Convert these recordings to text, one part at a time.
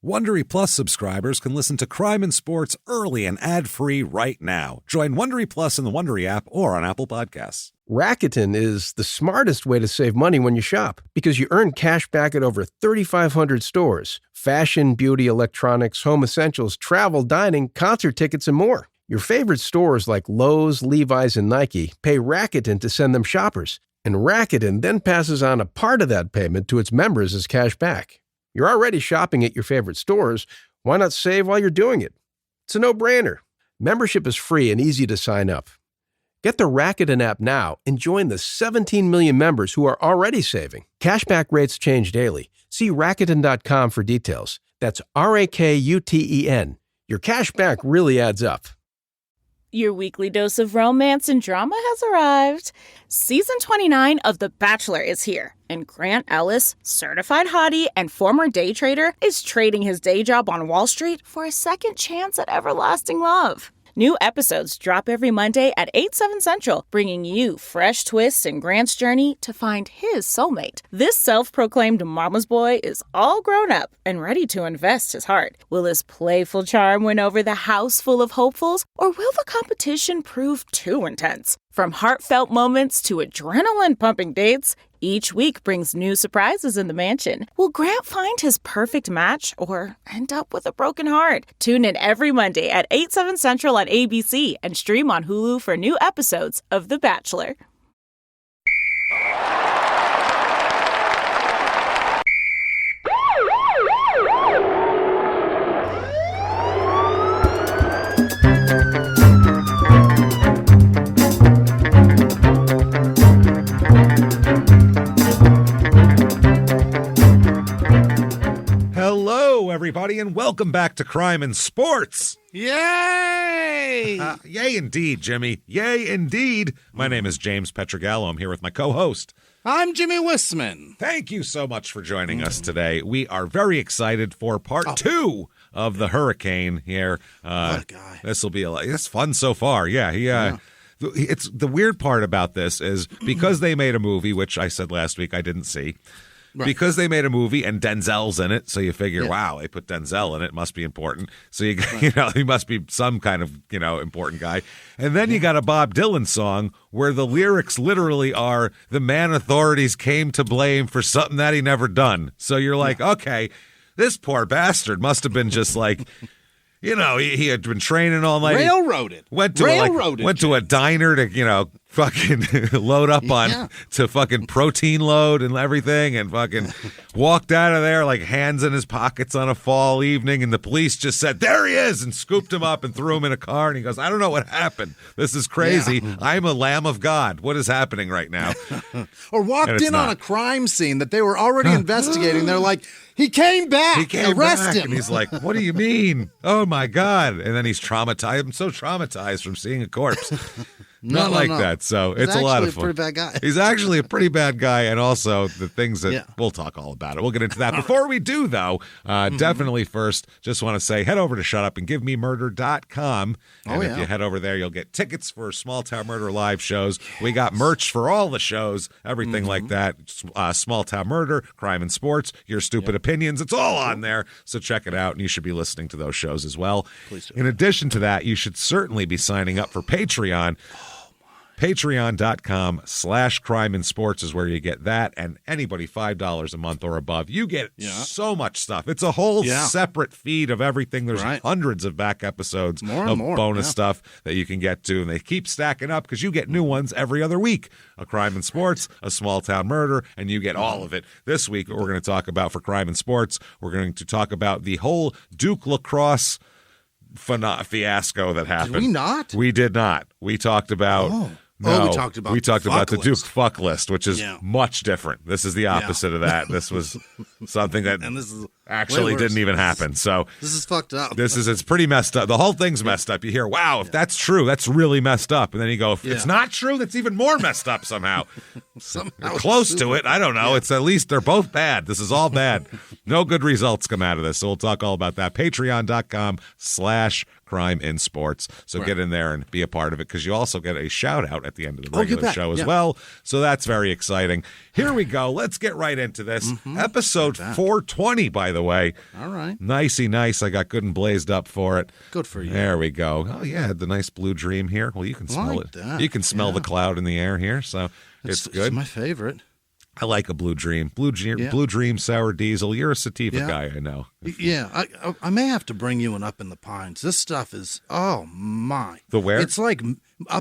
Wondery Plus subscribers can listen to Crime and Sports early and ad-free right now. Join Wondery Plus in the Wondery app or on Apple Podcasts. Rakuten is the smartest way to save money when you shop because you earn cash back at over 3,500 stores. Fashion, beauty, electronics, home essentials, travel, dining, concert tickets, and more. Your favorite stores like Lowe's, Levi's, and Nike pay Rakuten to send them shoppers. And Rakuten then passes on a part of that payment to its members as cash back. You're already shopping at your favorite stores. Why not save while you're doing it? It's a no-brainer. Membership is free and easy to sign up. Get the Rakuten app now and join the 17 million members who are already saving. Cashback rates change daily. See Rakuten.com for details. That's Rakuten. Your cashback really adds up. Your weekly dose of romance and drama has arrived. Season 29 of The Bachelor is here, and Grant Ellis, certified hottie and former day trader, is trading his day job on Wall Street for a second chance at everlasting love. New episodes drop every Monday at 8/7 Central, bringing you fresh twists in Grant's journey to find his soulmate. This self-proclaimed mama's boy is all grown up and ready to invest his heart. Will his playful charm win over the house full of hopefuls, or will the competition prove too intense? From heartfelt moments to adrenaline-pumping dates, each week brings new surprises in the mansion. Will Grant find his perfect match or end up with a broken heart? Tune in every Monday at 8/7 Central on ABC and stream on Hulu for new episodes of The Bachelor. Hello, everybody, and welcome back to Crime and Sports. Yay! Yay, indeed, Jimmy. Yay, indeed. My name is James Petrogallo. I'm here with my co-host. I'm Jimmy Wissman. Thank you so much for joining us today. We are very excited for part 2 of the hurricane here. What a guy. This will be it's fun so far. Yeah. It's the weird part about this is because they made a movie, which I said last week I didn't see. Right. Because they made a movie and Denzel's in it, so you figure, wow, they put Denzel in it, must be important. So he must be some kind of important guy. And then you got a Bob Dylan song where the lyrics literally are, "The man authorities came to blame for something that he never done." So you're like, okay, this poor bastard must have been just like. He had been training all night. Railroaded. Went to a diner to, fucking load up on to fucking protein load and everything, and fucking walked out of there like hands in his pockets on a fall evening, and the police just said, "There he is," and scooped him up and threw him in a car, and he goes, "I don't know what happened. This is crazy. Yeah. I'm a lamb of God. What is happening right now?" Or walked in on a crime scene that they were already investigating. They're like, He came back. Arrest him. And he's like, "What do you mean? Oh my God!" And then he's traumatized. I'm so traumatized from seeing a corpse. Not like that. So it's a lot of fun. He's actually a pretty bad guy. He's actually a pretty bad guy, and also the things that we'll talk all about it. We'll get into that. Before we do, though, definitely first, just want to say, head over to shutupandgivememurder.com. And if you head over there, you'll get tickets for Small Town Murder live shows. Yes. We got merch for all the shows, everything like that. Small Town Murder, Crime and Sports, Your Stupid Opinions. It's all on there. So check it out, and you should be listening to those shows as well. Please do. In addition to that, you should certainly be signing up for Patreon. Patreon.com/crime and sports is where you get that, and anybody $5 a month or above, you get so much stuff. It's a whole separate feed of everything. There's hundreds of back episodes of bonus stuff that you can get to, and they keep stacking up because you get new ones every other week. A Crime and Sports, a Small Town Murder, and you get all of it. This week, what we're going to talk about for Crime and Sports, we're going to talk about the whole Duke lacrosse fiasco that happened. Did we not? We did not. We talked about... No, we talked about the Duke fuck list, which is much different. This is the opposite of that. This was something that actually didn't even happen. So this is fucked up. It's pretty messed up. The whole thing's messed up. You hear, wow, if that's true, that's really messed up. And then you go, if it's not true, that's even more messed up somehow. Close to it. I don't know. It's at least they're both bad. This is all bad. No good results come out of this. So we'll talk all about that. Patreon.com/crime in sports. So get in there and be a part of it, because you also get a shout out at the end of the regular show as well. So that's very exciting. Here we go. Let's get right into this. Episode 420, by the way. All right. Nicey nice. I got good and blazed up for it. Good for you. There we go. Oh, yeah, the nice blue dream here. Well, you can smell it. That. You can smell the cloud in the air here, so it's good. It's my favorite. I like a blue dream. Blue dream, sour diesel. You're a sativa guy, I know. Yeah, I may have to bring you an Up in the Pines. This stuff is, oh my. The where? It's like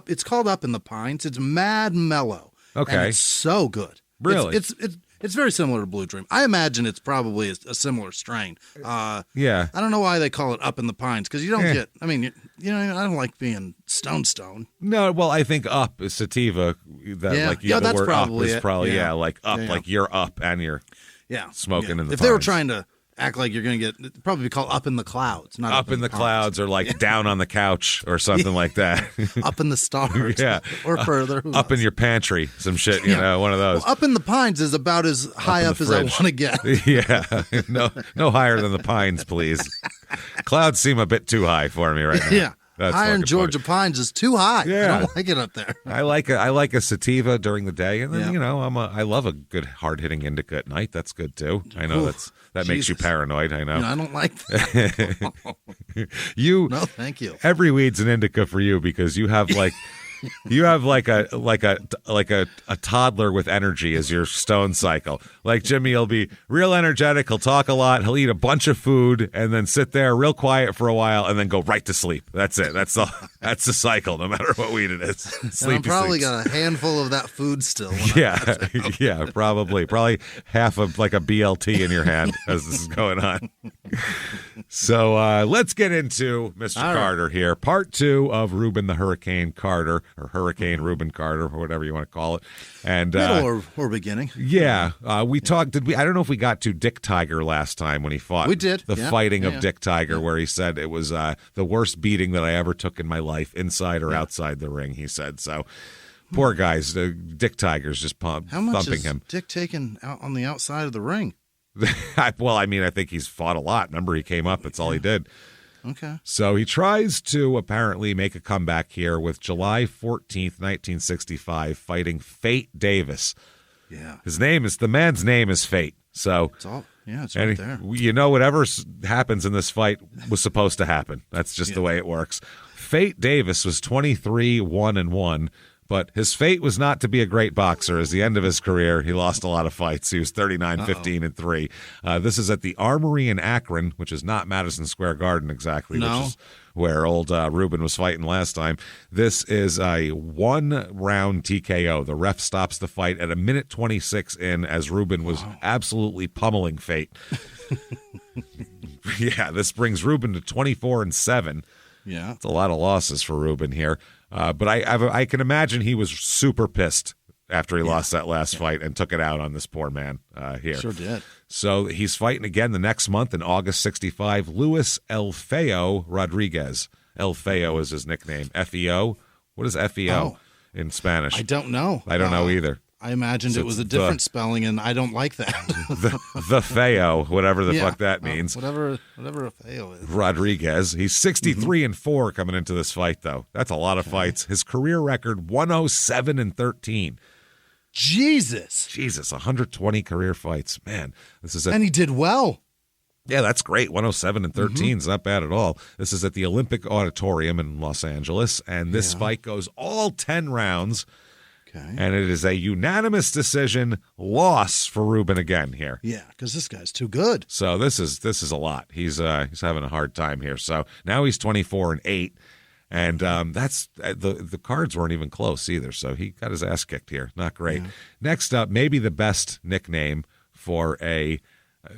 it's called Up in the Pines. It's mad mellow. Okay. And it's so good. Really? It's very similar to Blue Dream. I imagine it's probably a similar strain. Yeah. I don't know why they call it Up in the Pines, because you don't get, I mean, I don't like being stone. No, well, I think up is sativa. The that's word probably up is it. probably, like up, like you're up and you're smoking in the If they were pines. trying to act like you're going to get, it'd probably be called Up in the Clouds, not Up in the pines. clouds or like down on the couch or something like that. Up in the stars. Yeah. Or further. Up in your pantry, some shit, you know, one of those. Well, Up in the Pines is about as high up as I want to get. Yeah. No higher than the pines, please. Clouds seem a bit too high for me right now. Yeah. That's higher in fucking Georgia funny. Pines is too high. Yeah. I don't like it up there. I like a sativa during the day, and then I love a good hard hitting indica at night. That's good too. I know that makes you paranoid. I know. I don't like that. No, thank you. Every weed's an indica for you because you have like. You have like a toddler with energy as your stone cycle. Like Jimmy will be real energetic. He'll talk a lot. He'll eat a bunch of food and then sit there real quiet for a while and then go right to sleep. That's it. That's the cycle. No matter what weed it is. And I'm probably got a handful of that food still. Yeah, probably half of like a BLT in your hand as this is going on. So let's get into Mr. Carter here. Part 2 of Rubin the Hurricane Carter. Or Hurricane Rubin Carter, or whatever you want to call it. And middle or beginning. Yeah. We talked, I don't know if we got to Dick Tiger last time when he fought. We did. The fighting of Dick Tiger, where he said it was the worst beating that I ever took in my life, inside or outside the ring, he said. So, poor guys. Dick Tiger's just How much thumping is him. Dick taking out on the outside of the ring? Well, I mean, I think he's fought a lot. Remember, he came up. That's all he did. Okay. So he tries to apparently make a comeback here with July 14th, 1965, fighting Fate Davis. Yeah. The man's name is Fate. So it's right there. You know, whatever happens in this fight was supposed to happen. That's just the way it works. Fate Davis was 23-1-1. But his fate was not to be a great boxer. As the end of his career, he lost a lot of fights. He was 39-15-3. This is at the Armory in Akron, which is not Madison Square Garden exactly, which is where old Rubin was fighting last time. This is a 1-round TKO. The ref stops the fight at 1:26 in as Rubin was absolutely pummeling Fate. Yeah, this brings Rubin to 24-7. Yeah. It's a lot of losses for Rubin here. But I can imagine he was super pissed after he lost that last fight and took it out on this poor man here. Sure did. So he's fighting again the next month in August 65. Luis El Feo Rodriguez. El Feo is his nickname. F-E-O? What is F-E-O in Spanish? I don't know. I don't know either. I imagined it was a different spelling, and I don't like that. the Feo, whatever the fuck that means. Whatever a Feo is. Rodriguez. He's 63-4 coming into this fight, though. That's a lot of fights. His career record, 107-13. Jesus, 120 career fights. Man, this is and he did well. Yeah, that's great. 107-13 is not bad at all. This is at the Olympic Auditorium in Los Angeles, and this fight goes all 10 rounds. Okay. And it is a unanimous decision loss for Rubin again here. Yeah, because this guy's too good. So this is a lot. He's having a hard time here. So now he's 24-8, and that's the cards weren't even close either. So he got his ass kicked here. Not great. Yeah. Next up, maybe the best nickname for a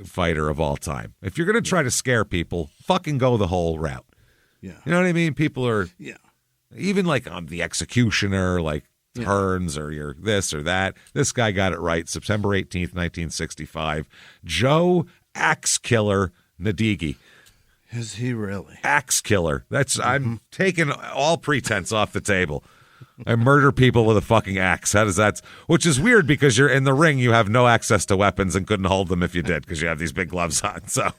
fighter of all time. If you're gonna try to scare people, fucking go the whole route. Yeah, you know what I mean. People are even like the Executioner, like. Turns or you're this or that. This guy got it right. September 18th, 1965. Joe Axe Killer Nadigi. Is he really? Axe Killer. I'm taking all pretense off the table. I murder people with a fucking axe. How does that? Which is weird because you're in the ring. You have no access to weapons and couldn't hold them if you did because you have these big gloves on. So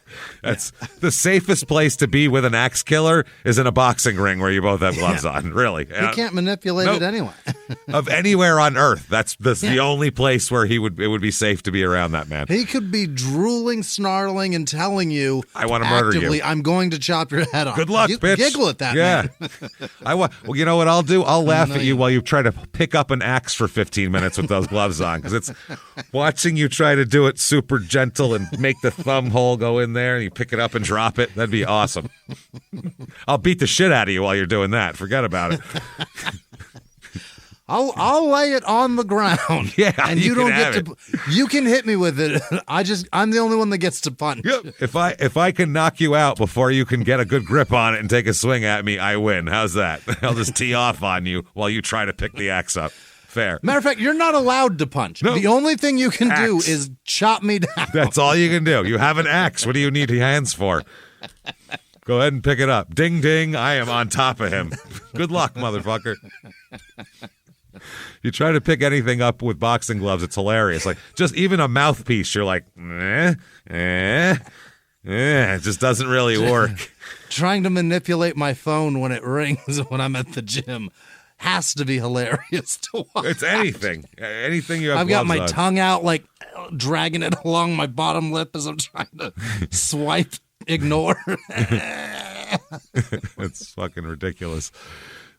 that's the safest place to be with an axe killer is in a boxing ring where you both have gloves on. Really, you can't manipulate it anyway. of anywhere on Earth. That's the only place where it would be safe to be around that man. He could be drooling, snarling, and telling you, I want to murder you. I'm going to chop your head off. Good luck, bitch. Giggle at that, man. Well, you know what I'll do? I'll laugh at you while you try to pick up an axe for 15 minutes with those gloves on, because it's watching you try to do it super gentle and make the thumb hole go in there and you pick it up and drop it. That'd be awesome. I'll beat the shit out of you while you're doing that. Forget about it. I'll lay it on the ground. Yeah, and you don't get to. You can hit me with it. I'm the only one that gets to punch. Yep. If I can knock you out before you can get a good grip on it and take a swing at me, I win. How's that? I'll just tee off on you while you try to pick the axe up. Fair. Matter of fact, you're not allowed to punch. No. The only thing you can do is chop me down. That's all you can do. You have an axe. What do you need your hands for? Go ahead and pick it up. Ding, ding. I am on top of him. Good luck, motherfucker. You try to pick anything up with boxing gloves, it's hilarious. Like, just even a mouthpiece, you're like, it just doesn't really work. Trying to manipulate my phone when it rings when I'm at the gym has to be hilarious to watch. It's anything you have. I've got my on. tongue out, like dragging it along my bottom lip as I'm trying to swipe, ignore. It's fucking ridiculous.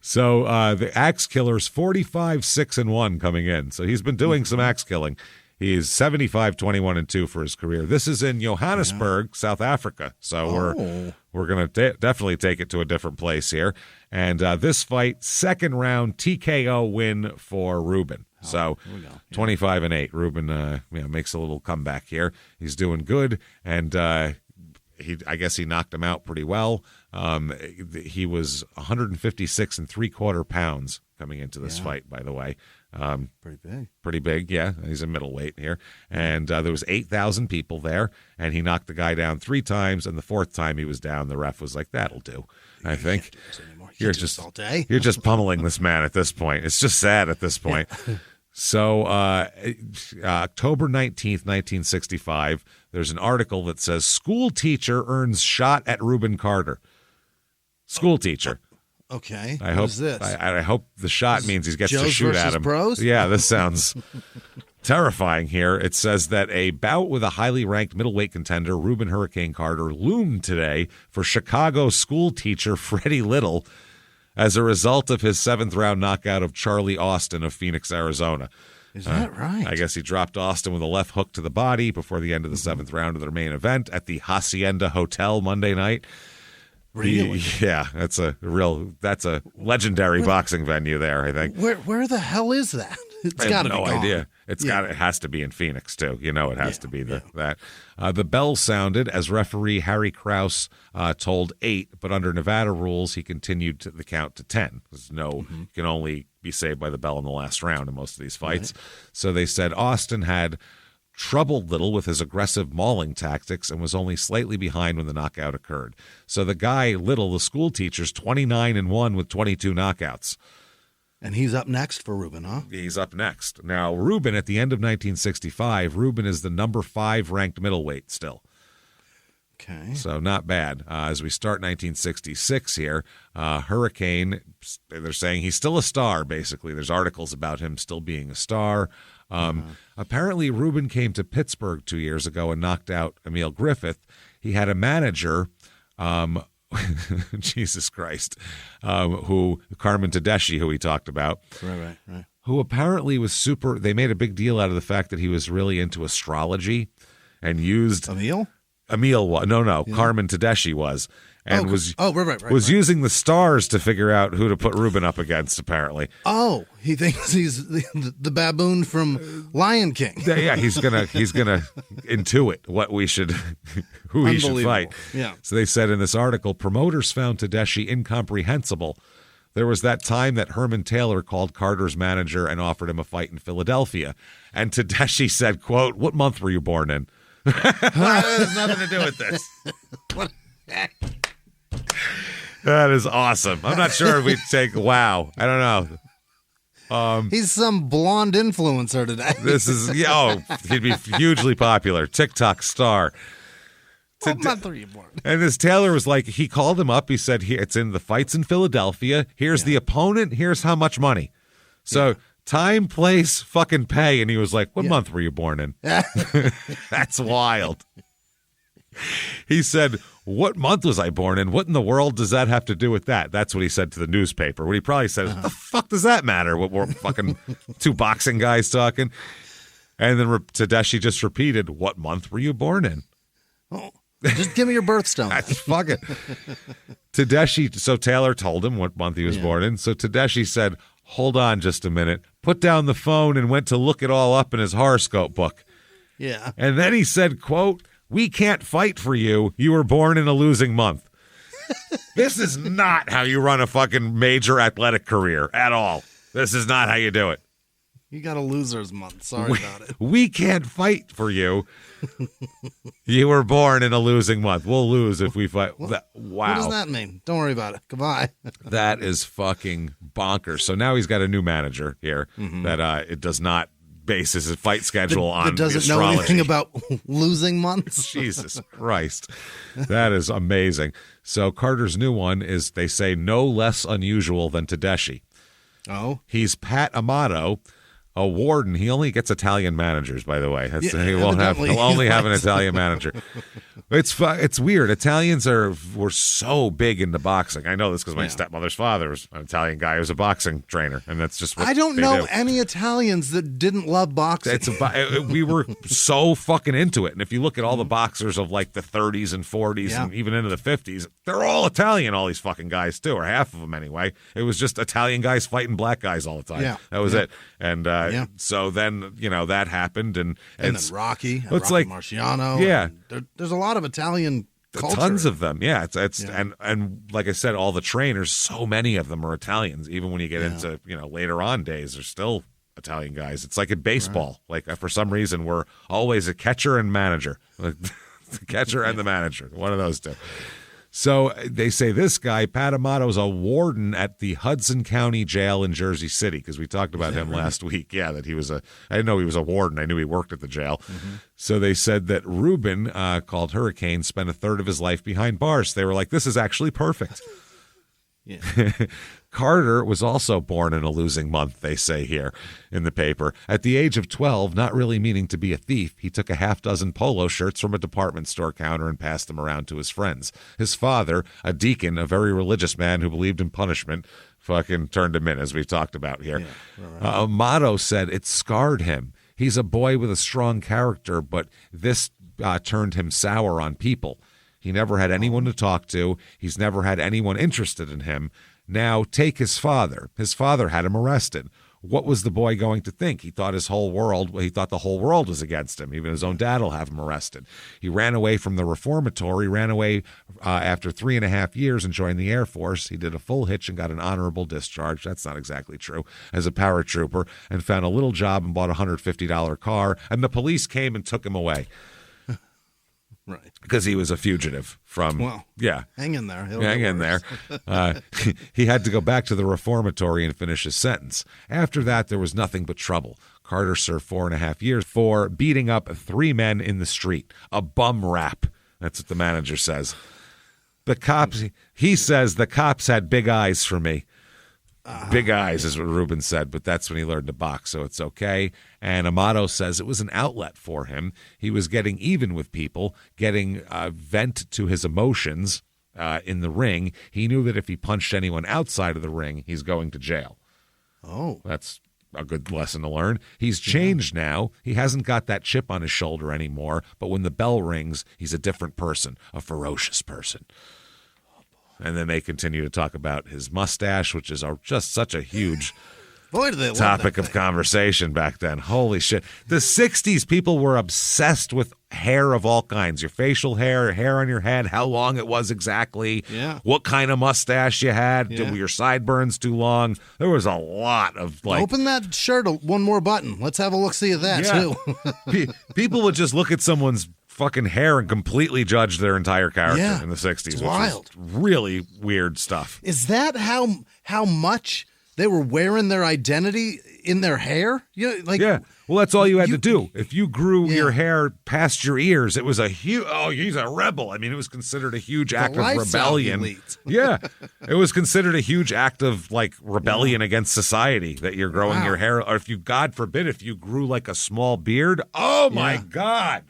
So the axe killer's 45-6-1 coming in. So he's been doing some axe killing. He's 75-21-2 for his career. This is in Johannesburg, South Africa. So we're going to definitely take it to a different place here. And this fight, second round TKO win for Rubin. So 25-8. Rubin makes a little comeback here. He's doing good, and I guess he knocked him out pretty well. He was 156 3/4 pounds coming into this fight, by the way. Pretty big, yeah. He's a middleweight here. And there was 8,000 people there, and he knocked the guy down 3 times, and the 4th time he was down, the ref was like, that'll do, I think. You're just pummeling this man at this point. It's just sad at this point. So October 19th, 1965, there's an article that says, school teacher earns shot at Rubin Carter. School teacher. Okay. I hope this? I hope the shot means he gets to shoot at him. Pros? Yeah, this sounds terrifying here. It says that a bout with a highly ranked middleweight contender, Rubin Hurricane Carter, loomed today for Chicago school teacher Freddie Little as a result of his 7th round knockout of Charlie Austin of Phoenix, Arizona. Is that right? I guess he dropped Austin with a left hook to the body before the end of the 7th round of their main event at the Hacienda Hotel Monday night. Really? That's a legendary boxing venue there, I think. Where the hell is that? It's got to be gone. No idea. It has to be in Phoenix too. You know, it has to be that. The bell sounded as referee Harry Krause told 8, but under Nevada rules, he continued the count to 10. There's you can only be saved by the bell in the last round in most of these fights. Right. So they said Austin had troubled Little with his aggressive mauling tactics and was only slightly behind when the knockout occurred. So the guy, Little, the school teacher's 29-1 with 22 knockouts. And he's up next for Rubin, huh? He's up next. Now, Rubin, at the end of 1965, Rubin is the number 5 ranked middleweight still. Okay. So not bad. As we start 1966 here, Hurricane, they're saying he's still a star, basically. There's articles about him still being a star. Apparently, Rubin came to Pittsburgh 2 years ago and knocked out Emil Griffith. He had a manager, Jesus Christ, who Carmen Tedeschi, who we talked about. Right. Who apparently was they made a big deal out of the fact that he was really into astrology and used... Emil was. No. Yeah. Carmen Tedeschi was. And was using the stars to figure out who to put Rubin up against, apparently. Oh, he thinks he's the baboon from Lion King. Yeah, he's gonna intuit who he should fight. Yeah. So they said in this article, promoters found Tedeschi incomprehensible. There was that time that Herman Taylor called Carter's manager and offered him a fight in Philadelphia. And Tedeschi said, quote, "What month were you born in?" That has nothing to do with this. That is awesome. I'm not sure if we'd take wow. I don't know. He's some blonde influencer today. This is he'd be hugely popular. TikTok star. What month were you born? And this Taylor was like, he called him up. He said, it's in the fights in Philadelphia. Here's the opponent. Here's how much money. So time, place, fucking pay. And he was like, what month were you born in? That's wild. He said, what month was I born in? What in the world does that have to do with that? That's what he said to the newspaper. What he probably said is, what the fuck does that matter? What we're fucking two boxing guys talking? And then Tedeschi just repeated, what month were you born in? Oh, just give me your birthstone. That's fuck it. Tedeschi, so Taylor told him what month he was born in. So Tedeschi said, hold on just a minute, put down the phone and went to look it all up in his horoscope book. Yeah. And then he said, quote, we can't fight for you. You were born in a losing month. This is not how you run a fucking major athletic career at all. This is not how you do it. You got a loser's month. Sorry about it. We can't fight for you. You were born in a losing month. We'll lose if we fight. Wow. What does that mean? Don't worry about it. Goodbye. That is fucking bonkers. So now he's got a new manager here that it does not base his fight schedule on that doesn't astrology. know anything about losing months. Jesus Christ. That is amazing. So Carter's new one is, they say, no less unusual than Tedeschi. Oh. He's Pat Amato, a warden. He only gets Italian managers, by the way. He'll only have an Italian manager. It's weird. Italians were so big into boxing. I know this because my stepmother's father was an Italian guy who was a boxing trainer, and that's just what I don't know do. any Italians that didn't love boxing. We were so fucking into it. And if you look at all the boxers of like the 30s and 40s and even into the 50s, they're all Italian, all these fucking guys too, or half of them anyway. It was just Italian guys fighting black guys all the time. Yeah. That was it. And so then, that happened. And then Rocky, it's Rocky like Marciano. Yeah. There's a lot of Italian culture. Tons of them. Yeah. And like I said, all the trainers, so many of them are Italians. Even when you get into, later on days, they're still Italian guys. It's like in baseball. Right. Like for some reason, we're always a catcher and manager. The catcher and the manager. One of those two. So they say this guy, Pat Amato, is a warden at the Hudson County Jail in Jersey City, because we talked about him last week. Yeah, that I didn't know he was a warden. I knew he worked at the jail. So they said that Rubin, called Hurricane, spent a third of his life behind bars. They were like, this is actually perfect. Yeah. Carter was also born in a losing month, they say here in the paper. At the age of 12, not really meaning to be a thief, he took a half dozen polo shirts from a department store counter and passed them around to his friends. His father, a deacon, a very religious man who believed in punishment, fucking turned him in, as we've talked about here. Yeah, Amato said it scarred him. He's a boy with a strong character, but this turned him sour on people. He never had anyone to talk to. He's never had anyone interested in him. Now, take his father. His father had him arrested. What was the boy going to think? He thought the whole world was against him. Even his own dad will have him arrested. He ran away from the reformatory, ran away after 3.5 years and joined the Air Force. He did a full hitch and got an honorable discharge. That's not exactly true. As a paratrooper, and found a little job and bought a $150 car, and the police came and took him away. Right. Because he was a fugitive from, hang in there. Hang in there. He had to go back to the reformatory and finish his sentence. After that, there was nothing but trouble. Carter served 4.5 years for beating up 3 men in the street. A bum rap. That's what the manager says. He says the cops had big eyes for me. Big eyes is what Rubin said, but that's when he learned to box, so it's okay. And Amato says it was an outlet for him. He was getting even with people, getting vent to his emotions in the ring. He knew that if he punched anyone outside of the ring, he's going to jail. Oh. That's a good lesson to learn. He's changed now. He hasn't got that chip on his shoulder anymore, but when the bell rings, he's a different person, a ferocious person. And then they continue to talk about his mustache, which is just such a huge topic of conversation back then. Holy shit. The 60s, people were obsessed with hair of all kinds. Your facial hair on your head, how long it was exactly, what kind of mustache you had, were your sideburns too long? There was a lot of Open that shirt one more button. Let's have a look-see at that, too. People would just look at someone's fucking hair and completely judge their entire character in the 60s. It's wild. Really weird stuff. Is that how much they were wearing their identity in their hair. Yeah. Well, that's all you had to do. If you grew your hair past your ears, it was a huge. Oh, he's a rebel. I mean, it was considered a huge act of rebellion. Yeah, it was considered a huge act of rebellion against society that you're growing your hair. Or if you, God forbid, if you grew like a small beard. Oh my God.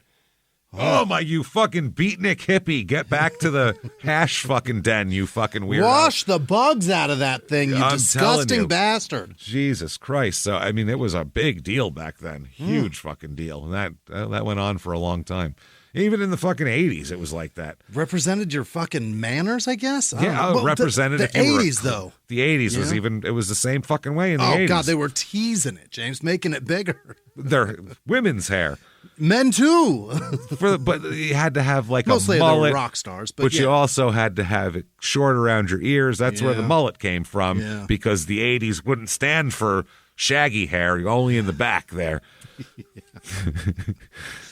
Oh my, you fucking beatnik hippie. Get back to the hash fucking den, you fucking weirdo. Wash the bugs out of that thing, you disgusting bastard. Jesus Christ. So, I mean, it was a big deal back then. Huge fucking deal. And that went on for a long time. Even in the fucking 80s, it was like that. Represented your fucking manners, I guess? Represented the 80s, though. The 80s was it was the same fucking way in the 80s. Oh, God, they were teasing it, James, making it bigger. Their women's hair. Men, too. But you had to have like mostly a mullet. They were rock stars. But you also had to have it short around your ears. That's where the mullet came from because the 80s wouldn't stand for shaggy hair. You're only in the back there.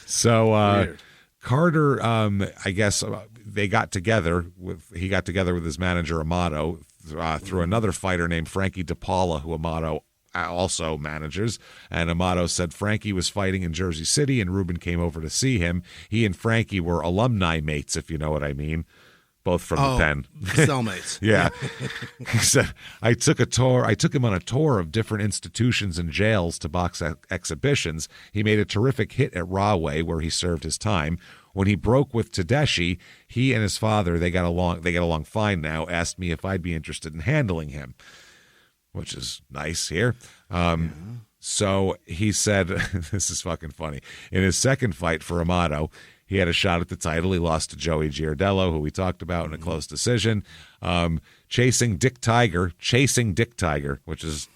So Carter, I guess he got together with his manager Amato through another fighter named Frankie DePaula, who Amato also manages. And Amato said Frankie was fighting in Jersey City and Rubin came over to see him. He and Frankie were alumni mates, if you know what I mean. Both from the pen. Cellmates. Yeah. He said, I took him on a tour of different institutions and jails to box exhibitions. He made a terrific hit at Rahway, where he served his time. When he broke with Tedeschi, he and his father, they get along fine now, asked me if I'd be interested in handling him, which is nice here. So he said, this is fucking funny. In his second fight for Amato, he had a shot at the title. He lost to Joey Giardello, who we talked about in a close decision. Chasing Dick Tiger, which is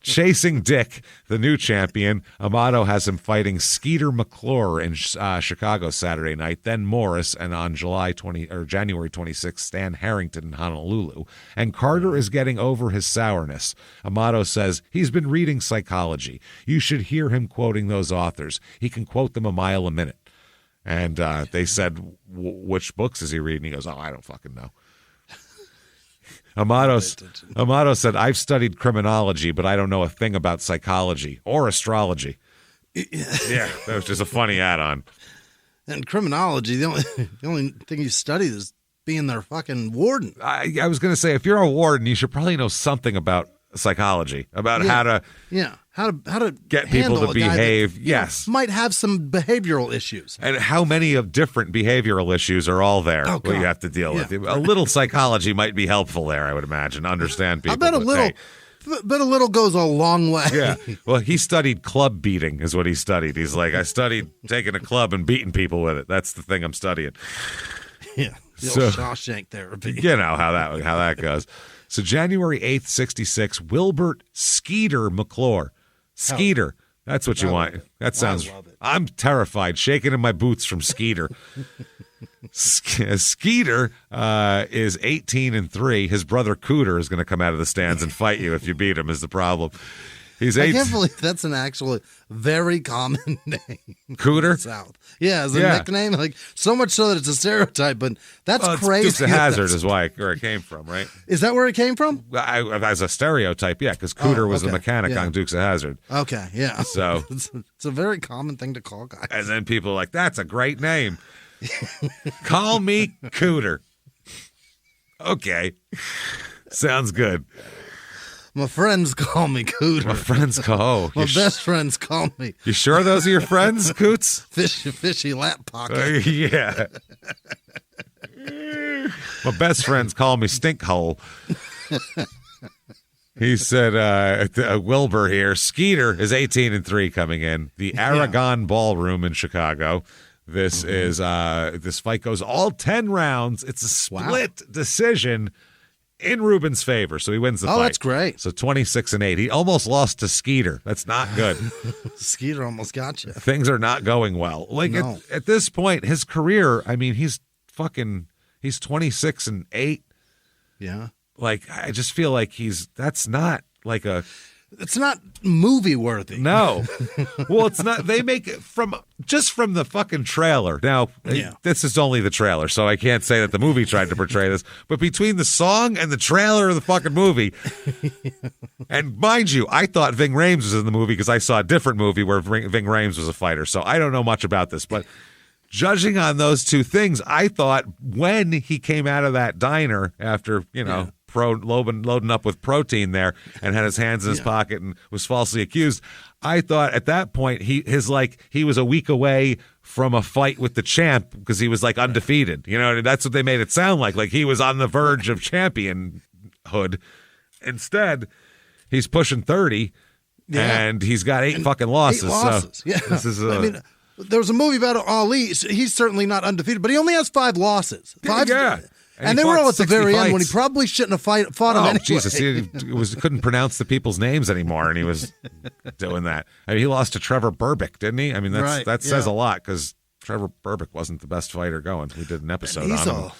Chasing Dick, the new champion. Amato has him fighting Skeeter McClure in Chicago Saturday night, then Morris, and on January 26th, Stan Harrington in Honolulu. And Carter is getting over his sourness. Amato says he's been reading psychology. You should hear him quoting those authors. He can quote them a mile a minute. And they said, which books is he reading? He goes, I don't fucking know. Amato said, I've studied criminology, but I don't know a thing about psychology or astrology. Yeah, that was just a funny add-on. And criminology, the only thing you studied is being their fucking warden. I was going to say, if you're a warden, you should probably know something about psychology, about how to get people to behave. Yes, might have some behavioral issues, and how many of different behavioral issues are all there. What you have to deal with. A little psychology might be helpful there. I would imagine. Understand people. I bet a little. But a little goes a long way. Yeah. Well, he studied club beating is what he studied. He's like, I studied taking a club and beating people with it. That's the thing I'm studying. Yeah. The old Shawshank therapy. You know how that goes. So January 8th, 1966, Wilbert Skeeter McClure. Skeeter. That's what you want. That sounds. I'm terrified, shaking in my boots from Skeeter. Skeeter is 18-3. His brother Cooter is going to come out of the stands and fight you if you beat him. Is the problem? I can't believe that's an actual very common name. Cooter? South. Yeah, as a nickname. Like, so much so that it's a stereotype, but that's crazy. Dukes of Hazzard is where it came from, right? Is that where it came from? As a stereotype, yeah, because Cooter was the mechanic on Dukes of Hazzard. Okay, yeah. So it's a very common thing to call guys. And then people are like, that's a great name. Call me Cooter. Okay. Sounds good. My friends call me Cooter. My friends call. My best friends call me. You sure those are your friends, Coots? Fishy lap pocket. Yeah. My best friends call me Stinkhole. He said, Wilbur here. Skeeter is 18-3 coming in. The Aragon Ballroom in Chicago. This is this fight goes all 10 rounds. It's a split decision in Rubin's favor, so he wins the fight. Oh, that's great. So 26-8. He almost lost to Skeeter. That's not good. Skeeter almost got you. Things are not going well. Like at this point, his career, I mean, he's 26-8. Yeah. Like, I just feel like that's not like It's not movie worthy. No. Well, it's not. They make it from the fucking trailer. Now, this is only the trailer, so I can't say that the movie tried to portray this. But between the song and the trailer of the fucking movie, and mind you, I thought Ving Rhames was in the movie because I saw a different movie where Ving Rhames was a fighter. So I don't know much about this, but judging on those two things, I thought when he came out of that diner after, loading up with protein there and had his hands in his pocket and was falsely accused, I thought at that point he was a week away from a fight with the champ because he was like undefeated. That's what they made it sound like he was on the verge of championhood. Instead, he's pushing 30 and he's got 8 fucking losses. 8 losses. So this is there was a movie about Ali. He's certainly not undefeated, but he only has 5 losses. 5. Yeah. And they were all at the very end when he probably shouldn't have fought him anyway. Jesus, he couldn't pronounce the people's names anymore, and he was doing that. I mean, he lost to Trevor Berbick, didn't he? I mean, that says a lot because Trevor Berbick wasn't the best fighter going. We did an episode on him.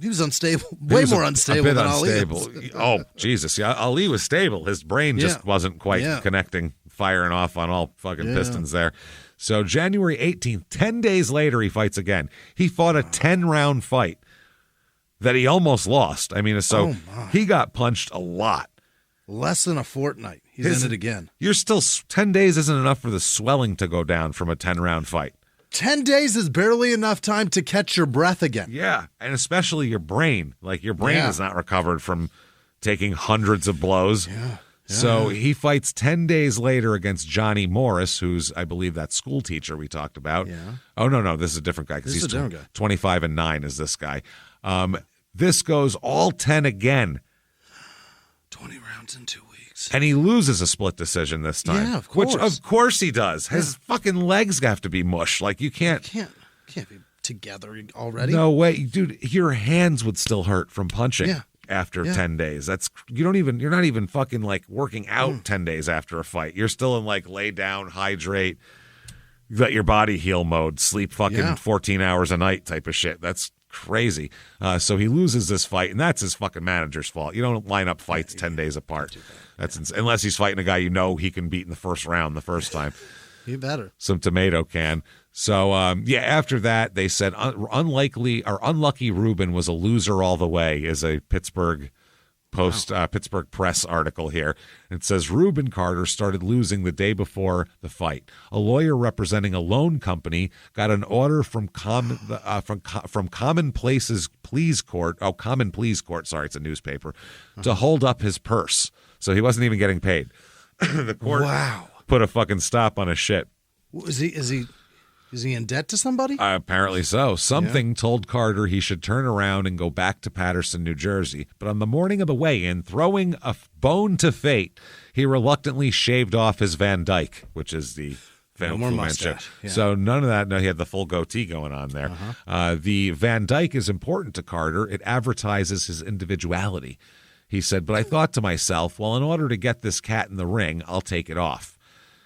He was unstable, way more unstable than Ali. Oh, Jesus. Yeah, Ali was stable. His brain just wasn't quite connecting, firing off on all fucking pistons there. So January 18th, 10 days later, he fights again. He fought a 10-round fight that he almost lost. I mean, he got punched a lot. Less than a fortnight. He's in it again. 10 days isn't enough for the swelling to go down from a 10-round fight. 10 days is barely enough time to catch your breath again. Yeah, and especially your brain. Like, your brain is not recovered from taking hundreds of blows. Yeah. So he fights 10 days later against Johnny Morris, who's, I believe, that school teacher we talked about. Yeah. Oh, no, this is a different guy because he's 25-9 is this guy. This goes all 10 again. 20 rounds in 2 weeks. And he loses a split decision this time. Yeah, of course. Which, of course, he does. His fucking legs have to be mush. Like, you can't be together already. No way. Dude, your hands would still hurt from punching. Yeah. After 10 days. You're not even fucking like working out 10 days after a fight. You're still in like lay down, hydrate, let your body heal mode, sleep fucking 14 hours a night type of shit. That's crazy. So he loses this fight, and that's his fucking manager's fault. You don't line up fights 10 days apart. Unless he's fighting a guy he can beat in the first round the first time. You better. Some tomato can. So, after that, they said unlucky Rubin was a loser all the way, is a Pittsburgh Pittsburgh Press article here. It says Rubin Carter started losing the day before the fight. A lawyer representing a loan company got an order from Common Pleas Court. Sorry, it's a newspaper, to hold up his purse. So he wasn't even getting paid. The court put a fucking stop on his shit. Is he in debt to somebody? Apparently so. Something told Carter he should turn around and go back to Paterson, New Jersey. But on the morning of the weigh-in, throwing a bone to fate, he reluctantly shaved off his Van Dyke, which is the mustache. Yeah. So none of that. No, he had the full goatee going on there. The Van Dyke is important to Carter. It advertises his individuality. He said, but I thought to myself, well, in order to get this cat in the ring, I'll take it off.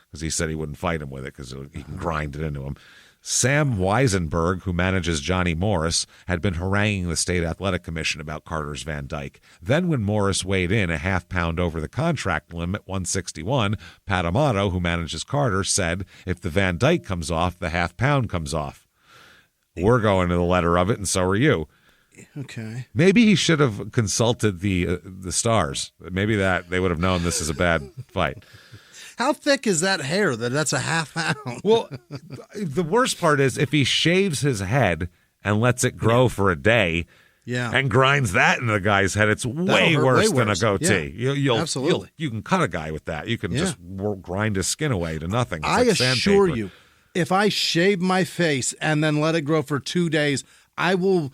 Because he said he wouldn't fight him with it because he can grind it into him. Sam Weisenberg, who manages Johnny Morris, had been haranguing the State Athletic Commission about Carter's Van Dyke. Then when Morris weighed in a half-pound over the contract limit, 161, Pat Amato, who manages Carter, said, if the Van Dyke comes off, the half-pound comes off. We're going to the letter of it, and so are you. Okay. Maybe he should have consulted the stars. Maybe that they would have known this is a bad fight. How thick is that hair that's a half pound? Well, the worst part is if he shaves his head and lets it grow for a day and grinds that into the guy's head, it's way worse than a goatee. Yeah. Absolutely. You can cut a guy with that. You can just grind his skin away to nothing. It's I assure you, if I shave my face and then let it grow for 2 days, I will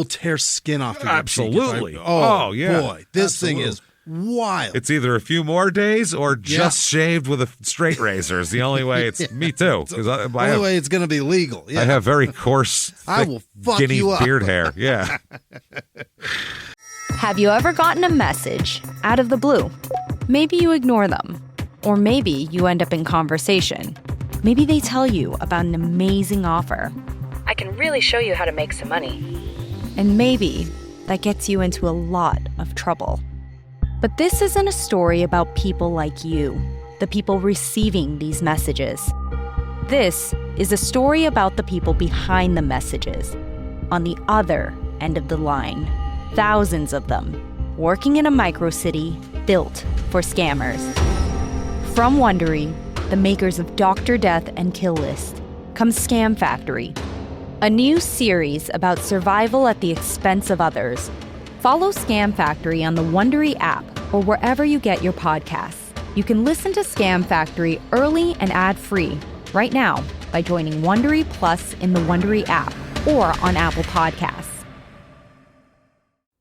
tear skin off your Absolutely. cheek. Yeah. Boy, this thing is wild. It's either a few more days or just shaved with a straight razor is the only way. It's me too. The only way it's going to be legal. Yeah. I have very coarse, I will fuck skinny you up. beard hair. Yeah. Have you ever gotten a message out of the blue? Maybe you ignore them. Or maybe you end up in conversation. Maybe they tell you about an amazing offer. I can really show you how to make some money. And maybe that gets you into a lot of trouble. But this isn't a story about people like you, the people receiving these messages. This is a story about the people behind the messages, on the other end of the line. Thousands of them, working in a microcity built for scammers. From Wondery, the makers of Dr. Death and Kill List, comes Scam Factory, a new series about survival at the expense of others. Follow Scam Factory on the Wondery app or wherever you get your podcasts. You can listen to Scam Factory early and ad-free right now by joining Wondery Plus in the Wondery app or on Apple Podcasts.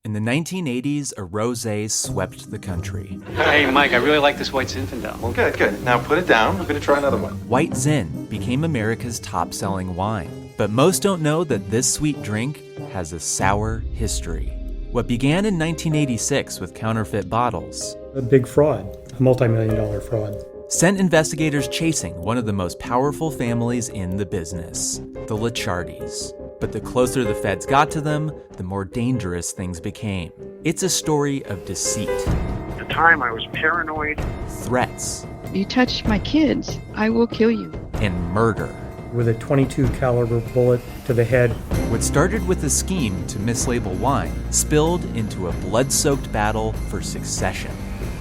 In the 1980s, a rosé swept the country. Hey, Mike, I really like this White Zinfandel. Well, good. Now put it down. I'm going to try another one. White Zin became America's top-selling wine. But most don't know that this sweet drink has a sour history. What began in 1986 with counterfeit bottles, a big fraud, a multi-million-dollar fraud, sent investigators chasing one of the most powerful families in the business, the Licciardis. But the closer the feds got to them, the more dangerous things became. It's a story of deceit. At the time, I was paranoid. Threats. You touch my kids, I will kill you. And murder. With a .22 caliber bullet to the head. What started with a scheme to mislabel wine spilled into a blood-soaked battle for succession.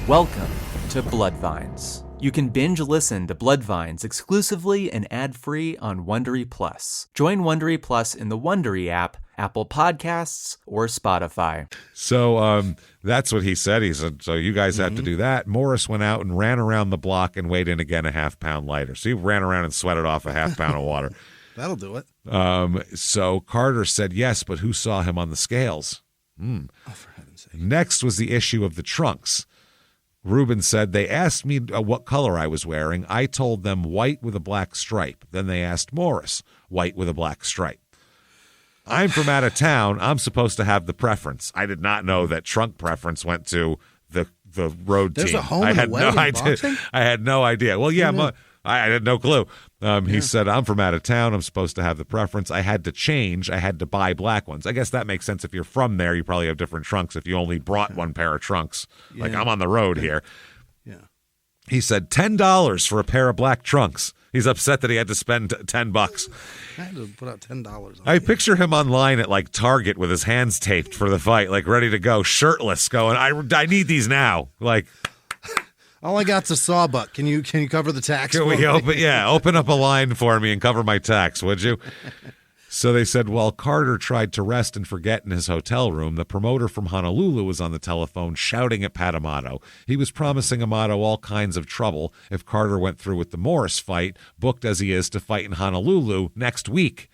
Welcome to Bloodvines. You can binge listen to Bloodvines exclusively and ad-free on Wondery Plus. Join Wondery Plus in the Wondery app, Apple Podcasts, or Spotify. So that's what he said. He said, so you guys have to do that. Morris went out and ran around the block and weighed in again a half-pound lighter. So he ran around and sweated off a half-pound of water. That'll do it. So Carter said yes, but who saw him on the scales? Oh, for heaven's sake. Next was the issue of the trunks. Rubin said, they asked me what color I was wearing. I told them white with a black stripe. Then they asked Morris, white with a black stripe. I'm from out of town. I'm supposed to have the preference. I did not know that trunk preference went to the road team. There's a home I and had away no in idea. boxing? I had no idea. Well, yeah, I had no clue. He said, I'm from out of town. I'm supposed to have the preference. I had to change. I had to buy black ones. I guess that makes sense. If you're from there, you probably have different trunks if you only brought one pair of trunks. Yeah. Like, I'm on the road here. Yeah. He said $10 for a pair of black trunks. He's upset that he had to spend $10. I had to put out $10. I picture him online at like Target with his hands taped for the fight, like ready to go, shirtless, going, I need these now. Like, all I got's a sawbuck. Can you cover the tax? can we open up a line for me and cover my tax, would you? So they said, while Carter tried to rest and forget in his hotel room, the promoter from Honolulu was on the telephone shouting at Pat Amato. He was promising Amato all kinds of trouble if Carter went through with the Morris fight, booked as he is to fight in Honolulu next week.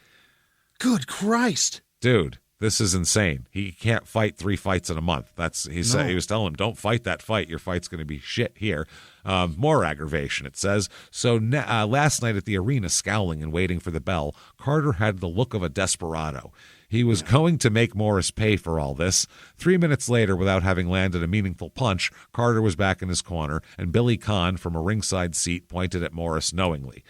Good Christ. Dude, this is insane. He can't fight 3 fights in a month. He was telling him, don't fight that fight. Your fight's going to be shit here. More aggravation, it says. So last night at the arena, scowling and waiting for the bell, Carter had the look of a desperado. He was going to make Morris pay for all this. 3 minutes later, without having landed a meaningful punch, Carter was back in his corner, and Billy Kahn from a ringside seat pointed at Morris knowingly.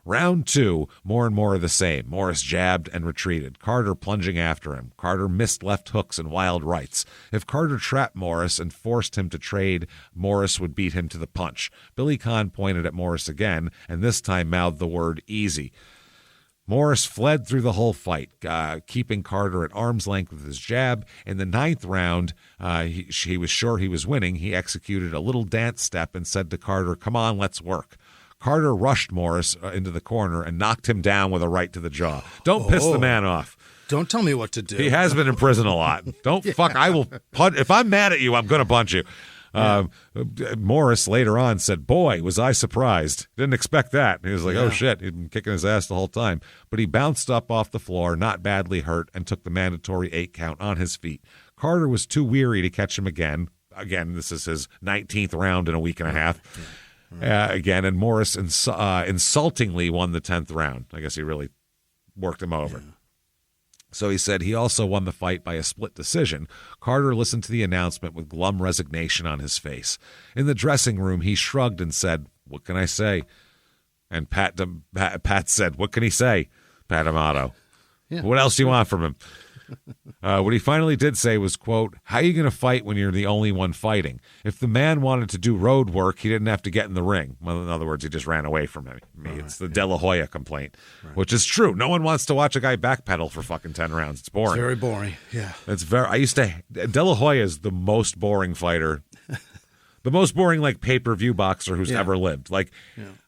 Round 2, more and more of the same. Morris jabbed and retreated, Carter plunging after him. Carter missed left hooks and wild rights. If Carter trapped Morris and forced him to trade, Morris would beat him to the punch. Billy Kahn pointed at Morris again, and this time mouthed the word easy. Morris fled through the whole fight, keeping Carter at arm's length with his jab. In the 9th round, he was sure he was winning. He executed a little dance step and said to Carter, "Come on, let's work." Carter rushed Morris into the corner and knocked him down with a right to the jaw. Don't piss the man off. Don't tell me what to do. He has been in prison a lot. Don't fuck. I will punch. If I'm mad at you, I'm going to punch you. Morris later on said, "Boy, was I surprised. Didn't expect that." He was like, "Oh shit." He'd been kicking his ass the whole time. But he bounced up off the floor, not badly hurt, and took the mandatory 8 count on his feet. Carter was too weary to catch him again. Again, this is his 19th round in a week and a half. Again, and Morris insultingly won the 10th round. I guess he really worked him over. Yeah. So he said he also won the fight by a split decision. Carter listened to the announcement with glum resignation on his face. In the dressing room, he shrugged and said, "What can I say?" And Pat said, "What can he say?" Pat Amato. Yeah. What else do you want from him? What he finally did say was, quote, "How are you going to fight when you're the only one fighting? If the man wanted to do road work, he didn't have to get in the ring." Well, in other words, he just ran away from him. It's the De La Hoya complaint, which is true. No one wants to watch a guy backpedal for fucking 10 rounds. It's boring. It's very boring, yeah. De La Hoya is the most boring fighter, the most boring, like, pay-per-view boxer who's ever lived. Like,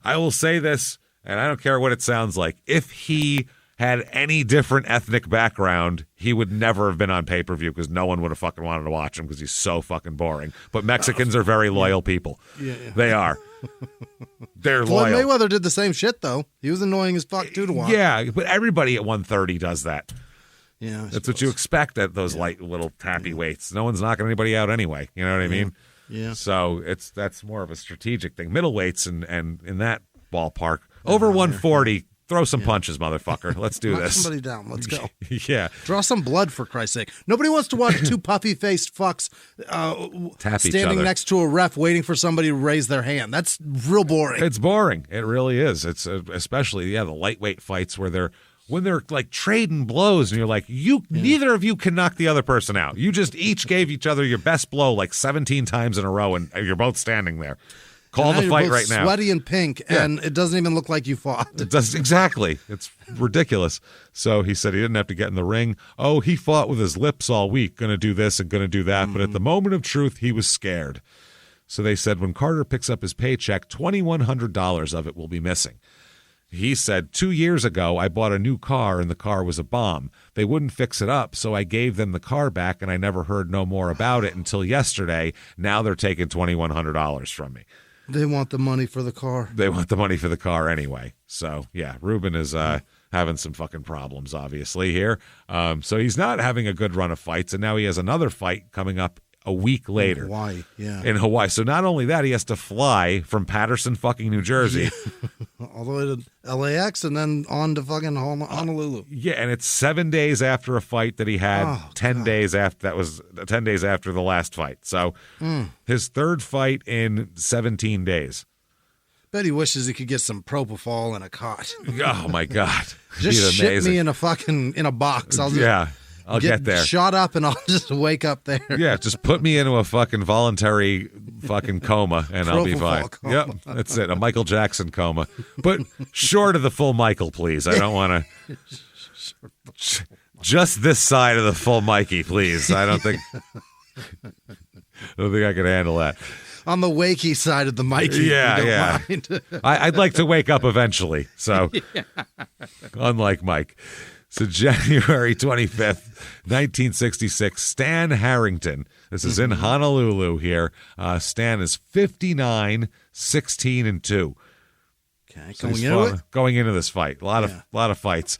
I will say this, and I don't care what it sounds like, if he had any different ethnic background, he would never have been on pay-per-view because no one would have fucking wanted to watch him because he's so fucking boring. But Mexicans are very loyal people. Yeah. They are. They're loyal. Floyd Mayweather did the same shit, though. He was annoying as fuck, too, to watch. Yeah, but everybody at 130 does that. Yeah, that's what you expect at those light little tappy weights. No one's knocking anybody out anyway. You know what I mean? Yeah. So that's more of a strategic thing. Middleweights and in that ballpark. Over 140, throw some punches, motherfucker. Let's do Knock this. somebody down. Let's go. Yeah. Draw some blood, for Christ's sake. Nobody wants to watch two puffy-faced fucks tap each standing other next to a ref waiting for somebody to raise their hand. That's real boring. It's boring. It really is. It's especially, the lightweight fights where when they're like trading blows and you're like, neither of you can knock the other person out. You just each gave each other your best blow like 17 times in a row and you're both standing there. Call the fight right now. Sweaty and pink, and it doesn't even look like you fought. It does exactly. It's ridiculous. So he said he didn't have to get in the ring. Oh, he fought with his lips all week, going to do this and going to do that. But at the moment of truth, he was scared. So they said when Carter picks up his paycheck, $2,100 of it will be missing. He said, 2 years ago, I bought a new car and the car was a bomb. They wouldn't fix it up, so I gave them the car back and I never heard no more about it until yesterday. Now they're taking $2,100 from me. They want the money for the car. They want the money for the car anyway. So, yeah, Rubin is having some fucking problems, obviously, here. So he's not having a good run of fights, and now he has another fight coming up a week later. In Hawaii. So not only that, he has to fly from Patterson, fucking New Jersey. All the way to LAX and then on to fucking Honolulu. Yeah, and it's 7 days after a fight that he had 10 days after. That was 10 days after the last fight. So his third fight in 17 days. Bet he wishes he could get some propofol and a cot. Oh my God. Just ship me in a box. I'll get there. Shot up and I'll just wake up there. Yeah, just put me into a fucking voluntary fucking coma and I'll be fine. Yep, that's it. A Michael Jackson coma. But short of the full Michael, please. I don't want to. Just this side of the full Mikey, please. I don't think I can handle that. On the wakey side of the Mikey. Yeah. I'd like to wake up eventually. So, unlike Mike. So January 25th, 1966, Stan Harrington. This is in Honolulu here. Stan is 59, 16-2. Okay, so going into this fight. A lot of fights.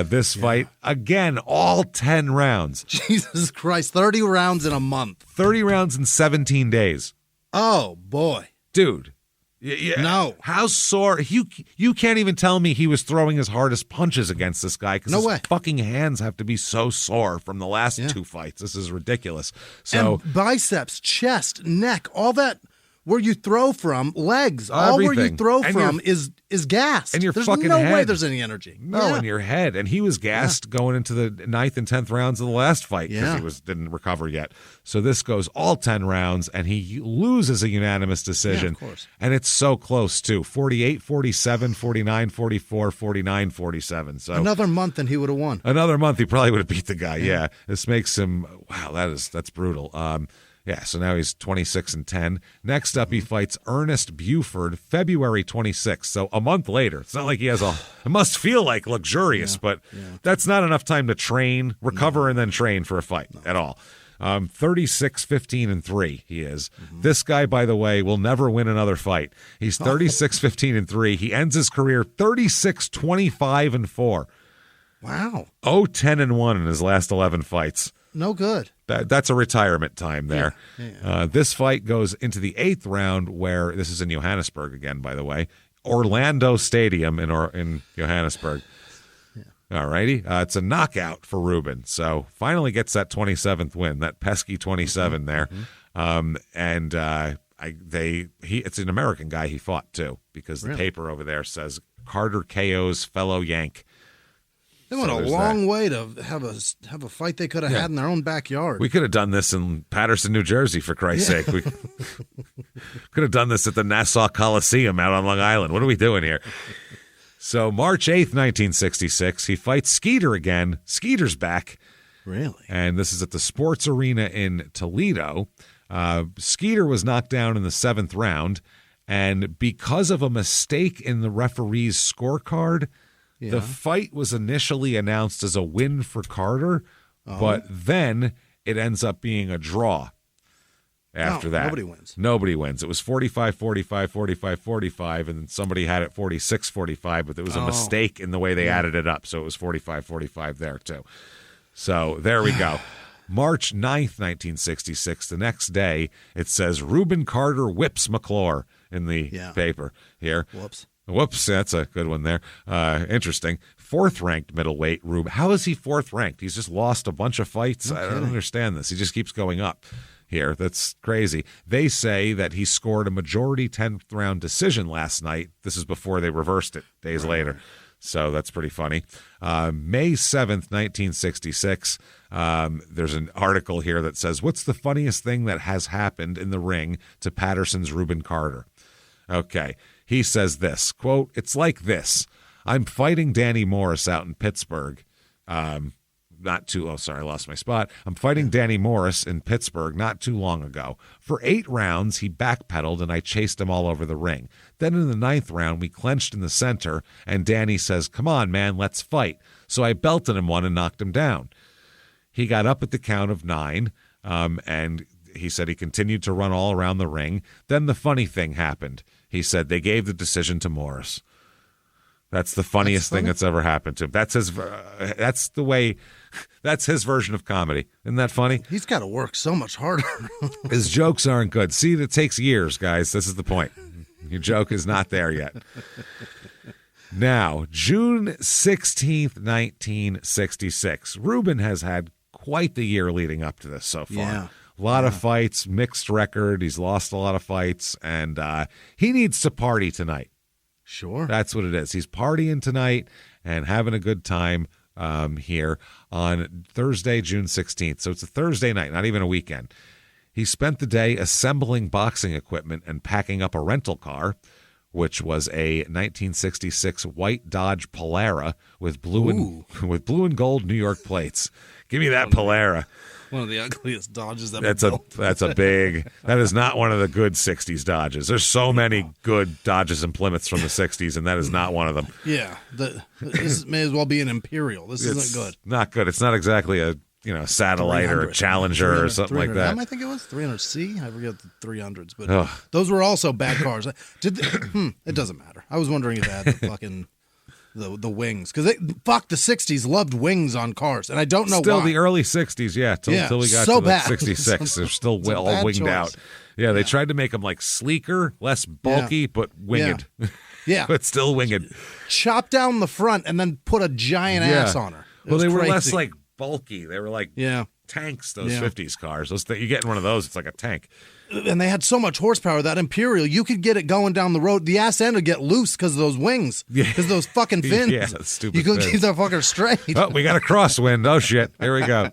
This fight, again, all 10 rounds. Jesus Christ, 30 rounds in a month. 30 rounds in 17 days. Oh, boy. Dude. Yeah. No. How sore? You can't even tell me he was throwing his hardest punches against this guy because his fucking hands have to be so sore from the last two fights. This is ridiculous. So and biceps, chest, neck, all that where you throw from, legs, everything. All where you throw from is gassed. And your there's fucking no head. way there's any energy. No, in your head. And he was gassed going into the 9th and 10th rounds of the last fight because he didn't recover yet. So this goes all 10 rounds, and he loses a unanimous decision. Yeah, of course. And it's so close, too. 48-47, 49-44, 49-47. So another month and he would have won. Another month, he probably would have beat the guy. Yeah. This makes him, wow, that's brutal. Yeah, so now he's 26-10. Next up, he fights Ernest Buford, February 26th. So a month later. It's not like he has it must feel like luxurious, but that's not enough time to train, recover, and then train for a fight at all. 36-15-3 he is. This guy, by the way, will never win another fight. He's 36-15-3. He ends his career 36-25-4. Wow. 0-10-1 in his last 11 fights. No good. That's a retirement time there. Yeah. This fight goes into the 8th round where, this is in Johannesburg again, by the way, Orlando Stadium in Johannesburg. All righty. It's a knockout for Rubin. So finally gets that 27th win, that pesky 27 there. It's an American guy he fought too, because the paper over there says Carter KO's fellow Yank. They went a long way to have a fight they could have had in their own backyard. We could have done this in Paterson, New Jersey, for Christ's sake. We could have done this at the Nassau Coliseum out on Long Island. What are we doing here? So March 8th, 1966, he fights Skeeter again. Skeeter's back. Really? And this is at the Sports Arena in Toledo. Skeeter was knocked down in the 7th round, and because of a mistake in the referee's scorecard, the fight was initially announced as a win for Carter, but then it ends up being a draw after that. Nobody wins. It was 45-45, 45-45, and somebody had it 46-45, but there was a mistake in the way they added it up, so it was 45-45 there too. So there we go. March 9th, 1966, the next day, it says Rubin Carter whips McClure in the paper here. Whoops, that's a good one there. Interesting. 4th-ranked middleweight Rubin. How is he 4th-ranked? He's just lost a bunch of fights. I don't understand this. He just keeps going up here. That's crazy. They say that he scored a majority 10th-round decision last night. This is before they reversed it days later. So that's pretty funny. May 7th, 1966, there's an article here that says, what's the funniest thing that has happened in the ring to Paterson's Rubin Carter? Okay, he says this, quote, it's like this. I'm fighting Danny Morris out in Pittsburgh. I lost my spot. I'm fighting Danny Morris in Pittsburgh not too long ago. For 8 rounds, he backpedaled, and I chased him all over the ring. Then in the 9th round, we clenched in the center, and Danny says, come on, man, let's fight. So I belted him one and knocked him down. He got up at the count of 9, and he said he continued to run all around the ring. Then the funny thing happened. He said they gave the decision to Morris. That's the funniest thing that's ever happened to him. That's his version of comedy. Isn't that funny? He's got to work so much harder. His jokes aren't good. See, it takes years, guys. This is the point. Your joke is not there yet. Now, June 16th, 1966. Rubin has had quite the year leading up to this so far. Yeah. A lot of fights, mixed record. He's lost a lot of fights, and he needs to party tonight. Sure. That's what it is. He's partying tonight and having a good time here on Thursday, June 16th. So it's a Thursday night, not even a weekend. He spent the day assembling boxing equipment and packing up a rental car, which was a 1966 white Dodge Polara with blue and gold New York plates. Give me that Polara. One of the ugliest Dodges ever That's built. that is not one of the good 60s Dodges. There's so many good Dodges and Plymouths from the 60s, and that is not one of them. Yeah. This may as well be an Imperial. This isn't good. Not good. It's not exactly a satellite or a Challenger or something like that. I think it was 300C. I forget the 300s, but those were also bad cars. It doesn't matter. I was wondering if they had the fucking the wings, because the 60s loved wings on cars, and I don't know still why. The early 60s, till we got so to bad. 66. They're still all winged choice. out. Yeah, they tried to make them like sleeker, less bulky, but winged. Yeah. But still winged. Chop down the front and then put a giant ass on her. Well, they were less like bulky. They were like tanks, those 50s cars. You get in one of those, it's like a tank. And they had so much horsepower, that Imperial, you could get it going down the road. The ass end would get loose because of those wings. Because of those fucking fins. Yeah, stupid You couldn't fins. keep that fucker straight. Oh, we got a crosswind. Oh, shit. Here we go.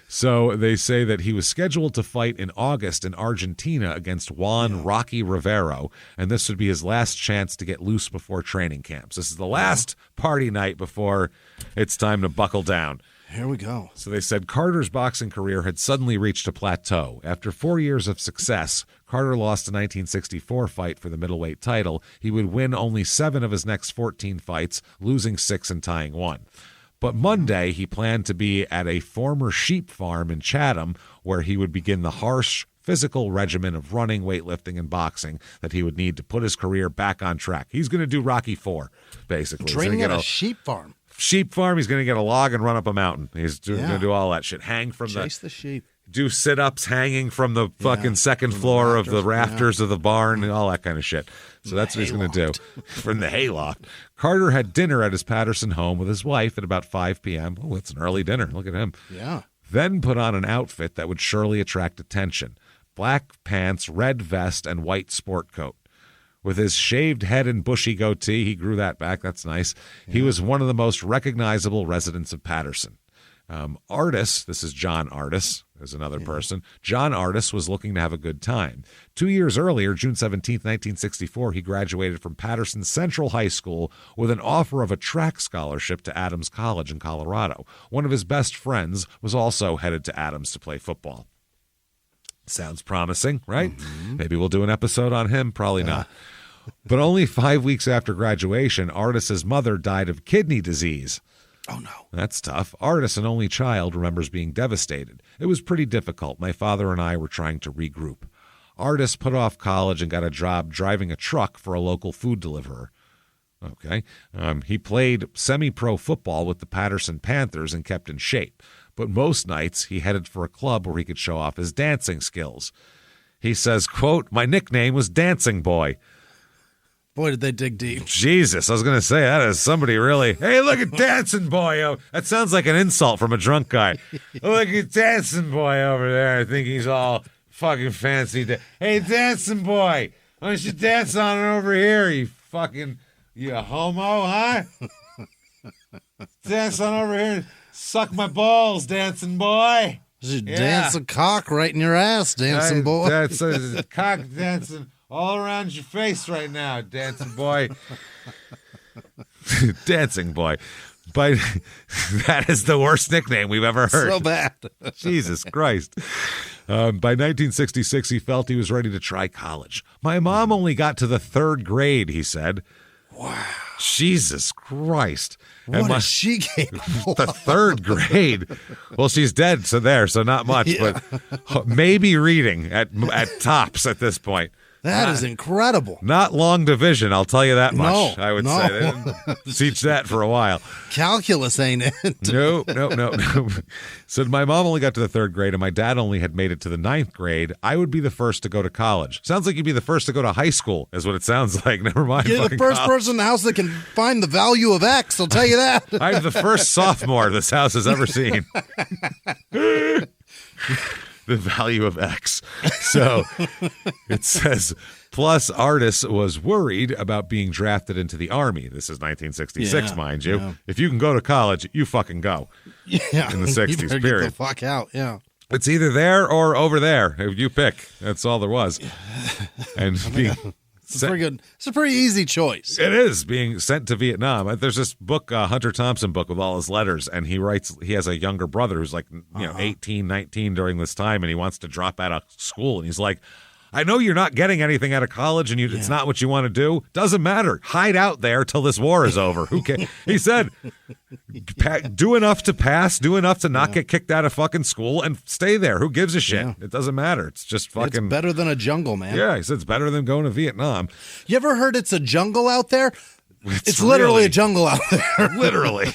So they say that he was scheduled to fight in August in Argentina against Juan Rocky Rivero, and this would be his last chance to get loose before training camps. This is the last party night before it's time to buckle down. Here we go. So they said Carter's boxing career had suddenly reached a plateau. After 4 years of success, Carter lost a 1964 fight for the middleweight title. He would win only 7 of his next 14 fights, losing 6 and tying 1. But Monday, he planned to be at a former sheep farm in Chatham, where he would begin the harsh physical regimen of running, weightlifting, and boxing that he would need to put his career back on track. He's going to do Rocky IV, basically. Training at a sheep farm. Sheep farm. He's going to get a log and run up a mountain. He's going to do all that shit. Chase the sheep. Do sit-ups hanging from the fucking second floor of the rafters of the barn and all that kind of shit. So that's what he's going to do. From the hayloft. Carter had dinner at his Paterson home with his wife at about 5 p.m. Oh, it's an early dinner. Look at him. Yeah. Then put on an outfit that would surely attract attention. Black pants, red vest, and white sport coat. With his shaved head and bushy goatee, he grew that back. That's nice. He was one of the most recognizable residents of Paterson. Artis, this is John Artis, is another person. John Artis was looking to have a good time. 2 years earlier, June 17th, 1964, he graduated from Paterson Central High School with an offer of a track scholarship to Adams College in Colorado. One of his best friends was also headed to Adams to play football. Sounds promising, right? Mm-hmm. Maybe we'll do an episode on him. Probably not. But only 5 weeks after graduation, Artis's mother died of kidney disease. Oh, no. That's tough. Artis, an only child, remembers being devastated. It was pretty difficult. My father and I were trying to regroup. Artis put off college and got a job driving a truck for a local food deliverer. Okay. He played semi-pro football with the Paterson Panthers and kept in shape. But most nights he headed for a club where he could show off his dancing skills. He says, quote, "My nickname was Dancing Boy." Boy, did they dig deep. Jesus, I was going to say, that is somebody really, hey, look at Dancing Boy. That sounds like an insult from a drunk guy. Look at Dancing Boy over there. I think he's all fucking fancy. Hey, Dancing Boy, why don't you dance on it over here, you homo, huh? Dance on over here. Suck my balls, Dancing Boy. Dance a cock right in your ass, Dancing Boy. That's a cock dancing all around your face right now, Dancing Boy. Dancing Boy. But that is the worst nickname we've ever heard. So bad. Jesus Christ. By 1966, he felt he was ready to try college. My mom only got to the 3rd grade, he said. Wow. Jesus Christ. What is she capable The 3rd grade. Well, she's dead, so not much, but maybe reading at tops at this point. That is incredible. Not long division, I'll tell you that much. No, I would say. They didn't teach that for a while. Calculus ain't it. No. So my mom only got to the 3rd grade, and my dad only had made it to the 9th grade. I would be the first to go to college. Sounds like you'd be the first to go to high school, is what it sounds like. Never mind. You're the first person in the house that can find the value of X, I'll tell you that. I'm the first sophomore this house has ever seen. The value of X. So it says, plus Artis was worried about being drafted into the Army. This is 1966, mind you. Yeah. If you can go to college, you fucking go. Yeah. In the 60s, you better period. Get the fuck out, yeah. It's either there or over there. You pick. That's all there was. And it's pretty good. It's a pretty easy choice. It is, being sent to Vietnam. There's this book, Hunter Thompson book with all his letters, and he has a younger brother who's like 18, 19 during this time, and he wants to drop out of school. And he's like, I know you're not getting anything out of college, and it's not what you want to do. Doesn't matter. Hide out there till this war is over. Who cares? He said, do enough to pass, do enough to not get kicked out of fucking school, and stay there. Who gives a shit? Yeah. It doesn't matter. It's just fucking... It's better than a jungle, man. Yeah, he said it's better than going to Vietnam. You ever heard it's a jungle out there? It's literally a jungle out there. Literally.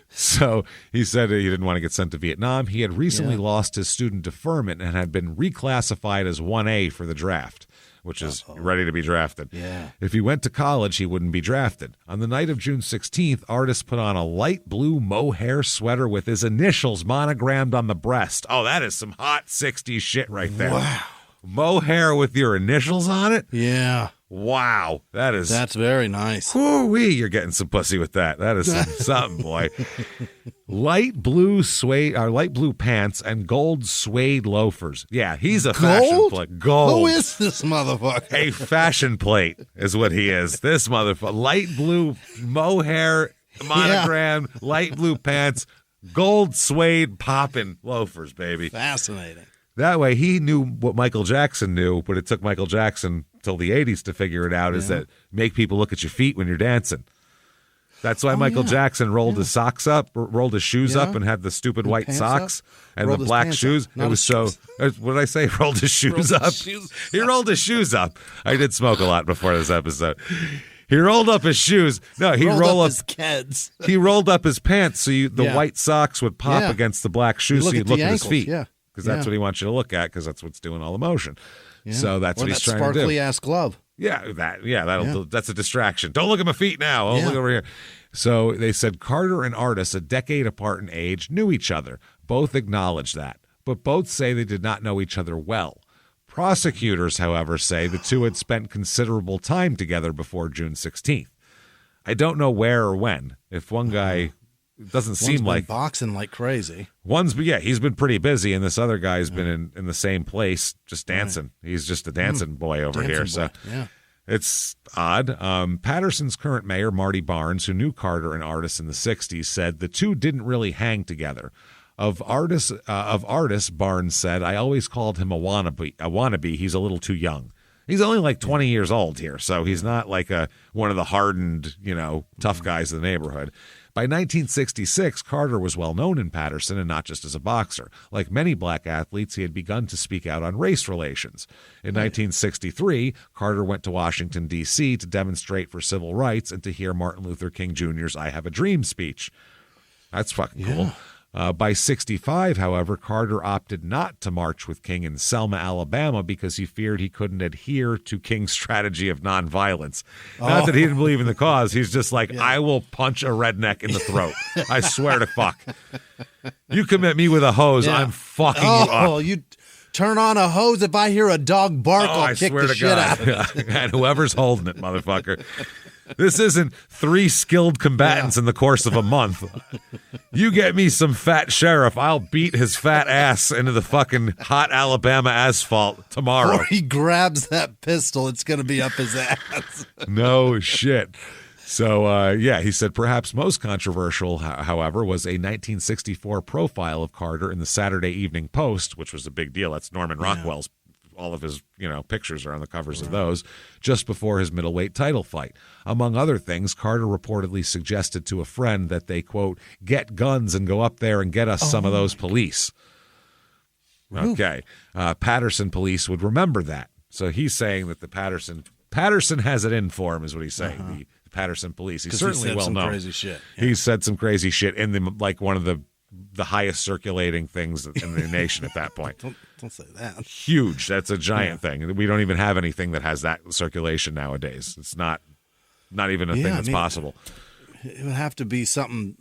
So he said he didn't want to get sent to Vietnam. He had recently lost his student deferment and had been reclassified as 1A for the draft, which is ready to be drafted. Yeah. If he went to college, he wouldn't be drafted. On the night of June 16th, Artis put on a light blue mohair sweater with his initials monogrammed on the breast. Oh, that is some hot 60s shit right there. Wow. Mohair with your initials on it? Yeah. Wow, that's very nice. Whoo-wee, you're getting some pussy with that. That is something, boy. Light blue pants and gold suede loafers. Yeah, he's a fashion plate. Gold. Who is this motherfucker? A fashion plate is what he is. This motherfucker. Light blue mohair, monogram, light blue pants, gold suede popping loafers, baby. Fascinating. That way, he knew what Michael Jackson knew, but it took Michael Jackson till the 80s to figure it out, is that make people look at your feet when you're dancing. That's why Michael Jackson rolled his socks up, rolled his shoes up, and had the stupid white socks and the black shoes. It was so, what did I say? Rolled his shoes up? He rolled his shoes up. I did smoke a lot before this episode. He rolled up his shoes. No, he rolled up his kids. He rolled up his pants so the white socks would pop against the black shoes, so you'd look at his feet. Yeah. Because that's what he wants you to look at, because that's what's doing all the motion. Yeah. So that's what he's trying to do. Sparkly ass glove. That's a distraction. Don't look at my feet now. Look over here. So they said Carter and Artis, a decade apart in age, knew each other. Both acknowledged that, but both say they did not know each other well. Prosecutors, however, say the two had spent considerable time together before June 16th. I don't know where or when. If one guy doesn't seem like boxing like crazy. He's been pretty busy, and this other guy's been in the same place just dancing. Right. He's just a dancing boy over here. So it's odd. Patterson's current mayor, Marty Barnes, who knew Carter and Artis in the 60s, said the two didn't really hang together. Of Artis, Barnes said, I always called him a wannabe. He's a little too young. He's only like 20 years old here, so he's not like one of the hardened, tough guys of the neighborhood. By 1966, Carter was well known in Patterson, and not just as a boxer. Like many black athletes, he had begun to speak out on race relations. In 1963, Carter went to Washington, D.C. to demonstrate for civil rights and to hear Martin Luther King Jr.'s I Have a Dream speech. That's fucking cool. By 65, however, Carter opted not to march with King in Selma, Alabama, because he feared he couldn't adhere to King's strategy of nonviolence. Not that he didn't believe in the cause. He's just like, I will punch a redneck in the throat. I swear to fuck. You come at me with a hose, I'm fucking you up. Oh, you turn on a hose. If I hear a dog bark, I'll kick the shit out of it. And whoever's holding it, motherfucker. This isn't 3 skilled combatants in the course of a month. You get me some fat sheriff, I'll beat his fat ass into the fucking hot Alabama asphalt tomorrow. Or he grabs that pistol, it's going to be up his ass. No shit. So, he said perhaps most controversial, however, was a 1964 profile of Carter in the Saturday Evening Post, which was a big deal. That's Norman Rockwell's. All of his, pictures are on the covers of those, just before his middleweight title fight. Among other things, Carter reportedly suggested to a friend that they, quote, get guns and go up there and get us some of those police. Okay. Patterson police would remember that. So he's saying that the Patterson has it in for him, is what he's saying. The Patterson police. He's certainly well known. Crazy shit. Yeah. He said some crazy shit in one of the highest circulating things in the nation at that point. Don't say that. Huge. That's a giant thing. We don't even have anything that has that circulation nowadays. It's not even a thing that's possible. It would have to be something,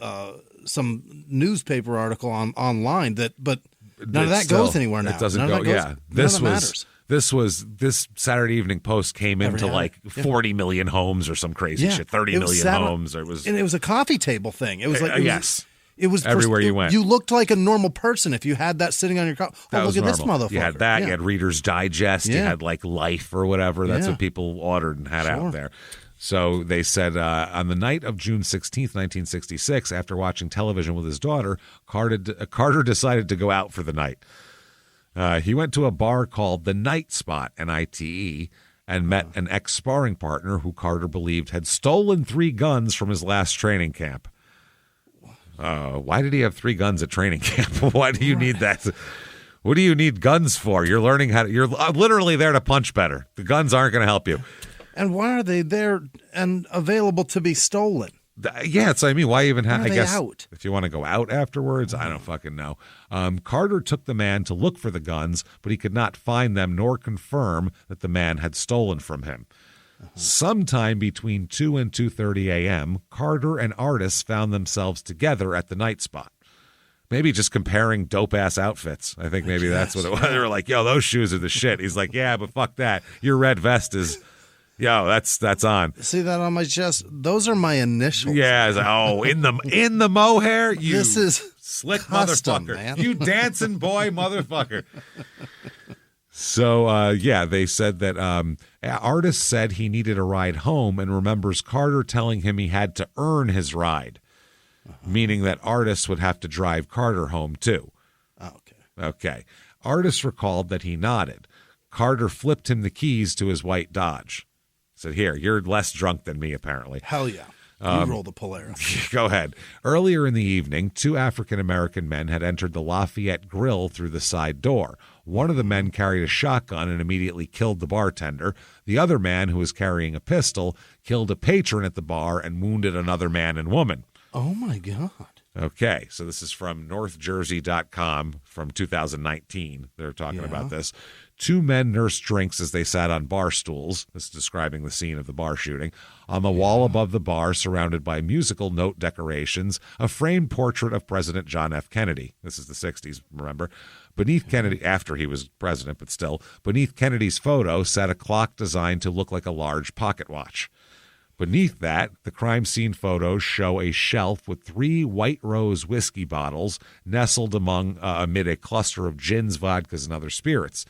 some newspaper article online but none of that goes anywhere now. It doesn't go. Yeah, this Saturday Evening Post came into like 40 million homes or some crazy shit. 30 million homes. And it was a coffee table thing. It was like yes. It was everywhere you went. You looked like a normal person if you had that sitting on your car. Oh, look at this motherfucker. You had that. You had Reader's Digest. You had like Life or whatever. That's what people ordered and had out there. So they said on the night of June 16th, 1966, after watching television with his daughter, Carter decided to go out for the night. He went to a bar called the Night Spot, NITE, and met an ex-sparring partner who Carter believed had stolen 3 guns from his last training camp. Why did he have 3 guns at training camp? Why do you need that? What do you need guns for? You're learning you're literally there to punch better. The guns aren't going to help you. And why are they there and available to be stolen? Yeah, so I mean, why even have, I guess, out? If you want to go out afterwards, I don't fucking know. Carter took the man to look for the guns, but he could not find them nor confirm that the man had stolen from him. Sometime between 2 and 2:30 a.m., Carter and Artis found themselves together at the Night Spot. Maybe just comparing dope-ass outfits. I think maybe that's what it was. They were like, yo, those shoes are the shit. He's like, yeah, but fuck that. Your red vest is, yo, that's on. See that on my chest? Those are my initials. Yeah. In the mohair? You this is slick custom, motherfucker. Man. You dancing boy motherfucker. So, they said that Artis said he needed a ride home and remembers Carter telling him he had to earn his ride, meaning that Artis would have to drive Carter home, too. Okay. Artis recalled that he nodded. Carter flipped him the keys to his white Dodge. Said, here, you're less drunk than me, apparently. Hell yeah. You roll the Polaris. Go ahead. Earlier in the evening, 2 African-American men had entered the Lafayette Grill through the side door. One of the men carried a shotgun and immediately killed the bartender. The other man, who was carrying a pistol, killed a patron at the bar and wounded another man and woman. Oh, my God. Okay, so this is from NorthJersey.com from 2019. They're talking about this. 2 men nursed drinks as they sat on bar stools. This is describing the scene of the bar shooting. On the wall above the bar, surrounded by musical note decorations, a framed portrait of President John F. Kennedy. This is the 60s, remember? Beneath Kennedy, after he was president, but still, beneath Kennedy's photo sat a clock designed to look like a large pocket watch. Beneath that, the crime scene photos show a shelf with 3 White Rose whiskey bottles nestled amid a cluster of gins, vodkas, and other spirits.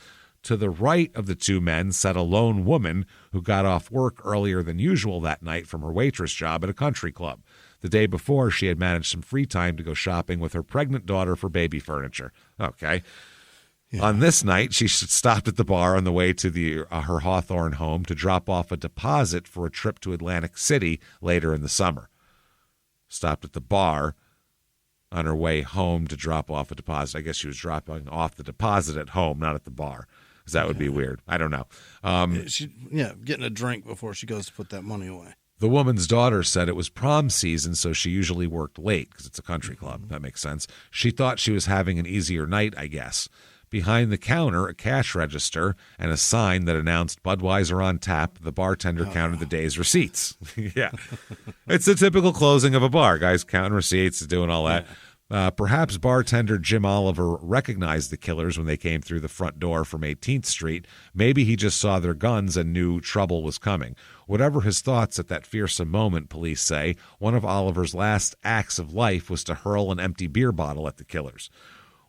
To the right of the 2 men sat a lone woman who got off work earlier than usual that night from her waitress job at a country club. The day before, she had managed some free time to go shopping with her pregnant daughter for baby furniture. Okay. Yeah. On this night, she stopped at the bar on the way to her Hawthorne home to drop off a deposit for a trip to Atlantic City later in the summer. Stopped at the bar on her way home to drop off a deposit. I guess she was dropping off the deposit at home, not at the bar, because that would be weird. I don't know. Getting a drink before she goes to put that money away. The woman's daughter said it was prom season, so she usually worked late because it's a country club. That makes sense. She thought she was having an easier night, I guess. Behind the counter, a cash register and a sign that announced Budweiser on tap. The bartender counted the day's receipts. Yeah. It's the typical closing of a bar. Guys counting receipts, doing all that. Perhaps bartender Jim Oliver recognized the killers when they came through the front door from 18th Street. Maybe he just saw their guns and knew trouble was coming. Whatever his thoughts at that fearsome moment, police say, one of Oliver's last acts of life was to hurl an empty beer bottle at the killers,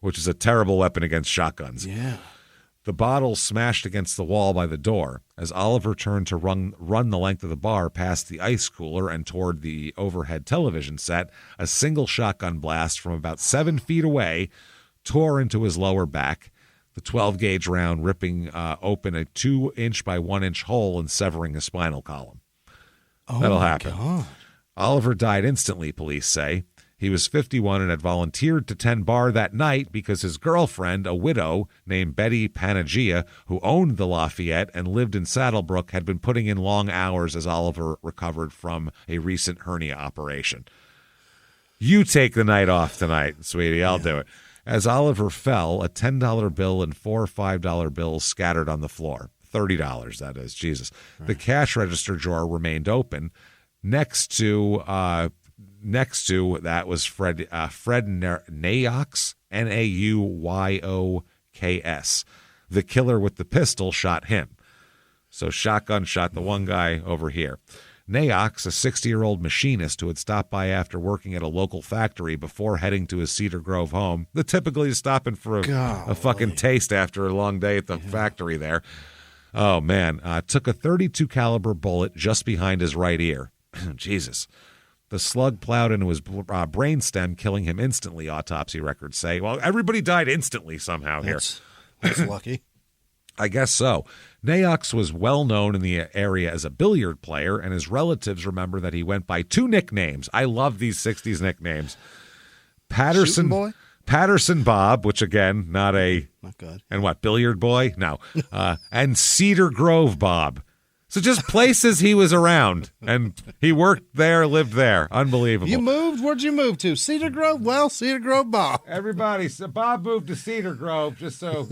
which is a terrible weapon against shotguns. Yeah. The bottle smashed against the wall by the door. As Oliver turned to run the length of the bar past the ice cooler and toward the overhead television set, a single shotgun blast from about 7 feet away tore into his lower back, the 12-gauge round ripping open a 2-inch by 1-inch hole and severing his spinal column. That'll happen. God. Oliver died instantly, police say. He was 51 and had volunteered to tend bar that night because his girlfriend, a widow named Betty Panagia, who owned the Lafayette and lived in Saddlebrook, had been putting in long hours as Oliver recovered from a recent hernia operation. You take the night off tonight, sweetie. I'll do it. As Oliver fell, a $10 bill and 4 $5 bills scattered on the floor. $30, that is. Jesus. Right. The cash register drawer remained open. Next to that was Fred Nayoks, Nauyoks. The killer with the pistol shot him. So shotgun shot the one guy over here. Nayoks, a 60-year-old machinist who had stopped by after working at a local factory before heading to his Cedar Grove home. The typically stopping for a fucking taste after a long day at the factory there. Oh, man. Took a .32 caliber bullet just behind his right ear. Jesus. The slug plowed into his brainstem, killing him instantly, autopsy records say. Well, everybody died instantly somehow here. That's lucky. I guess so. Nayoks was well known in the area as a billiard player, and his relatives remember that he went by 2 nicknames. I love these 60s nicknames. Patterson Boy? Patterson Bob, which again, not good. And what, Billiard Boy? No. And Cedar Grove Bob. So just places he was around, and he worked there, lived there. Unbelievable. You moved? Where'd you move to? Cedar Grove? Well, Cedar Grove Bob. Everybody, so Bob moved to Cedar Grove just so...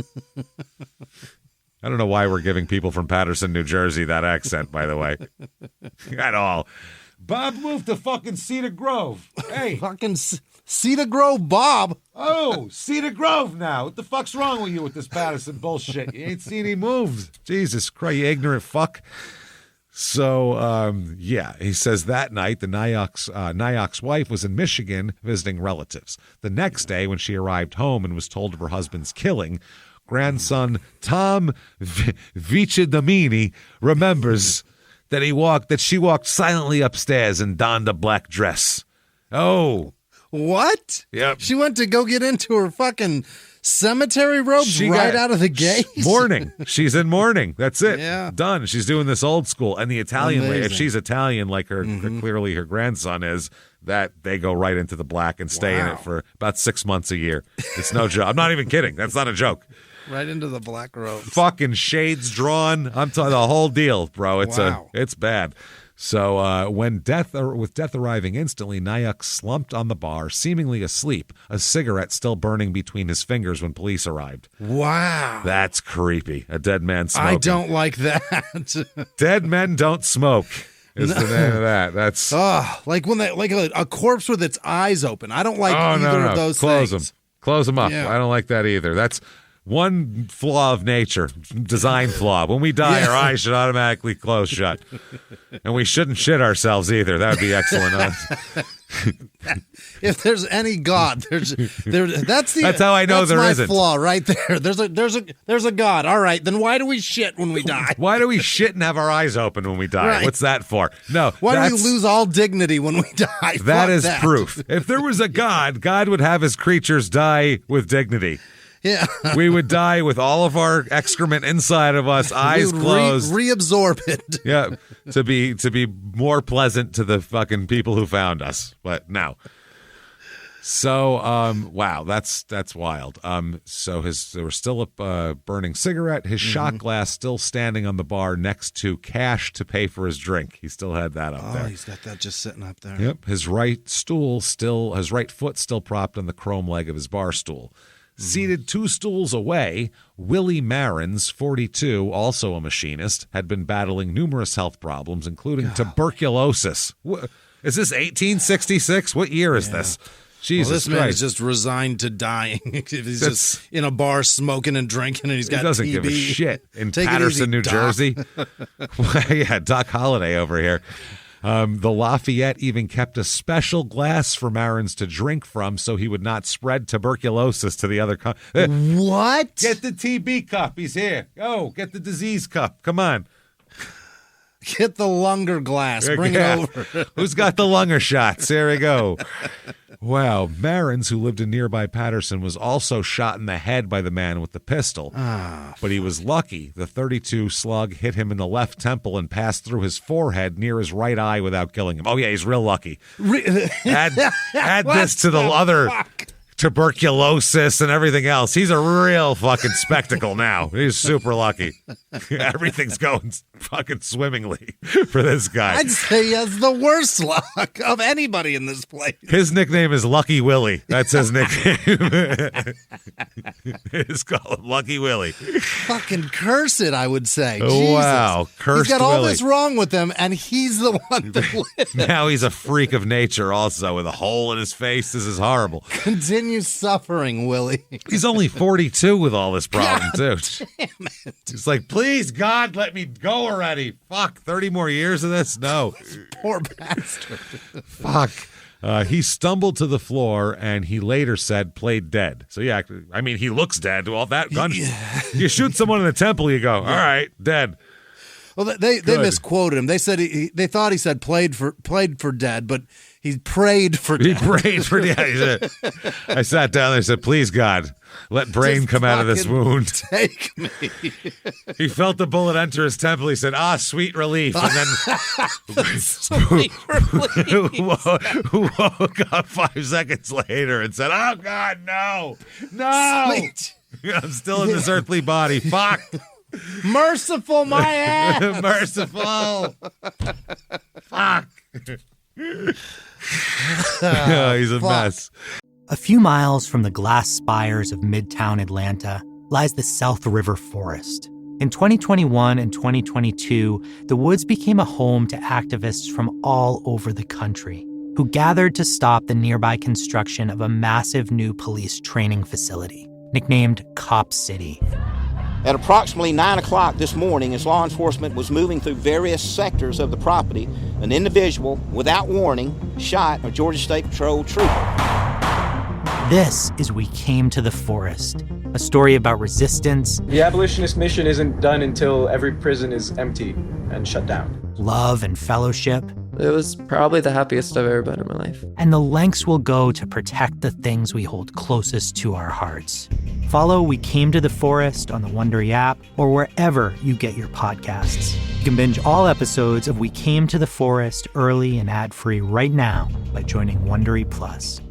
I don't know why we're giving people from Patterson, New Jersey that accent, by the way. At all. Bob moved to fucking Cedar Grove. Hey. Fucking Cedar Grove Bob. Oh, Cedar Grove now. What the fuck's wrong with you with this Patterson bullshit? You ain't seen any moves. Jesus Christ, you ignorant fuck. So, he says that night the Nayoks wife was in Michigan visiting relatives. The next day, when she arrived home and was told of her husband's killing, grandson Tom Vicidamini remembers that she walked silently upstairs and donned a black dress. Oh. What? Yep. She went to go get into her fucking cemetery robes out of the gate? Mourning. She's in mourning. That's it. Yeah. Done. She's doing this old school. And the Italian way, if she's Italian like clearly her grandson is, that they go right into the black and stay in it for about 6 months a year. It's no joke. I'm not even kidding. That's not a joke. Right into the black robes. Fucking shades drawn. I'm talking the whole deal, bro. It's bad. So with death arriving instantly, Nayuk slumped on the bar, seemingly asleep, a cigarette still burning between his fingers when police arrived. Wow. That's creepy. A dead man smoking. I don't like that. Dead men don't smoke is the name of that. That's like when a corpse with its eyes open. I don't like either of those Close things. Close them up. Yeah. I don't like that either. That's one flaw of nature, design flaw. When we die, our eyes should automatically close shut. And we shouldn't shit ourselves either. That would be excellent. If there's any God, that's how I know there my isn't. flaw right there. There's a God. All right, then why do we shit when we die? Why do we shit and have our eyes open when we die? Right. What's that for? No. Why do we lose all dignity when we die? That Fuck is that. proof. If there was a God, God would have his creatures die with dignity. Yeah. We would die with all of our excrement inside of us, eyes closed. Reabsorb it. Yeah, to be more pleasant to the fucking people who found us. But no. So, wow, that's wild. So there was still a burning cigarette, his shot glass still standing on the bar next to cash to pay for his drink. He still had that up there. Oh, he's got that just sitting up there. Yep, his right foot still propped on the chrome leg of his bar stool. Seated 2 stools away, Willie Marins, 42, also a machinist, had been battling numerous health problems, including tuberculosis. Is this 1866? What year is this? Jesus this Christ. man is just resigned to dying. He's just in a bar smoking and drinking, and he's got He doesn't TB. give a shit. In Take it Patterson, easy, New Doc. Jersey. Yeah, Doc Holliday over here. The Lafayette even kept a special glass for Marins to drink from so he would not spread tuberculosis to the other. What? Get the TB cup. He's here. Go, get the disease cup. Come on. Get the Lunger glass. Bring it over. Who's got the Lunger shots? There we go. Wow. Marins, who lived in nearby Patterson, was also shot in the head by the man with the pistol. But he was lucky. The .32 slug hit him in the left temple and passed through his forehead near his right eye without killing him. Oh, yeah, he's real lucky. Add this to the other tuberculosis and everything else. He's a real fucking spectacle now. He's super lucky. Everything's going fucking swimmingly for this guy. I'd say he has the worst luck of anybody in this place. His nickname is Lucky Willie. That's his nickname. It's called Lucky Willie. Fucking curse it, I would say. Wow, Jesus. cursed He's got all Willie. this wrong with him, and he's the one that lives. Now he's a freak of nature also with a hole in his face. This is horrible. Continue suffering, Willie. He's only 42 with all this problem, too. Damn it. He's like, please, God, let me go already. Fuck, 30 more years of this? No. Poor bastard. Fuck. He stumbled to the floor and he later said played dead. So, yeah, I mean, he looks dead. Well, that gun. You shoot someone in the temple, you go, all right, dead. Well, they misquoted him. They said they thought he said played for dead, but he prayed for dead. He prayed for dead. I sat down there and said, please, God, let brain Just come out of this fucking wound. Take me. He felt the bullet enter his temple. He said, sweet relief. And then Sweet relief. woke up 5 seconds later and said, oh, God, no. No. Sweet. I'm still in this earthly body. Fuck. Merciful, my ass. Merciful. Fuck. He's a mess. A few miles from the glass spires of Midtown Atlanta lies the South River Forest. In 2021 and 2022, the woods became a home to activists from all over the country who gathered to stop the nearby construction of a massive new police training facility, nicknamed Cop City. At approximately 9 o'clock this morning, as law enforcement was moving through various sectors of the property, an individual, without warning, shot a Georgia State Patrol trooper. This is We Came to the Forest, a story about resistance. The abolitionist mission isn't done until every prison is empty and shut down. Love and fellowship. It was probably the happiest I've ever been in my life. And the lengths we'll go to protect the things we hold closest to our hearts. Follow We Came to the Forest on the Wondery app or wherever you get your podcasts. You can binge all episodes of We Came to the Forest early and ad-free right now by joining Wondery Plus.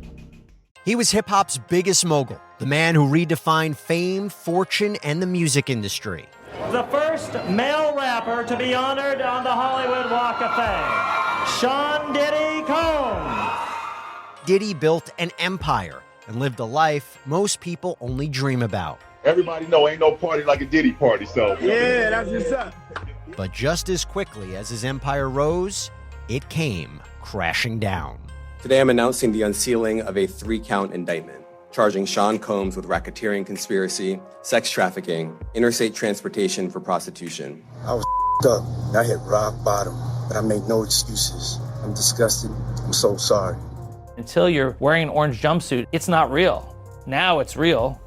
He was hip-hop's biggest mogul, the man who redefined fame, fortune, and the music industry. The first male rapper to be honored on the Hollywood Walk of Fame, Sean Diddy Combs. Diddy built an empire and lived a life most people only dream about. Everybody know ain't no party like a Diddy party, so. Yeah, that's what's up. But just as quickly as his empire rose, it came crashing down. Today I'm announcing the unsealing of a 3-count indictment, charging Sean Combs with racketeering conspiracy, sex trafficking, interstate transportation for prostitution. I was up. I hit rock bottom, but I made no excuses. I'm disgusted. I'm so sorry. Until you're wearing an orange jumpsuit, it's not real. Now it's real.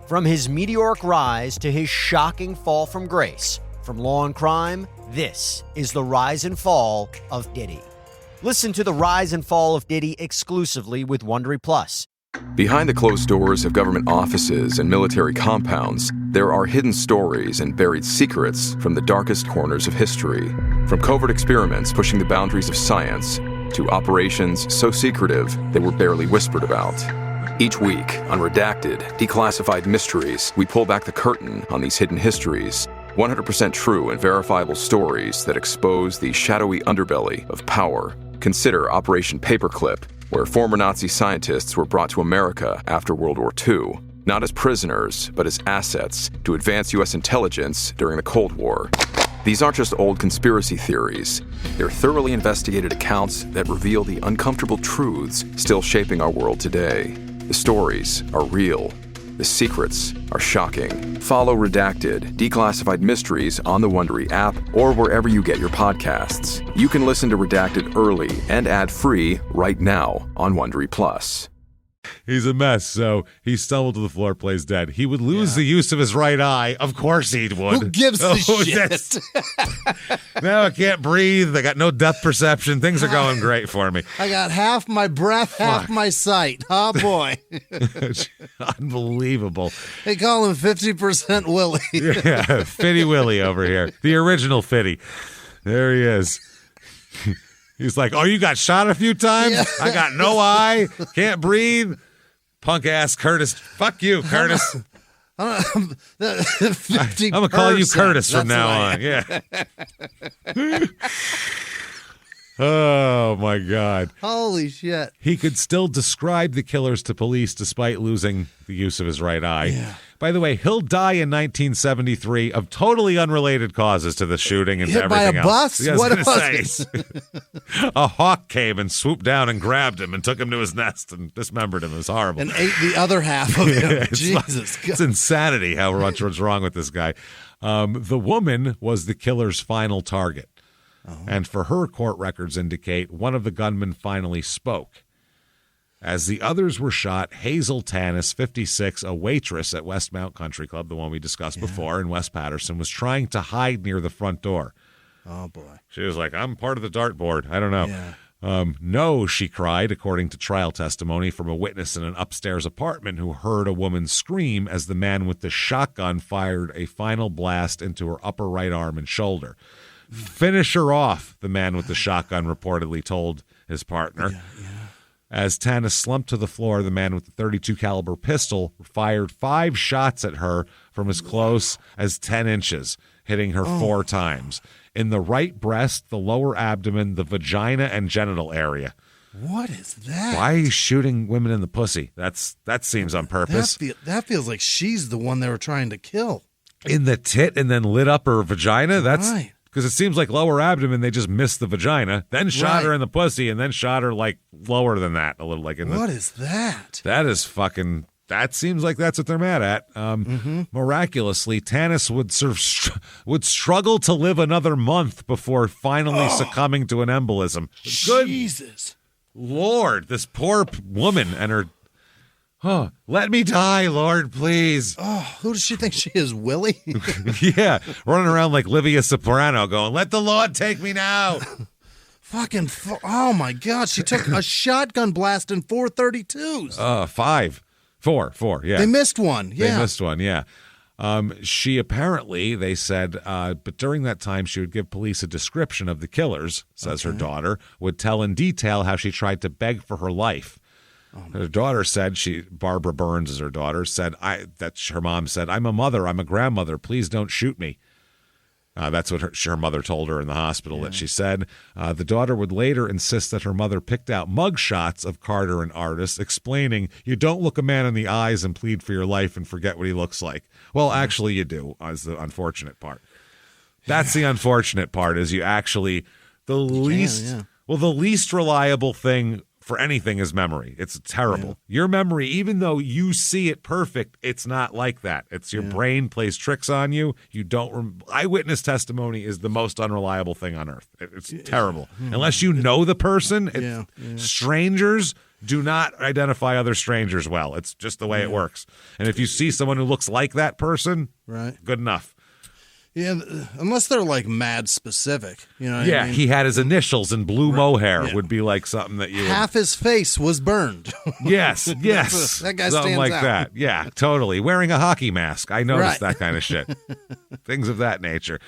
From his meteoric rise to his shocking fall from grace, from law and crime, this is the rise and fall of Diddy. Listen to the rise and fall of Diddy exclusively with Wondery Plus. Behind the closed doors of government offices and military compounds, there are hidden stories and buried secrets from the darkest corners of history. From covert experiments pushing the boundaries of science to operations so secretive they were barely whispered about. Each week, on Redacted, Declassified Mysteries, we pull back the curtain on these hidden histories. 100% true and verifiable stories that expose the shadowy underbelly of power. Consider Operation Paperclip, where former Nazi scientists were brought to America after World War II, not as prisoners, but as assets to advance U.S. intelligence during the Cold War. These aren't just old conspiracy theories. They're thoroughly investigated accounts that reveal the uncomfortable truths still shaping our world today. The stories are real. The secrets are shocking. Follow Redacted, Declassified Mysteries on the Wondery app or wherever you get your podcasts. You can listen to Redacted early and ad-free right now on Wondery Plus. He's a mess, so he stumbled to the floor, plays dead. He would lose the use of his right eye. Of course he would. Who gives a shit? Now I can't breathe. I got no depth perception. Things are going great for me. I got half my breath, half my sight. Oh, boy. Unbelievable. They call him 50% Willie. Yeah, Fitty Willie over here. The original Fitty. There he is. He's like, oh, you got shot a few times? Yeah. I got no eye, can't breathe. Punk ass Curtis. Fuck you, Curtis. I'm going to call you Curtis from now on. Yeah. Oh, my God. Holy shit. He could still describe the killers to police despite losing the use of his right eye. Yeah. By the way, he'll die in 1973 of totally unrelated causes to the shooting and hit everything by a else. bus? Yeah, What was it? A hawk came and swooped down and grabbed him and took him to his nest and dismembered him. It was horrible. And ate the other half of him. Jesus God. It's insanity how much was wrong with this guy. The woman was the killer's final target. Oh. And for her, court records indicate one of the gunmen finally spoke. As the others were shot, Hazel Tanis, 56, a waitress at Westmount Country Club, the one we discussed before in West Patterson, was trying to hide near the front door. Oh, boy. She was like, I'm part of the dartboard. I don't know. Yeah. No, she cried, according to trial testimony from a witness in an upstairs apartment who heard a woman scream as the man with the shotgun fired a final blast into her upper right arm and shoulder. Finish her off, the man with the shotgun reportedly told his partner. Yeah. As Tanis slumped to the floor, the man with the .32 caliber pistol fired 5 shots at her from as close as 10 inches, hitting her 4 times. In the right breast, the lower abdomen, the vagina, and genital area. What is that? Why are you shooting women in the pussy? That seems on purpose. That feels like she's the one they were trying to kill. In the tit and then lit up her vagina? That's right. Because it seems like lower abdomen, they just missed the vagina, then shot her in the pussy, and then shot her like lower than that, a little like in the. What is that? That is fucking. That seems like that's what they're mad at. Miraculously, Tanis would struggle to live another month before finally succumbing to an embolism. Jesus, Lord, this poor woman and her. Oh, let me die, Lord, please. Oh, who does she think she is, Willie? Yeah, running around like Livia Soprano going, let the Lord take me now. Oh, my God. She took a shotgun blast in 4.32s. 5. 4, yeah. They missed one, yeah. They missed one, yeah. She apparently, they said, but during that time she would give police a description of the killers, says her daughter, would tell in detail how she tried to beg for her life. Her daughter said, Barbara Burns is her daughter, said, her mom said, I'm a mother, I'm a grandmother, please don't shoot me. That's what her mother told her in the hospital that she said. The daughter would later insist that her mother picked out mug shots of Carter and Artis, explaining, you don't look a man in the eyes and plead for your life and forget what he looks like. Well, actually you do, is the unfortunate part. That's the unfortunate part, is you actually, the least reliable thing for anything is memory. It's terrible. Yeah. Your memory, even though you see it perfect, it's not like that. It's your brain plays tricks on you. You don't. Eyewitness testimony is the most unreliable thing on earth. It's terrible. Unless you know the person, strangers do not identify other strangers well. It's just the way it works. And if you see someone who looks like that person, good enough. Yeah, unless they're like mad specific, you know what I mean? He had his initials in blue mohair would be like something that you half his face was burned. Yes. That guy something stands like out. that. Yeah, totally. Wearing a hockey mask. I noticed that kind of shit. Things of that nature.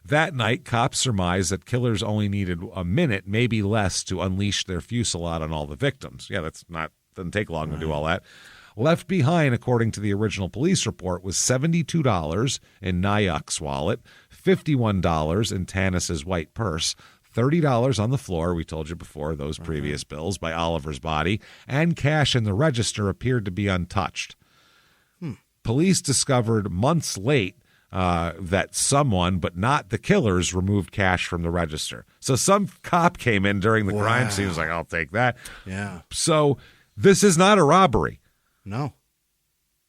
That night, cops surmised that killers only needed a minute, maybe less, to unleash their fusillade on all the victims. Yeah, doesn't take long to do all that. Left behind, according to the original police report, was $72 in Nayak's wallet, $51 in Tanis's white purse, $30 on the floor, we told you before, those previous bills, by Oliver's body, and cash in the register appeared to be untouched. Police discovered months late that someone, but not the killers, removed cash from the register. So some cop came in during the crime scene and was like, I'll take that. Yeah. So this is not a robbery. No.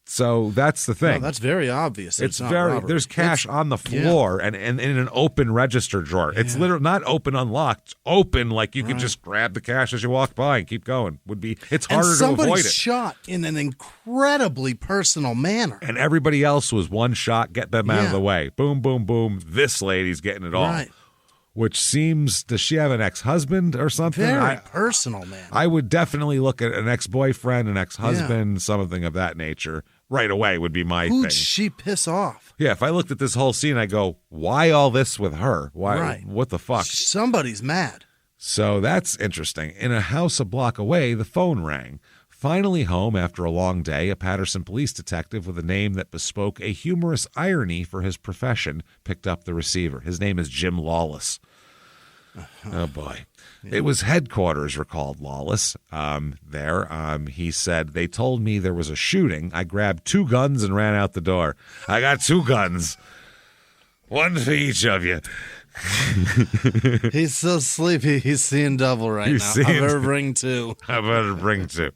So that's the thing. No, that's very obvious. It's not robbery. There's cash on the floor and in an open register drawer. It's literally not open unlocked. Open like you could just grab the cash as you walk by and keep going. It's harder to avoid it. Shot in an incredibly personal manner. And everybody else was one shot, get them out of the way. Boom, boom, boom. This lady's getting it all. Right. Which seems, does she have an ex-husband or something? Very personal, man. I would definitely look at an ex-boyfriend, an ex-husband, something of that nature. Right away would be my thing. Who'd she piss off? Yeah, if I looked at this whole scene, I go, why all this with her? Why? Right. What the fuck? Somebody's mad. So that's interesting. In a house a block away, the phone rang. Finally home after a long day, a Patterson police detective with a name that bespoke a humorous irony for his profession picked up the receiver. His name is Jim Lawless. Oh, boy. Yeah. It was headquarters, recalled Lawless there. He said, they told me there was a shooting. I grabbed 2 guns and ran out the door. I got 2 guns. One for each of you. He's so sleepy. He's seeing double now. I better bring 2. I better bring 2.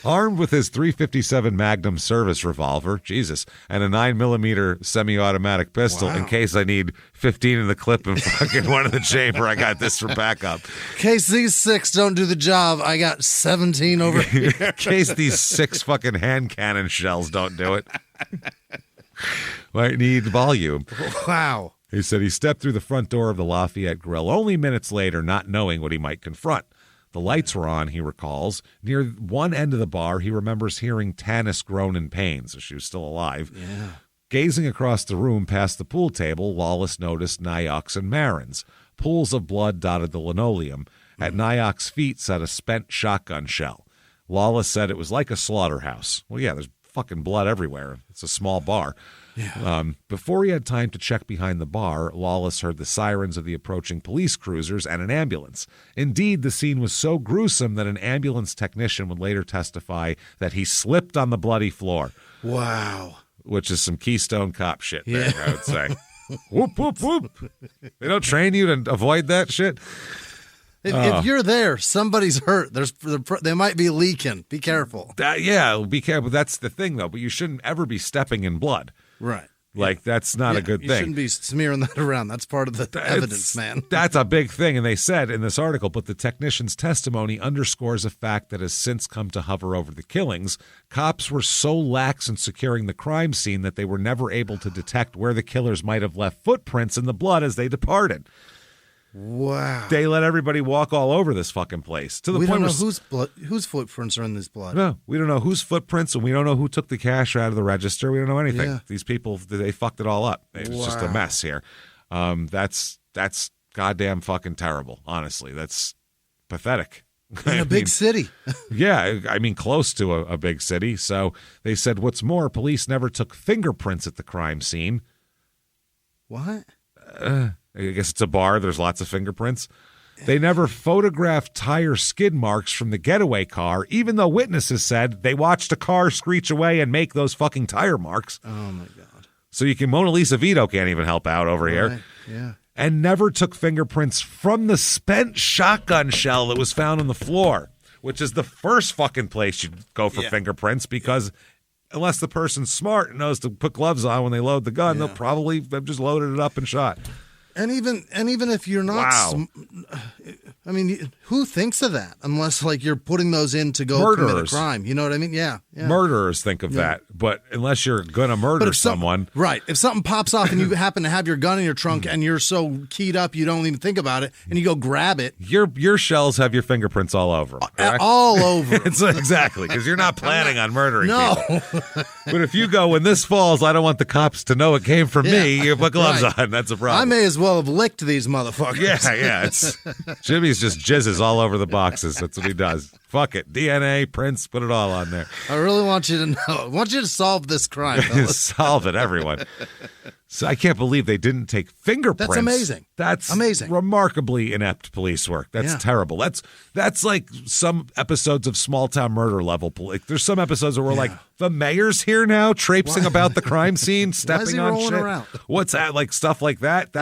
Armed with his .357 Magnum service revolver, Jesus, and a 9mm semi-automatic pistol in case I need 15 in the clip and fucking one in the chamber. I got this for backup. In case these 6 don't do the job, I got 17 over here. In case these 6 fucking hand cannon shells don't do it. Might need volume. Wow. He said he stepped through the front door of the Lafayette Grill only minutes later, not knowing what he might confront. The lights were on, he recalls. Near one end of the bar, he remembers hearing Tanis groan in pain, so she was still alive. Yeah. Gazing across the room past the pool table, Lawless noticed Nayak's and Marin's. Pools of blood dotted the linoleum. At Nayak's feet sat a spent shotgun shell. Lawless said it was like a slaughterhouse. Well, yeah, there's fucking blood everywhere. It's a small bar. Yeah. Before he had time to check behind the bar, Lawless heard the sirens of the approaching police cruisers and an ambulance. Indeed, the scene was so gruesome that an ambulance technician would later testify that he slipped on the bloody floor. Wow. Which is some Keystone Cop shit there, I would say. Whoop, whoop, whoop. They don't train you to avoid that shit? If you're there, somebody's hurt. They might be leaking. Be careful. Be careful. That's the thing, though. But you shouldn't ever be stepping in blood. Right. Like, that's not a good thing. You shouldn't be smearing that around. That's part of the evidence, man. That's a big thing. And they said in this article, but the technician's testimony underscores a fact that has since come to hover over the killings. Cops were so lax in securing the crime scene that they were never able to detect where the killers might have left footprints in the blood as they departed. Wow. They let everybody walk all over this fucking place. To the we point don't know whose footprints are in this blood. No, we don't know whose footprints, and we don't know who took the cash out of the register. We don't know anything. Yeah. These people, they fucked it all up. It was just a mess here. That's goddamn fucking terrible, honestly. That's pathetic. In a big city. Yeah, I mean, close to a big city. So they said, what's more, police never took fingerprints at the crime scene. What? I guess it's a bar. There's lots of fingerprints. They never photographed tire skid marks from the getaway car, even though witnesses said they watched a car screech away and make those fucking tire marks. Oh, my God. So you can, Mona Lisa Vito can't even help out over here. Yeah. And never took fingerprints from the spent shotgun shell that was found on the floor, which is the first fucking place you'd go for fingerprints because unless the person's smart and knows to put gloves on when they load the gun, they'll probably have just loaded it up and shot. And even if you're not, I mean, who thinks of that unless like you're putting those in to go commit a crime? You know what I mean? Yeah. Murderers think of that, but unless you're gonna murder someone, right? If something pops off and you happen to have your gun in your trunk and you're so keyed up you don't even think about it, and you go grab it, your shells have your fingerprints all over them. Correct? All over. It's exactly because you're not planning on murdering people. But if you go, when this falls, I don't want the cops to know it came from me. You put gloves on. That's a problem. I may as well have licked these motherfuckers. Yeah. It's Jimmy's just jizzes all over the boxes. That's what he does. Fuck it. DNA, prints, put it all on there. I really want you to know. I want you to solve this crime, fellas. Solve it, everyone. So I can't believe they didn't take fingerprints. That's amazing. That's amazing. Remarkably inept police work. That's terrible. That's like some episodes of Small Town Murder level. There's some episodes where we're like, the mayor's here now, traipsing about the crime scene, stepping on shit. Around? What's that? Like stuff like that.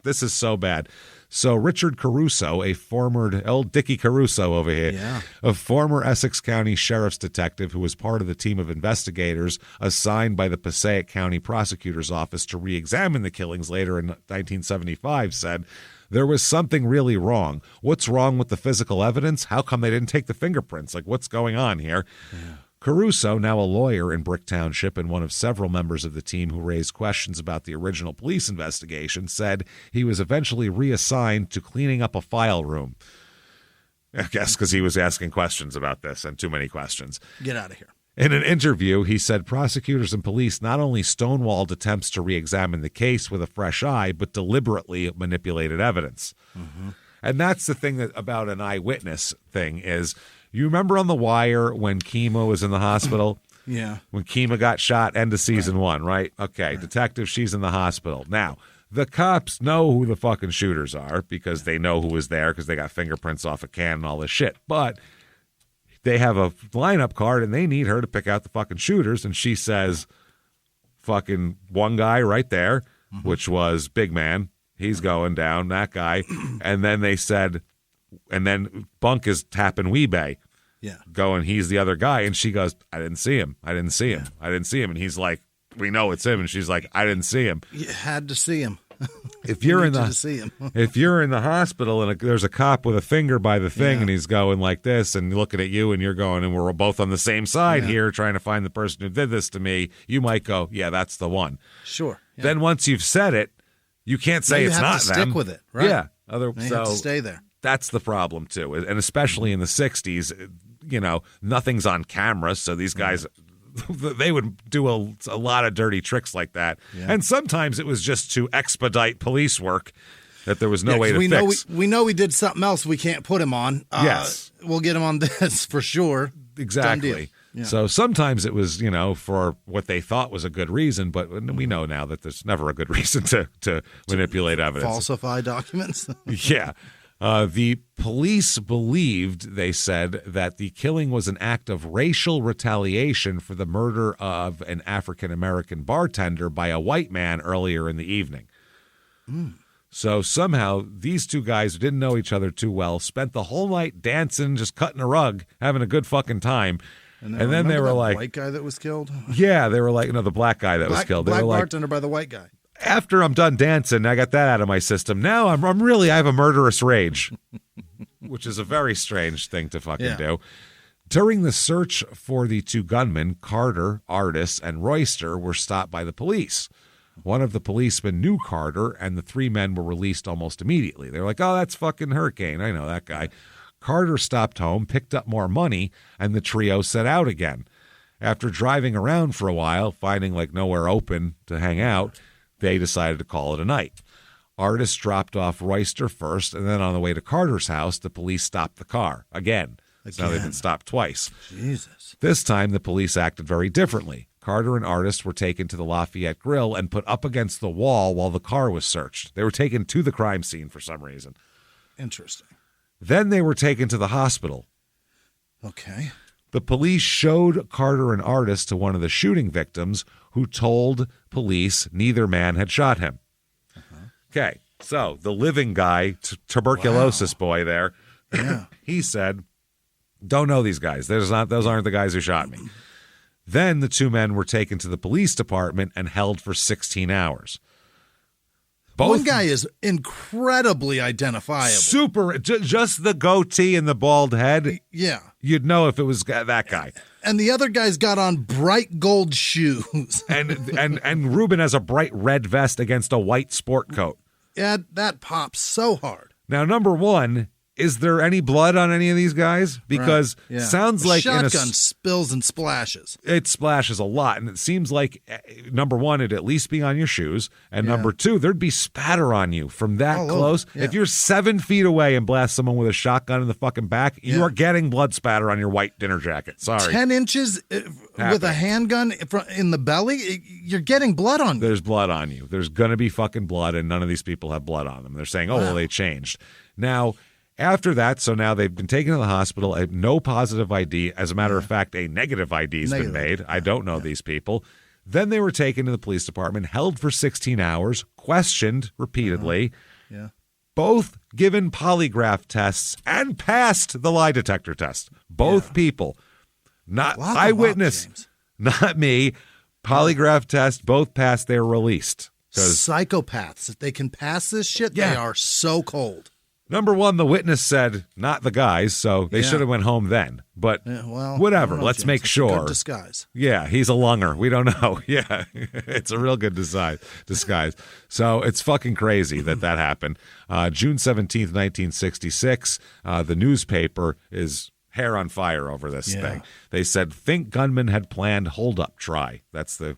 This is so bad. So Richard Caruso, a former old Dickie Caruso over here, a former Essex County Sheriff's detective who was part of the team of investigators assigned by the Passaic County Prosecutor's Office to re-examine the killings later in 1975, said, there was something really wrong. What's wrong with the physical evidence? How come they didn't take the fingerprints? Like, what's going on here? Caruso, now a lawyer in Brick Township and one of several members of the team who raised questions about the original police investigation, said he was eventually reassigned to cleaning up a file room. I guess because he was asking questions about this and too many questions. Get out of here. In an interview, he said prosecutors and police not only stonewalled attempts to re-examine the case with a fresh eye, but deliberately manipulated evidence. Mm-hmm. And that's the thing about an eyewitness thing is, you remember on The Wire when Kima was in the hospital? Yeah. When Kima got shot, end of season 1, right? Okay, detective, she's in the hospital. Now, the cops know who the fucking shooters are because they know who was there because they got fingerprints off a can and all this shit. But they have a lineup card and they need her to pick out the fucking shooters. And she says, fucking one guy right there, which was Big Man. He's going down, that guy. And then they said, and then Bunk is tapping Weebay. Yeah. Going, he's the other guy. And she goes, I didn't see him. I didn't see him. I didn't see him. And he's like, we know it's him. And she's like, I didn't see him. You had to see him. If you're in the hospital and there's a cop with a finger by the thing and he's going like this and looking at you and you're going, and we're both on the same side here trying to find the person who did this to me, you might go, yeah, that's the one. Sure. Yeah. Then once you've said it, you can't say it's not them. You have to stick with it, right? Yeah. You have to stay there. That's the problem, too. And especially in the 60s, you know, nothing's on camera. So these guys, they would do a lot of dirty tricks like that. Yeah. And sometimes it was just to expedite police work that there was no way to fix. We know we did something else we can't put him on. Yes. We'll get him on this for sure. Exactly. Yeah. So sometimes it was, you know, for what they thought was a good reason, but we know now that there's never a good reason to manipulate evidence. Falsify documents. Yeah. The police believed, they said, that the killing was an act of racial retaliation for the murder of an African-American bartender by a white man earlier in the evening. So somehow these two guys who didn't know each other too well spent the whole night dancing, just cutting a rug, having a good fucking time. And then they were like, white guy that was killed? Yeah, they were like, no, the black guy that was killed. They black were like, bartender by the white guy. After I'm done dancing, I got that out of my system. Now I have a murderous rage, which is a very strange thing to fucking do. During the search for the two gunmen, Carter, Artis, and Royster were stopped by the police. One of the policemen knew Carter, and the three men were released almost immediately. They were like, oh, that's fucking Hurricane. I know that guy. Carter stopped home, picked up more money, and the trio set out again. After driving around for a while, finding like nowhere open to hang out, they decided to call it a night. Artis dropped off Royster first, and then on the way to Carter's house, the police stopped the car again. So now they've been stopped twice. Jesus. This time, the police acted very differently. Carter and Artist were taken to the Lafayette Grill and put up against the wall while the car was searched. They were taken to the crime scene for some reason. Interesting. Then they were taken to the hospital. Okay. The police showed Carter and Artist to one of the shooting victims, who told police neither man had shot him. Okay, so the living guy, tuberculosis boy there, he said, don't know these guys. Those aren't the guys who shot me. Then the two men were taken to the police department and held for 16 hours. One guy is incredibly identifiable. Super, just the goatee and the bald head. Yeah. You'd know if it was that guy. And the other guy's got on bright gold shoes. and Rubin has a bright red vest against a white sport coat. Yeah, that pops so hard. Now, number one, is there any blood on any of these guys? Because sounds like shotgun spills and splashes. It splashes a lot, and it seems like number one, it'd at least be on your shoes, and number two, there'd be spatter on you from that close. If you're 7 feet away and blast someone with a shotgun in the fucking back, you are getting blood spatter on your white dinner jacket. Sorry, 10 inches with a handgun in the belly, you're getting blood on you. There's blood on you. There's gonna be fucking blood, and none of these people have blood on them. They're saying, well, they changed now. After that, so now they've been taken to the hospital. No positive ID. As a matter of fact, a negative ID has been made. I don't know these people. Then they were taken to the police department, held for 16 hours, questioned repeatedly, both given polygraph tests, and passed the lie detector test. Both people. Not eyewitness, not me. Polygraph test, both passed. They were released. Psychopaths. If they can pass this shit, they are so cold. Number one, the witness said not the guys, so they should have went home then. But whatever, let's make sure. Good disguise. Yeah, he's a lunger. We don't know. Yeah, it's a real good disguise. So it's fucking crazy that happened. June 17th, 1966, the newspaper is hair on fire over this thing. They said, think gunman had planned hold-up try. That's the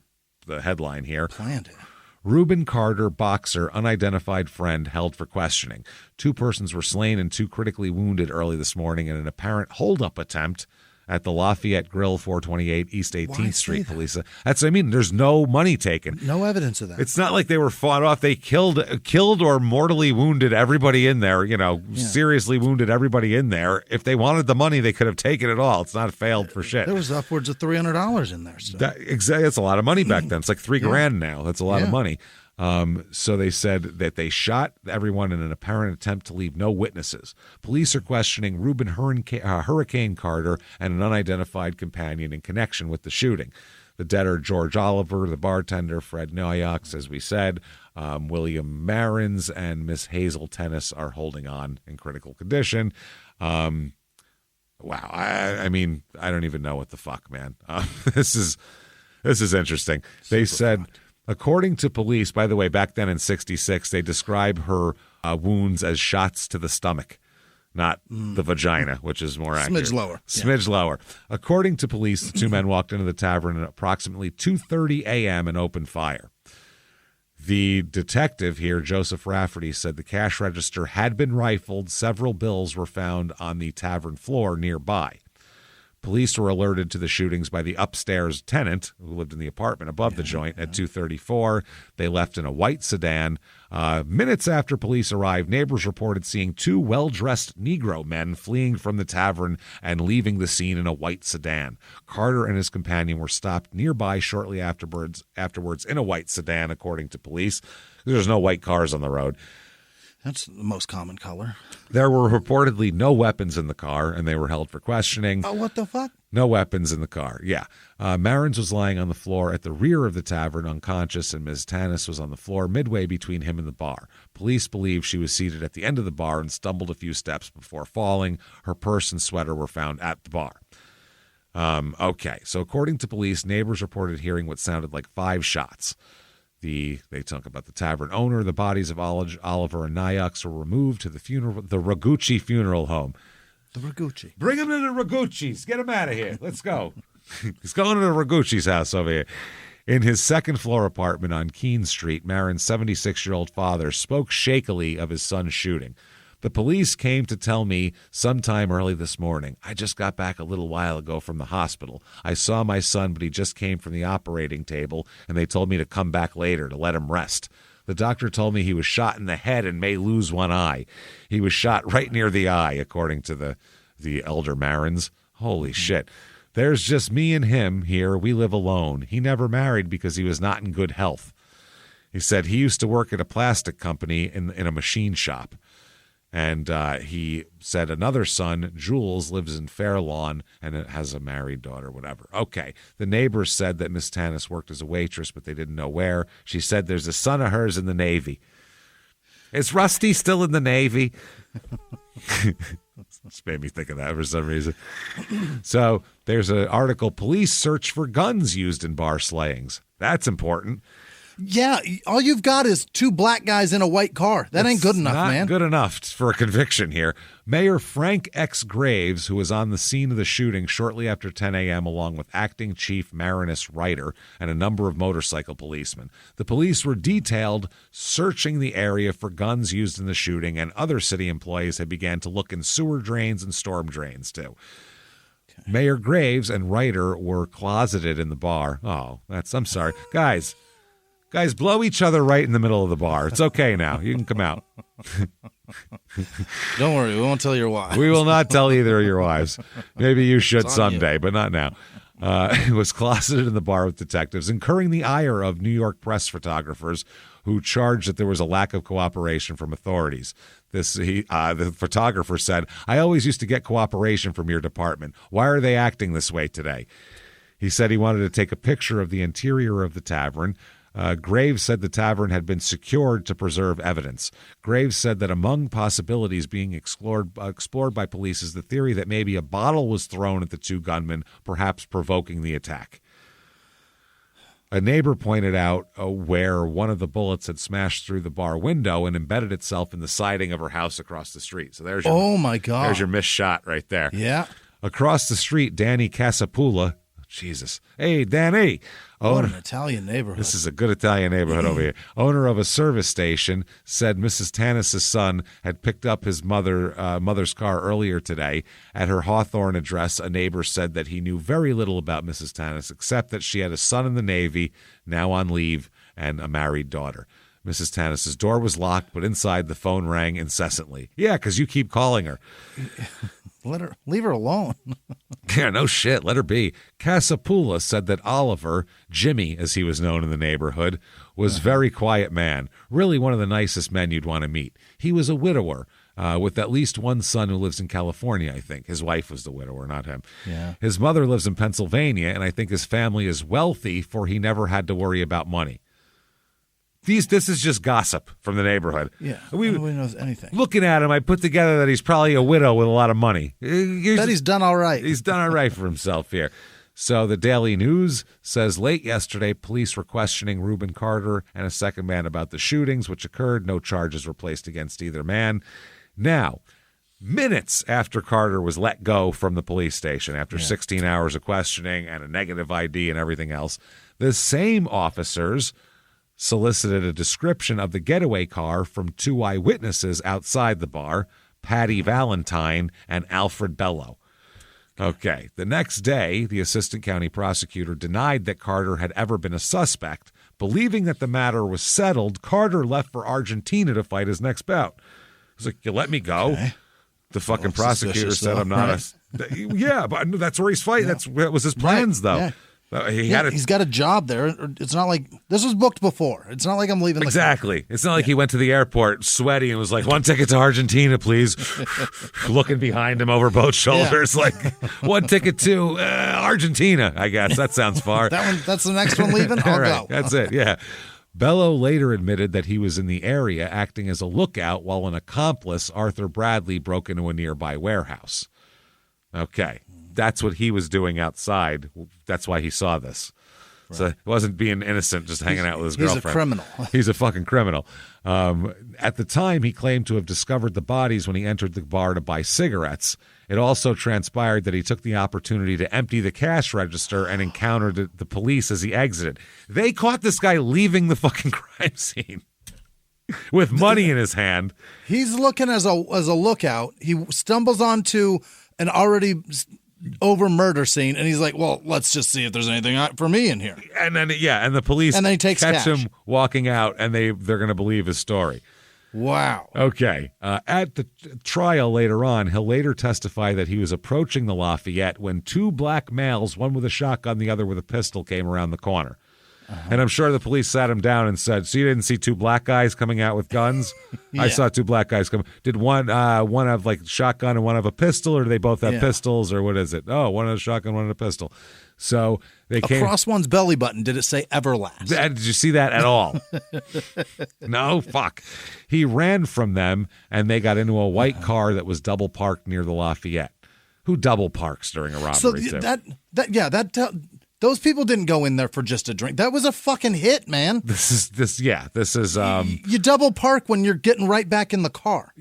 headline here. Planned it. Rubin Carter, boxer, unidentified friend, held for questioning. 2 persons were slain and 2 critically wounded early this morning in an apparent hold-up attempt at the Lafayette Grill, 428 East 18th Street. Police. That's what I mean. There's no money taken. No evidence of that. It's not like they were fought off. They killed or mortally wounded everybody in there, seriously wounded everybody in there. If they wanted the money, they could have taken it all. It's not failed for shit. There was upwards of $300 in there. So. Exactly. That's a lot of money back then. It's like $3,000 now. That's a lot of money. So they said that they shot everyone in an apparent attempt to leave no witnesses. Police are questioning Rubin Hurricane Carter and an unidentified companion in connection with the shooting. The dead are George Oliver, the bartender, Fred Noyox, as we said, William Marins, and Miss Hazel Tennis are holding on in critical condition. Wow. I mean, I don't even know what the fuck, man. This is interesting. They said... According to police, by the way, back then in 66, they describe her wounds as shots to the stomach, not the vagina, which is more accurate. Smidge lower. According to police, the 2 men walked into the tavern at approximately 2:30 a.m. and opened fire. The detective here, Joseph Rafferty, said the cash register had been rifled. Several bills were found on the tavern floor nearby. Police were alerted to the shootings by the upstairs tenant who lived in the apartment above the joint at 2:34. They left in a white sedan. Minutes after police arrived, neighbors reported seeing 2 well-dressed Negro men fleeing from the tavern and leaving the scene in a white sedan. Carter and his companion were stopped nearby shortly afterwards in a white sedan, according to police. There's no white cars on the road. That's the most common color. There were reportedly no weapons in the car, and they were held for questioning. Oh, what the fuck? No weapons in the car, yeah. Marins was lying on the floor at the rear of the tavern, unconscious, and Ms. Tannis was on the floor midway between him and the bar. Police believe she was seated at the end of the bar and stumbled a few steps before falling. Her purse and sweater were found at the bar. Okay, so according to police, neighbors reported hearing what sounded like 5 shots. They talk about the tavern owner. The bodies of Oliver and Nyox were removed to the Ragucci funeral home. The Ragucci. Bring him to the Ragucci's. Get him out of here. Let's go. He's going to the Ragucci's house over here. In his second-floor apartment on Keene Street, Marin's 76-year-old father spoke shakily of his son's shooting. The police came to tell me sometime early this morning. I just got back a little while ago from the hospital. I saw my son, but he just came from the operating table, and they told me to come back later to let him rest. The doctor told me he was shot in the head and may lose one eye. He was shot right near the eye, according to the elder Marins. Holy shit. There's just me and him here. We live alone. He never married because he was not in good health. He said he used to work at a plastic company in a machine shop. And he said another son, Jules, lives in Fairlawn and has a married daughter, whatever. Okay. The neighbors said that Miss Tanis worked as a waitress, but they didn't know where. She said there's a son of hers in the Navy. Is Rusty still in the Navy? This made me think of that for some reason. So there's an article, police search for guns used in bar slayings. That's important. Yeah, all you've got is two black guys in a white car. That ain't good enough, man. Good enough for a conviction here. Mayor Frank X. Graves, who was on the scene of the shooting shortly after 10 a.m., along with Acting Chief Marinus Ryder and a number of motorcycle policemen. The police were detailed searching the area for guns used in the shooting, and other city employees had began to look in sewer drains and storm drains, too. Okay. Mayor Graves and Ryder were closeted in the bar. Oh, I'm sorry. Guys, blow each other right in the middle of the bar. It's okay now. You can come out. Don't worry. We won't tell your wives. We will not tell either of your wives. Maybe you should someday, but not now. He was closeted in the bar with detectives, incurring the ire of New York press photographers who charged that there was a lack of cooperation from authorities. The photographer said, "I always used to get cooperation from your department. Why are they acting this way today?" He said he wanted to take a picture of the interior of the tavern. Graves said the tavern had been secured to preserve evidence. Graves said that among possibilities being explored by police is the theory that maybe a bottle was thrown at the two gunmen, perhaps provoking the attack. A neighbor pointed out where one of the bullets had smashed through the bar window and embedded itself in the siding of her house across the street. So there's your, my God. There's your missed shot right there. Yeah. Across the street, Danny Casapula. Jesus. Hey, Danny. What an Italian neighborhood. This is a good Italian neighborhood over here. Owner of a service station said Mrs. Tanis' son had picked up his mother's car earlier today. At her Hawthorne address, a neighbor said that he knew very little about Mrs. Tanis, except that she had a son in the Navy, now on leave, and a married daughter. Mrs. Tanis' door was locked, but inside the phone rang incessantly. Yeah, because you keep calling her. Leave her alone. Yeah, no shit. Let her be. Casapula said that Oliver, Jimmy as he was known in the neighborhood, was a very quiet man. Really one of the nicest men you'd want to meet. He was a widower with at least one son who lives in California, I think. His wife was the widower, not him. Yeah. His mother lives in Pennsylvania, and I think his family is wealthy, for he never had to worry about money. This is just gossip from the neighborhood. Yeah, nobody knows anything. Looking at him, I put together that he's probably a widow with a lot of money. He's done all right. He's done all right for himself here. So the Daily News says late yesterday, police were questioning Rubin Carter and a second man about the shootings, which occurred. No charges were placed against either man. Now, minutes after Carter was let go from the police station, after 16 hours of questioning and a negative ID and everything else, the same officers solicited a description of the getaway car from two eyewitnesses outside the bar, Patty Valentine and Alfred Bello. Okay, the next day, the assistant county prosecutor denied that Carter had ever been a suspect. Believing that the matter was settled, Carter left for Argentina to fight his next bout. He's like, you let me go? Okay. The fucking prosecutor said I'm not Yeah, but that's where he's fighting. Yeah. That was his plans, though. Yeah. He's got a job there. It's not like this was booked before. It's not like I'm leaving. Exactly. It's not like he went to the airport sweaty and was like, "One ticket to Argentina, please." Looking behind him over both shoulders, like, "One ticket to Argentina." I guess that sounds far. That's the next one leaving. I'll go. That's it. Yeah. Bello later admitted that he was in the area acting as a lookout while an accomplice, Arthur Bradley, broke into a nearby warehouse. Okay. That's what he was doing outside. That's why he saw this. Right. So he wasn't being innocent, just hanging out with his girlfriend. He's a criminal. He's a fucking criminal. At the time, he claimed to have discovered the bodies when he entered the bar to buy cigarettes. It also transpired that he took the opportunity to empty the cash register and encountered the police as he exited. They caught this guy leaving the fucking crime scene. with money in his hand. He's looking as a lookout. He stumbles onto an already over murder scene, and he's like, well, let's just see if there's anything for me in here. And then, and the police and then he takes catch cash. him walking out, and they're going to believe his story. Wow. Okay. At the trial later on, he'll later testify that he was approaching the Lafayette when two black males, one with a shotgun, the other with a pistol, came around the corner. And I'm sure the police sat him down and said, so you didn't see two black guys coming out with guns? Yeah. I saw two black guys come. Did one have like shotgun and one have a pistol, or do they both have pistols, or what is it? Oh, one had a shotgun, one had a pistol. So they came. Across one's belly button, did it say Everlast? Did you see that at all? No? Fuck. He ran from them, and they got into a white car that was double parked near the Lafayette. Who double parks during a robbery? So those people didn't go in there for just a drink. That was a fucking hit, man. This is you double park when you're getting right back in the car.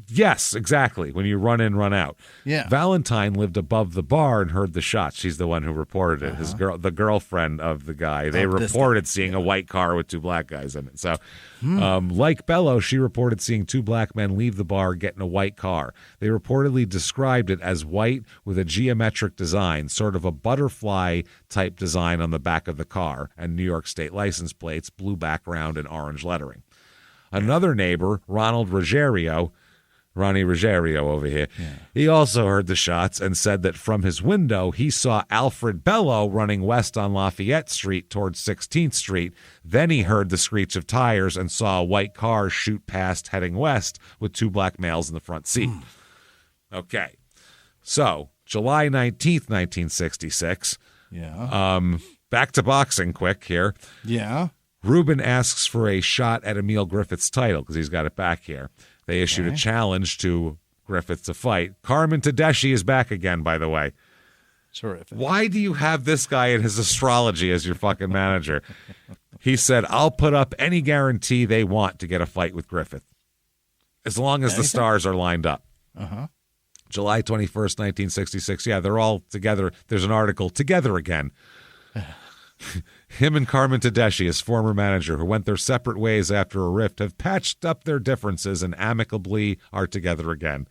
Yes, exactly. When you run in, run out. Yeah. Valentine lived above the bar and heard the shots. She's the one who reported it. The girlfriend of the guy. They reported seeing a white car with two black guys in it. So, like Bello, she reported seeing two black men leave the bar, get in a white car. They reportedly described it as white with a geometric design, sort of a butterfly type design on the back of the car, and New York State license plates, blue background, and orange lettering. Another neighbor, Ronnie Ruggiero over here. Yeah. He also heard the shots and said that from his window, he saw Alfred Bello running west on Lafayette Street towards 16th Street. Then he heard the screech of tires and saw a white car shoot past heading west with two black males in the front seat. Okay. So, July 19th, 1966. Yeah. Back to boxing quick here. Yeah. Rubin asks for a shot at Emil Griffith's title because he's got it back here. They issued a challenge to Griffith to fight. Carmen Tedeschi is back again, by the way. Terrific. Why do you have this guy in his astrology as your fucking manager? He said, I'll put up any guarantee they want to get a fight with Griffith, as long as the stars are lined up. July 21st, 1966. Yeah, they're all together. There's an article, Together Again. Him and Carmen Tedeschi, his former manager, who went their separate ways after a rift, have patched up their differences and amicably are together again.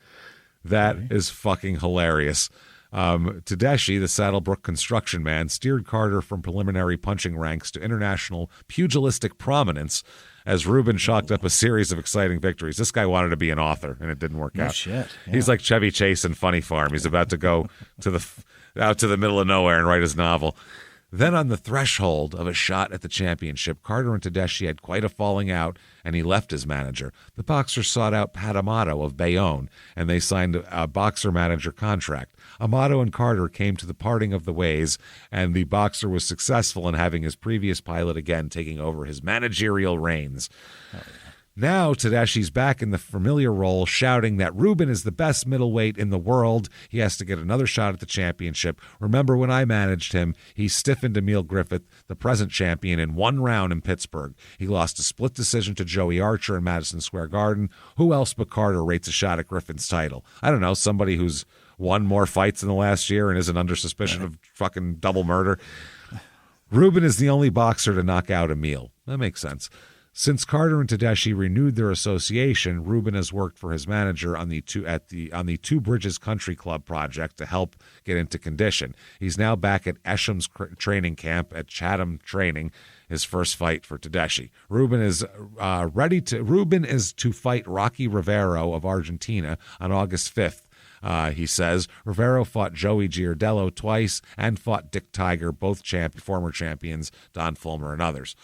That is fucking hilarious. Tedeschi, the Saddlebrook construction man, steered Carter from preliminary punching ranks to international pugilistic prominence as Rubin chalked up a series of exciting victories. This guy wanted to be an author, and it didn't work out. Shit. Yeah. He's like Chevy Chase in Funny Farm. He's about to go out to the middle of nowhere and write his novel. Then on the threshold of a shot at the championship, Carter and Tedeschi had quite a falling out, and he left his manager. The boxer sought out Pat Amato of Bayonne, and they signed a boxer-manager contract. Amato and Carter came to the parting of the ways, and the boxer was successful in having his previous pilot again taking over his managerial reins. Now Tedeschi's back in the familiar role, shouting that Rubin is the best middleweight in the world. He has to get another shot at the championship. Remember when I managed him, he stiffened Emil Griffith, the present champion, in one round in Pittsburgh. He lost a split decision to Joey Archer in Madison Square Garden. Who else but Carter rates a shot at Griffith's title? I don't know, somebody who's won more fights in the last year and isn't under suspicion of fucking double murder. Rubin is the only boxer to knock out Emil. That makes sense. Since Carter and Tedeschi renewed their association, Rubin has worked for his manager on the Two Bridges Country Club project to help get into condition. He's now back at Esham's training camp at Chatham Training, his first fight for Tedeschi. Rubin is to fight Rocky Rivero of Argentina on August 5th. He says Rivero fought Joey Giardello twice and fought Dick Tiger, both former champions, Don Fulmer and others.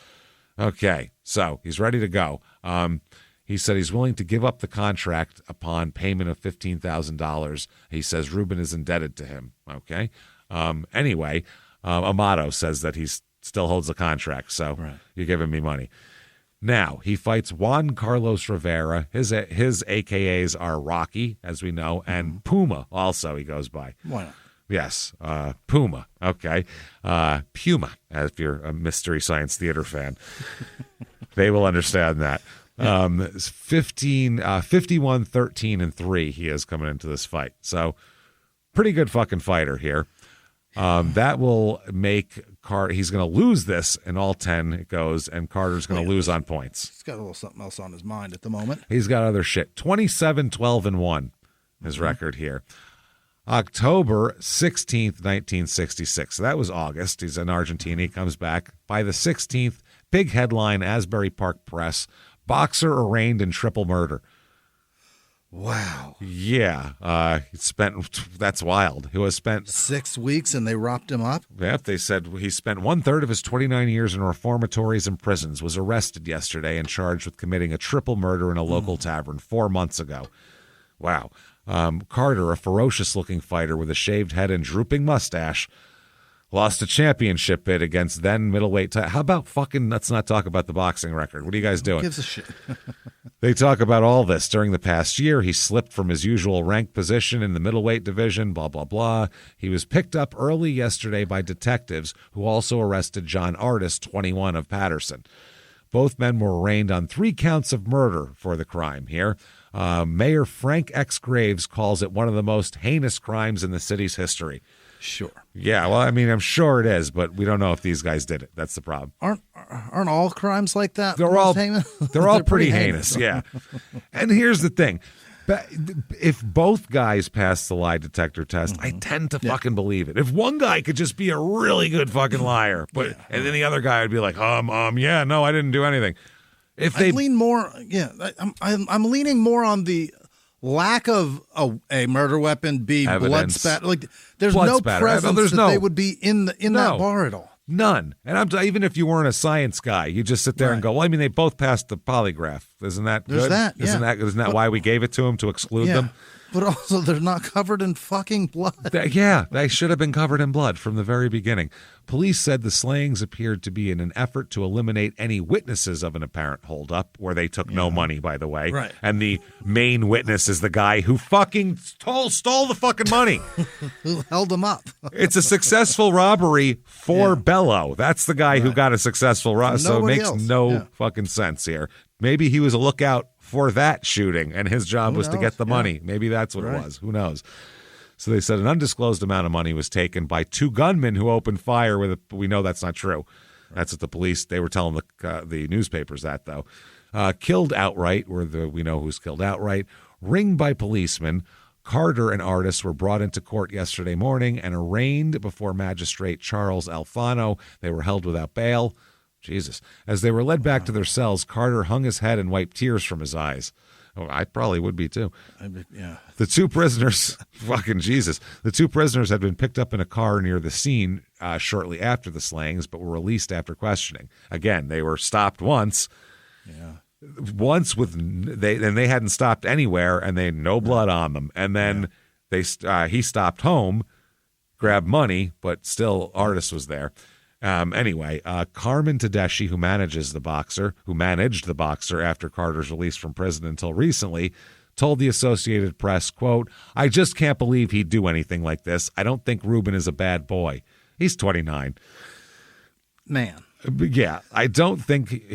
Okay, so he's ready to go. He said he's willing to give up the contract upon payment of $15,000. He says Rubin is indebted to him. Okay. Anyway, Amato says that he still holds the contract, so you're giving me money. Now, he fights Juan Carlos Rivera. His AKAs are Rocky, as we know, and Puma also he goes by. Why not? Yes, Puma. Okay. Puma, if you're a Mystery Science Theater fan. They will understand that. 51-13-3 he is coming into this fight. So, pretty good fucking fighter here. That will make Carter. He's going to lose this in all 10 it goes, and Carter's going to lose on points. He's got a little something else on his mind at the moment. He's got other shit. 27, 12, and 1, his record here. October 16th, 1966. So that was August. He's in Argentina. He comes back. By the 16th, big headline, Asbury Park Press, boxer arraigned in triple murder. Wow. Yeah. That's wild. He was spent 6 weeks and they wrapped him up? Yep. They said he spent 1/3 of his 29 years in reformatories and prisons, was arrested yesterday and charged with committing a triple murder in a local tavern 4 months ago. Wow. Carter, a ferocious-looking fighter with a shaved head and drooping mustache, lost a championship bid against then middleweight. How about fucking let's not talk about the boxing record? What are you guys doing? Who gives a shit? They talk about all this. During the past year, he slipped from his usual rank position in the middleweight division, blah, blah, blah. He was picked up early yesterday by detectives who also arrested John Artis, 21, of Patterson. Both men were arraigned on 3 counts of murder for the crime here. Mayor Frank X. Graves calls it one of the most heinous crimes in the city's history. Sure. Yeah, well, I mean, I'm sure it is, but we don't know if these guys did it. That's the problem. Aren't all crimes like that? They're all They're pretty heinous. Yeah. And here's the thing. If both guys pass the lie detector test, I tend to fucking believe it. If one guy could just be a really good fucking liar, and then the other guy would be like, yeah, no, I didn't do anything. If they lean more, I'm leaning more on the lack of a murder weapon, B, blood spatter. Like, there's no presence that they would be in that bar at all. None. And even if you weren't a science guy, you just sit there and go, well, I mean, they both passed the polygraph. Isn't that good? There's that, yeah. Isn't that why we gave it to them, to exclude them? But also, they're not covered in fucking blood. They should have been covered in blood from the very beginning. Police said the slayings appeared to be in an effort to eliminate any witnesses of an apparent holdup, where they took no money, by the way. Right. And the main witness is the guy who fucking stole the fucking money. Who held them up. It's a successful robbery for Bello. That's the guy who got a successful robbery. So it makes no fucking sense here. Maybe he was a lookout for that shooting, and his job was to get the money. Maybe that's what it was. Who knows? So they said an undisclosed amount of money was taken by 2 gunmen who opened fire with we know that's not true. That's what the police, they were telling the newspapers that, though. Killed outright, we know who's killed outright. Ringed by policemen. Carter and Artis were brought into court yesterday morning and arraigned before Magistrate Charles Alfano. They were held without bail. Jesus. As they were led back to their cells, Carter hung his head and wiped tears from his eyes. Oh, I probably would be, too. The 2 prisoners, fucking Jesus. The 2 prisoners had been picked up in a car near the scene shortly after the slayings, but were released after questioning. Again, they were stopped once. Once they hadn't stopped anywhere, and they had no blood on them. And then he stopped home, grabbed money, but still Artis was there. Anyway, Carmen Tedeschi, who managed the boxer after Carter's release from prison until recently, told the Associated Press, quote, "I just can't believe he'd do anything like this. I don't think Rubin is a bad boy. He's 29. Man. Yeah, I don't think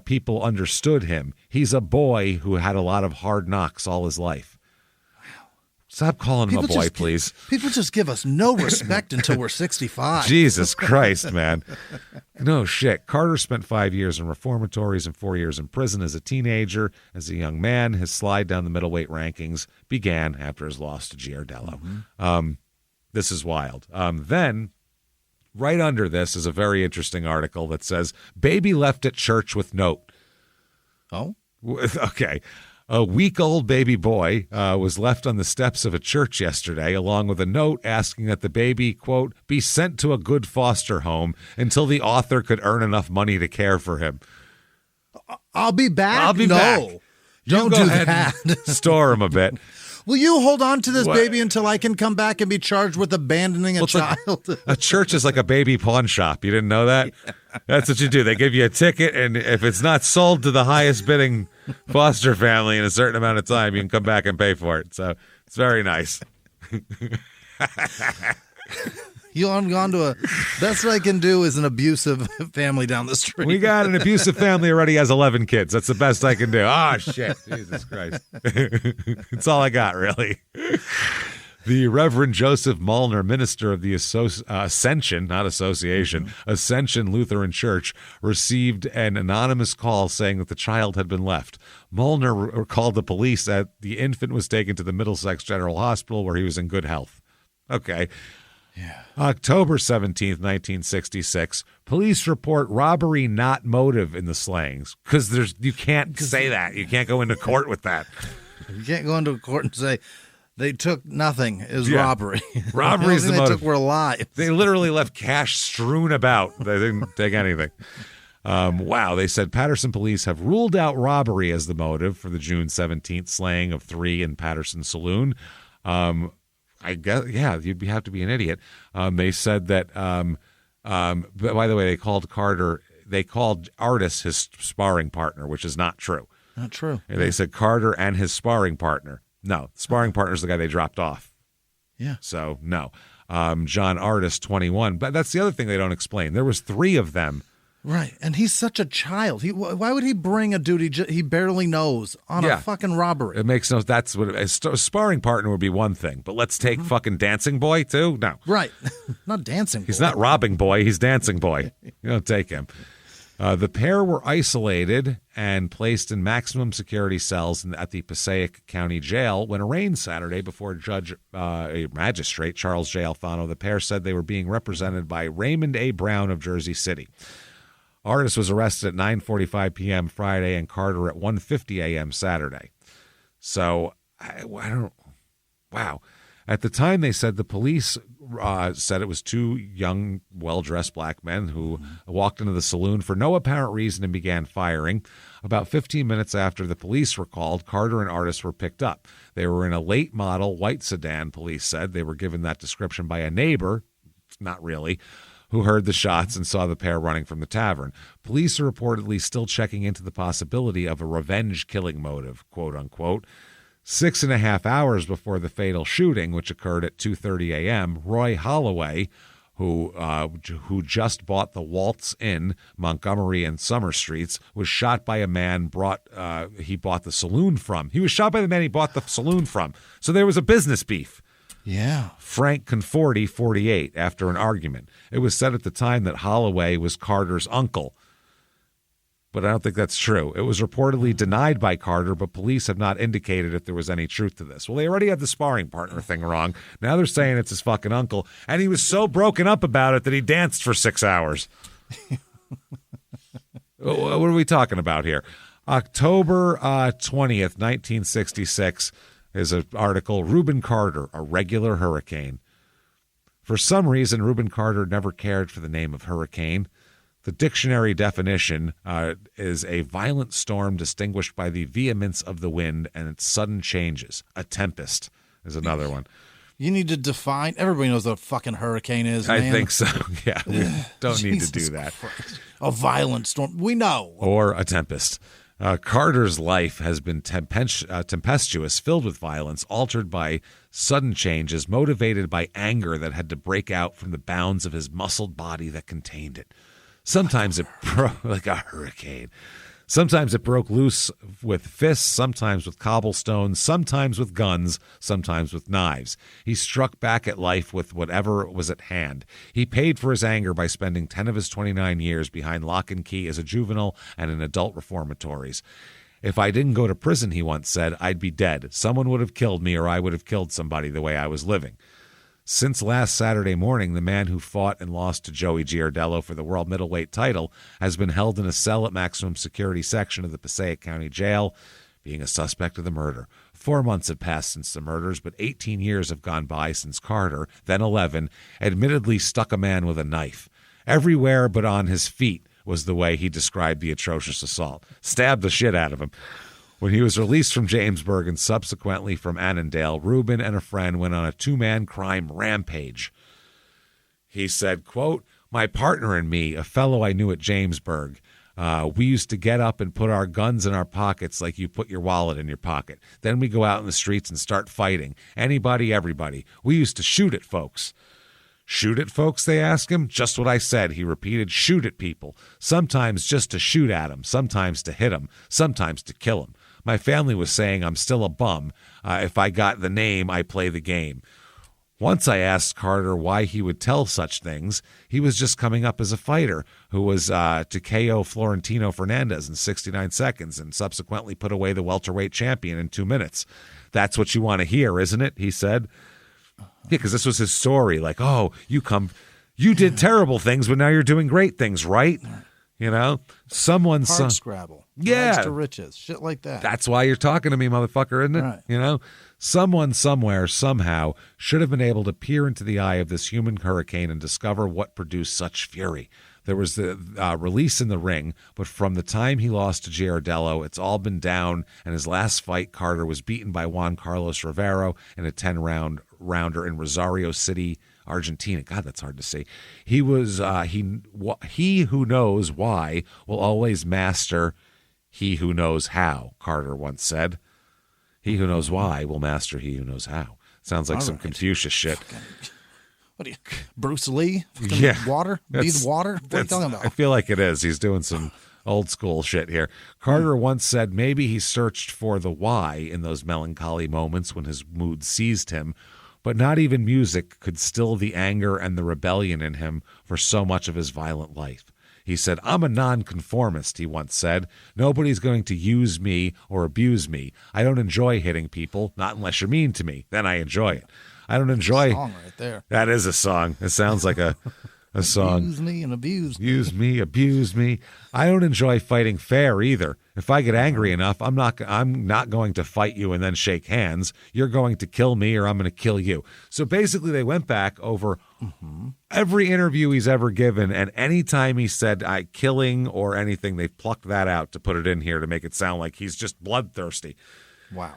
people understood him. He's a boy who had a lot of hard knocks all his life." Stop calling him a boy, please. People just give us no respect until we're 65. Jesus Christ, man. No shit. Carter spent 5 years in reformatories and 4 years in prison as a teenager. As a young man, his slide down the middleweight rankings began after his loss to Giardello. This is wild. Then, right under this is a very interesting article that says, "Baby left at church with note." Oh? Okay. A week-old baby boy was left on the steps of a church yesterday, along with a note asking that the baby, quote, be sent to a good foster home until the author could earn enough money to care for him. I'll be back? I'll be back. Don't do that. Store him a bit. Will you hold on to this baby until I can come back and be charged with abandoning a child? A church is like a baby pawn shop. You didn't know that? That's what you do. They give you a ticket, and if it's not sold to the highest bidding foster family in a certain amount of time, you can come back and pay for it. So it's very nice. I'm gone to best I can do is an abusive family down the street. We got an abusive family already has 11 kids. That's the best I can do. Oh, shit. Jesus Christ. It's all I got, really. The Reverend Joseph Molnar, minister of the Ascension, not Association, Ascension Lutheran Church, received an anonymous call saying that the child had been left. Molnar called the police that the infant was taken to the Middlesex General Hospital where he was in good health. Okay. Yeah. October 17th, 1966, police report robbery not motive in the slayings. Because you can't say that. You can't go into court with that. You can't go into court and say they took nothing. It was robbery. Robbery is the motive. They took were alive. They literally left cash strewn about. They didn't take anything. Wow. They said Patterson police have ruled out robbery as the motive for the June 17th slaying of 3 in Patterson Saloon. I guess, yeah, you'd have to be an idiot. They said that, but by the way, they called Artis his sparring partner, which is not true. Not true. They said Carter and his sparring partner. No, sparring partner is the guy they dropped off. Yeah. So, no. John Artis, 21. But that's the other thing they don't explain. There was 3 of them. Right, and he's such a child. Why would he bring a dude he barely knows on a fucking robbery? It makes no. That's what a sparring partner would be one thing, but let's take fucking Dancing Boy too. No, right, not Dancing Boy. He's not Robbing Boy. He's Dancing Boy. You don't take him. The pair were isolated and placed in maximum security cells at the Passaic County Jail when arraigned Saturday before a magistrate, Charles J. Alfano. The pair said they were being represented by Raymond A. Brown of Jersey City. Artis was arrested at 9:45 p.m. Friday and Carter at 1:50 a.m. Saturday. So, I don't. Wow. At the time, they said the police said it was 2 young, well-dressed black men who walked into the saloon for no apparent reason and began firing. About 15 minutes after the police were called, Carter and Artis were picked up. They were in a late model white sedan, police said. They were given that description by a neighbor, not really, who heard the shots and saw the pair running from the tavern. Police are reportedly still checking into the possibility of a revenge killing motive, quote unquote. 6.5 hours before the fatal shooting, which occurred at 2:30 a.m., Roy Holloway, who just bought the Waltz Inn, Montgomery and Summer Streets, was shot by a man he bought the saloon from. He was shot by the man he bought the saloon from. So there was a business beef. Yeah. Frank Conforti, 48, after an argument. It was said at the time that Holloway was Carter's uncle, but I don't think that's true. It was reportedly denied by Carter, but police have not indicated if there was any truth to this. Well, they already had the sparring partner thing wrong. Now they're saying it's his fucking uncle, and he was so broken up about it that he danced for 6 hours. What are we talking about here? October 20th, 1966. Is an article, Rubin Carter, a regular hurricane. For some reason, Rubin Carter never cared for the name of hurricane. The dictionary definition is a violent storm distinguished by the vehemence of the wind and its sudden changes. A tempest is another one. You need to define. Everybody knows what a fucking hurricane is, man. I think so. Yeah, we don't need to do that. Christ. A violent storm. We know. Or a tempest. Carter's life has been tempestuous, filled with violence, altered by sudden changes, motivated by anger that had to break out from the bounds of his muscled body that contained it. Sometimes it broke like a hurricane. Sometimes it broke loose with fists, sometimes with cobblestones, sometimes with guns, sometimes with knives. He struck back at life with whatever was at hand. He paid for his anger by spending 10 of his 29 years behind lock and key as a juvenile and in adult reformatories. If I didn't go to prison, he once said, I'd be dead. Someone would have killed me or I would have killed somebody the way I was living. Since last Saturday morning, the man who fought and lost to Joey Giardello for the world middleweight title has been held in a cell at maximum security section of the Passaic County Jail, being a suspect of the murder. 4 months have passed since the murders, but 18 years have gone by since Carter, then 11, admittedly stuck a man with a knife. Everywhere but on his feet was the way he described the atrocious assault. Stabbed the shit out of him. When he was released from Jamesburg and subsequently from Annandale, Rubin and a friend went on a 2-man crime rampage. He said, quote, my partner and me, a fellow I knew at Jamesburg, we used to get up and put our guns in our pockets like you put your wallet in your pocket. Then we go out in the streets and start fighting. Anybody, everybody. We used to shoot at folks. Shoot at folks, they asked him. Just what I said, he repeated. Shoot at people. Sometimes just to shoot at them. Sometimes to hit them. Sometimes to kill them. My family was saying I'm still a bum. If I got the name, I play the game. Once I asked Carter why he would tell such things. He was just coming up as a fighter who was to KO Florentino Fernandez in 69 seconds and subsequently put away the welterweight champion in 2 minutes. That's what you want to hear, isn't it? He said. Yeah, because this was his story. Like, oh, you did terrible things, but now you're doing great things, right? You know, Hard scrabble. Yeah. Rags to riches. Shit like that. That's why you're talking to me, motherfucker, isn't it? Right. You know, someone somewhere somehow should have been able to peer into the eye of this human hurricane and discover what produced such fury. There was the release in the ring, but from the time he lost to Giardello, it's all been down. And his last fight, Carter was beaten by Juan Carlos Rivero in a 10-rounder in Rosario City, Argentina. God, that's hard to say. He was he who knows why will always master he who knows how, Carter once said. He who knows why will master he who knows how. Sounds like some Confucius shit. What are you, Bruce Lee? Yeah. Water? Be the water? What are you talking about? I feel like it is. He's doing some old school shit here. Carter once said maybe he searched for the why in those melancholy moments when his mood seized him, but not even music could still the anger and the rebellion in him for so much of his violent life. He said, I'm a nonconformist, he once said. Nobody's going to use me or abuse me. I don't enjoy hitting people, not unless you're mean to me. Then I enjoy it. I don't enjoy. That's a song right there. That is a song. It sounds like a song. Use me and abuse me. Use me, abuse me. I don't enjoy fighting fair either. If I get angry enough, I'm not going to fight you and then shake hands. You're going to kill me or I'm going to kill you. So basically they went back over every interview he's ever given, and any time he said killing or anything, they plucked that out to put it in here to make it sound like he's just bloodthirsty. Wow.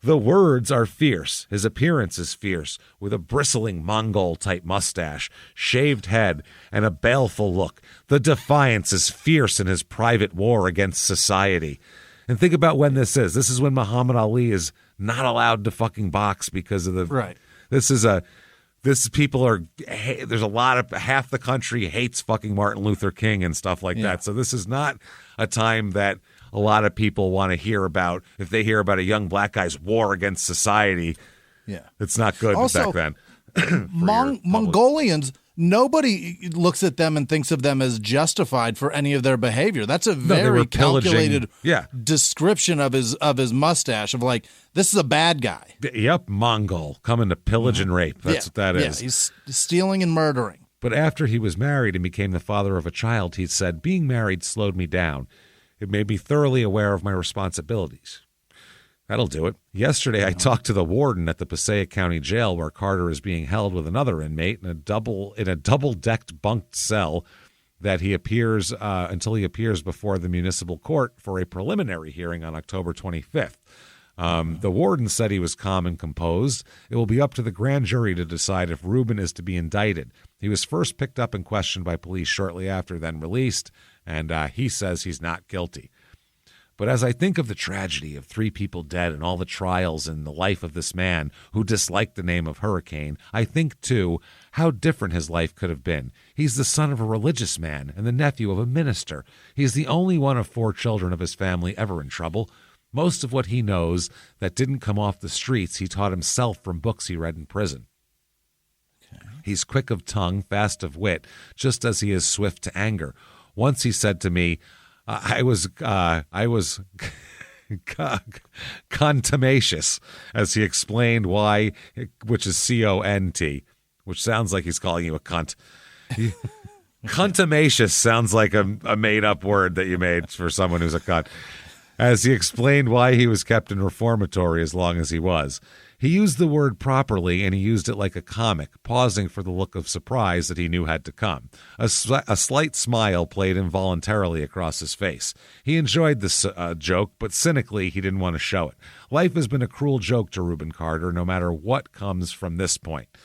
The words are fierce. His appearance is fierce, with a bristling Mongol-type mustache, shaved head, and a baleful look. The defiance is fierce in his private war against society. And think about when this is. This is when Muhammad Ali is not allowed to fucking box because of the... Right. There's a lot of... Half the country hates fucking Martin Luther King and stuff like that. So this is not a time that a lot of people want to hear about. If they hear about a young black guy's war against society, it's not good also, back then. Mongolians, nobody looks at them and thinks of them as justified for any of their behavior. That's a very calculated description of his mustache, of like, this is a bad guy. Yep, Mongol, coming to pillage and rape. That's what that is. Yeah, he's stealing and murdering. But after he was married and became the father of a child, he said, being married slowed me down. It made me thoroughly aware of my responsibilities. That'll do it. Yesterday, I talked to the warden at the Passaic County Jail, where Carter is being held with another inmate in a double-decked bunked cell that he appears until he appears before the municipal court for a preliminary hearing on October 25th. The warden said he was calm and composed. It will be up to the grand jury to decide if Rubin is to be indicted. He was first picked up and questioned by police shortly after, then released, and he says he's not guilty. But as I think of the tragedy of 3 people dead and all the trials in the life of this man who disliked the name of Hurricane, I think, too, how different his life could have been. He's the son of a religious man and the nephew of a minister. He's the only one of 4 children of his family ever in trouble. Most of what he knows that didn't come off the streets, he taught himself from books he read in prison. Okay. He's quick of tongue, fast of wit, just as he is swift to anger. Once he said to me, I was contumacious, as he explained why, which is C-O-N-T, which sounds like he's calling you a cunt. Contumacious sounds like a made-up word that you made for someone who's a cunt. As he explained why he was kept in reformatory as long as he was. He used the word properly, and he used it like a comic, pausing for the look of surprise that he knew had to come. A slight smile played involuntarily across his face. He enjoyed this joke, but cynically he didn't want to show it. Life has been a cruel joke to Rubin Carter, no matter what comes from this point.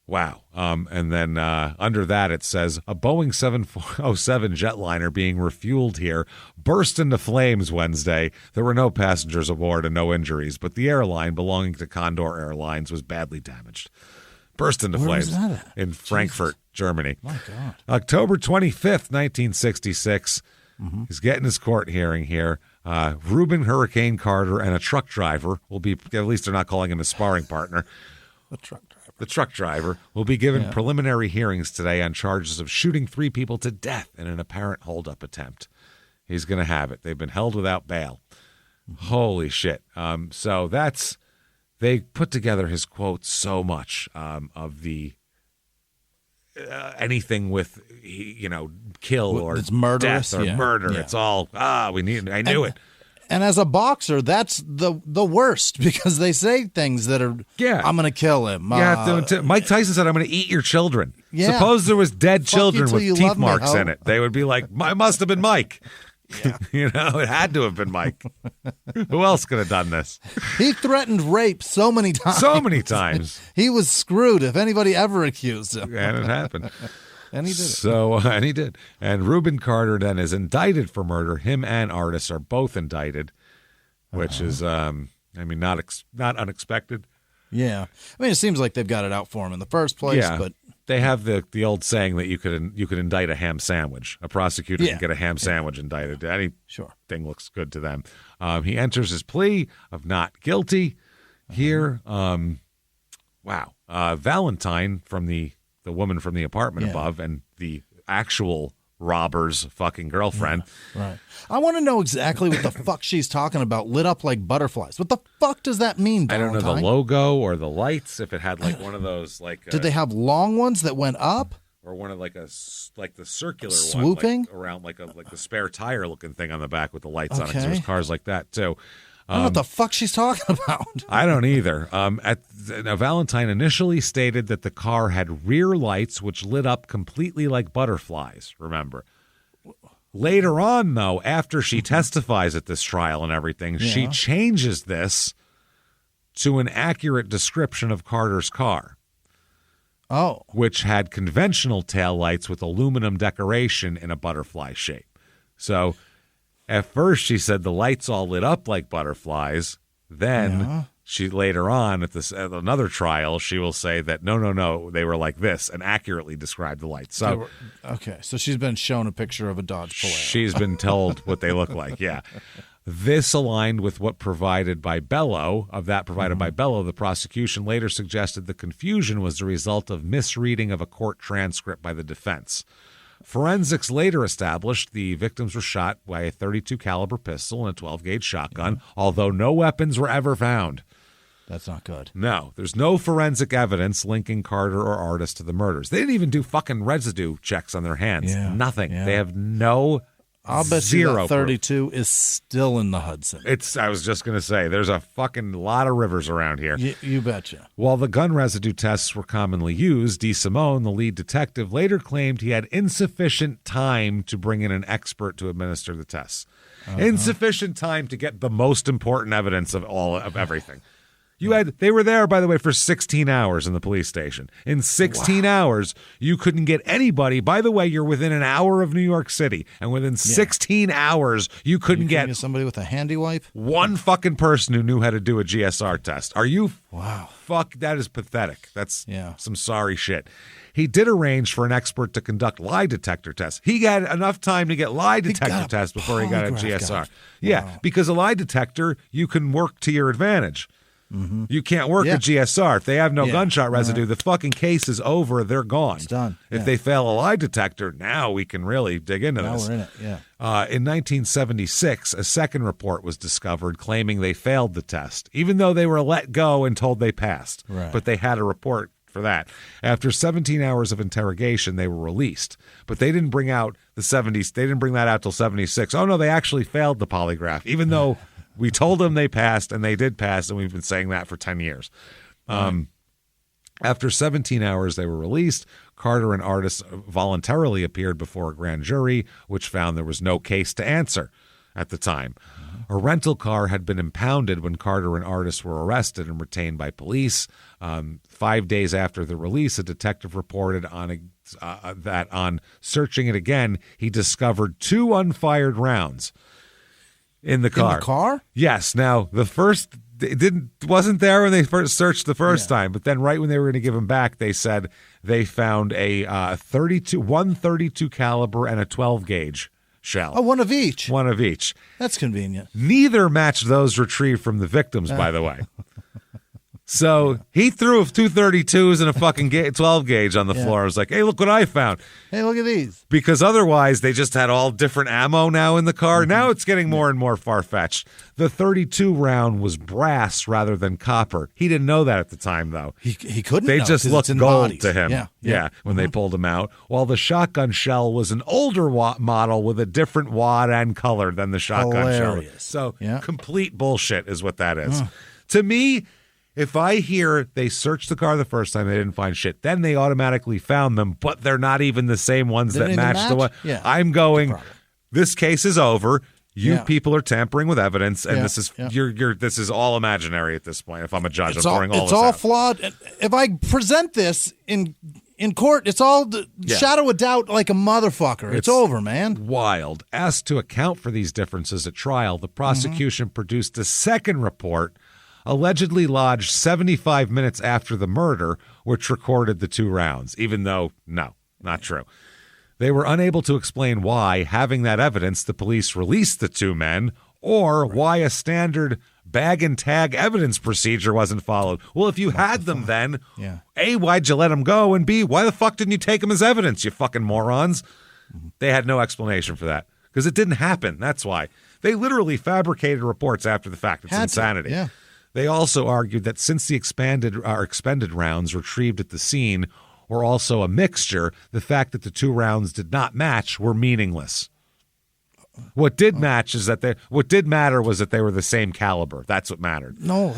Wow. And then under that it says, a Boeing 707 jetliner being refueled here burst into flames Wednesday. There were no passengers aboard and no injuries, but the airline belonging to Condor Airlines was badly damaged. Burst into flames in Frankfurt, Germany. My God. October 25th, 1966. He's getting his court hearing here. Rubin Hurricane Carter and a truck driver will be, at least they're not calling him a sparring partner. A truck driver. the truck driver, will be given preliminary hearings today on charges of shooting 3 people to death in an apparent holdup attempt. He's going to have it. They've been held without bail. Holy shit. So they put together his quotes so much of the anything with, kill or it's murderous, death or murder. Yeah. It's all, I knew it. And as a boxer, that's the worst because they say things that are, I'm going to kill him. Mike Tyson said, I'm going to eat your children. Yeah. Suppose there was dead children with teeth marks in it. They would be like, I must have been Mike. Yeah. It had to have been Mike. Who else could have done this? He threatened rape so many times. He was screwed if anybody ever accused him. And it happened. And he did it. And he did. And Rubin Carter then is indicted for murder. Him and Artis are both indicted, which is, not unexpected. Yeah. I mean, it seems like they've got it out for him in the first place, but they have the old saying that you could indict a ham sandwich. A prosecutor can get a ham sandwich indicted. Anything looks good to them. He enters his plea of not guilty here. Wow. Valentine from the woman from the apartment above and the actual robber's fucking girlfriend. Yeah, right. I want to know exactly what the fuck she's talking about. Lit up like butterflies. What the fuck does that mean, Valentine? I don't know the logo or the lights. If it had like one of those like. Did they have long ones that went up? Or one of like the circular swooping one, around like the spare tire looking thing on the back with the lights on it. 'Cause there's cars like that too. I don't know what the fuck she's talking about. I don't either. Now, Valentine initially stated that the car had rear lights which lit up completely like butterflies, remember. Later on, though, after she testifies at this trial and everything, she changes this to an accurate description of Carter's car. Oh. Which had conventional taillights with aluminum decoration in a butterfly shape. So at first she said the lights all lit up like butterflies. Then she later on at another trial, she will say that no, they were like this and accurately describe the lights. So so she's been shown a picture of a Dodge Polara. She's been told what they look like. Yeah. This aligned with what provided by Bello. The prosecution later suggested the confusion was the result of misreading of a court transcript by the defense. Forensics later established the victims were shot by a .32 caliber pistol and a 12-gauge shotgun, although no weapons were ever found. That's not good. No, there's no forensic evidence linking Carter or Artis to the murders. They didn't even do fucking residue checks on their hands. Yeah. Nothing. Yeah. They have no. I'll bet you that 32 is still in the Hudson. I was just going to say, there's a fucking lot of rivers around here. You betcha. While the gun residue tests were commonly used, DeSimone, the lead detective, later claimed he had insufficient time to bring in an expert to administer the tests. Insufficient time to get the most important evidence of everything. They were there, by the way, for 16 hours in the police station. In 16 hours, you couldn't get anybody. By the way, you're within an hour of New York City, and within 16 hours, you couldn't get somebody with a handy wipe. One fucking person who knew how to do a GSR test. Are you? Wow. Fuck, that is pathetic. That's some sorry shit. He did arrange for an expert to conduct lie detector tests. He had enough time to get lie detector tests before he got a GSR. Yeah, because a lie detector, you can work to your advantage. Mm-hmm. You can't work a GSR. If they have no gunshot residue, the fucking case is over. They're gone. It's done. If they fail a lie detector, now we can really dig into this. Now we're in it, yeah. In 1976, a second report was discovered claiming they failed the test, even though they were let go and told they passed. Right. But they had a report for that. After 17 hours of interrogation, they were released. But they didn't bring out the 70s. They didn't bring that out till 76. Oh, no, they actually failed the polygraph, even though we told them they passed, and they did pass, and we've been saying that for 10 years. After 17 hours, they were released. Carter and Artis voluntarily appeared before a grand jury, which found there was no case to answer at the time. A rental car had been impounded when Carter and Artis were arrested and retained by police. 5 days after the release, a detective reported that on searching it again, he discovered 2 unfired rounds in the car. In the car? Yes. Now, the first wasn't there when they first searched the first time, but then right when they were going to give him back, they said they found a .132 caliber and a 12-gauge shell. Oh, one of each. One of each. That's convenient. Neither matched those retrieved from the victims, by the way. So he threw 232s and a fucking 12 gauge on the floor. I was like, hey, look what I found. Hey, look at these. Because otherwise, they just had all different ammo now in the car. Mm-hmm. Now it's getting more and more far-fetched. The 32 round was brass rather than copper. He didn't know that at the time, though. He couldn't They know, just 'cause looked it's in gold bodies. to him. Yeah. When they pulled him out. While the shotgun shell was an older model with a different wad and color than the shotgun Hilarious. shell. So complete bullshit is what that is. To me, if I hear they searched the car the first time, they didn't find shit, then they automatically found them, but they're not even the same ones They that didn't match the one. Yeah. I'm going, this case is over. You Yeah. people are tampering with evidence, and Yeah. this is Yeah. this is all imaginary at this point. If I'm a judge, It's I'm all, throwing all it's this all out. flawed. If I present this in court, it's all shadow of doubt like a motherfucker. It's over, man. Wild. Asked to account for these differences at trial, the prosecution produced a second report allegedly lodged 75 minutes after the murder, which recorded the 2 rounds, even though, no, not true. They were unable to explain why, having that evidence, the police released the 2 men, or why a standard bag and tag evidence procedure wasn't followed. Well, if you had them then, A, why'd you let them go? And B, why the fuck didn't you take them as evidence, you fucking morons? They had no explanation for that because it didn't happen. That's why. They literally fabricated reports after the fact. It's insanity. Yeah. They also argued that since the expended rounds retrieved at the scene were also a mixture, the fact that the 2 rounds did not match were meaningless. What did match is that what did matter was that they were the same caliber. That's what mattered. No.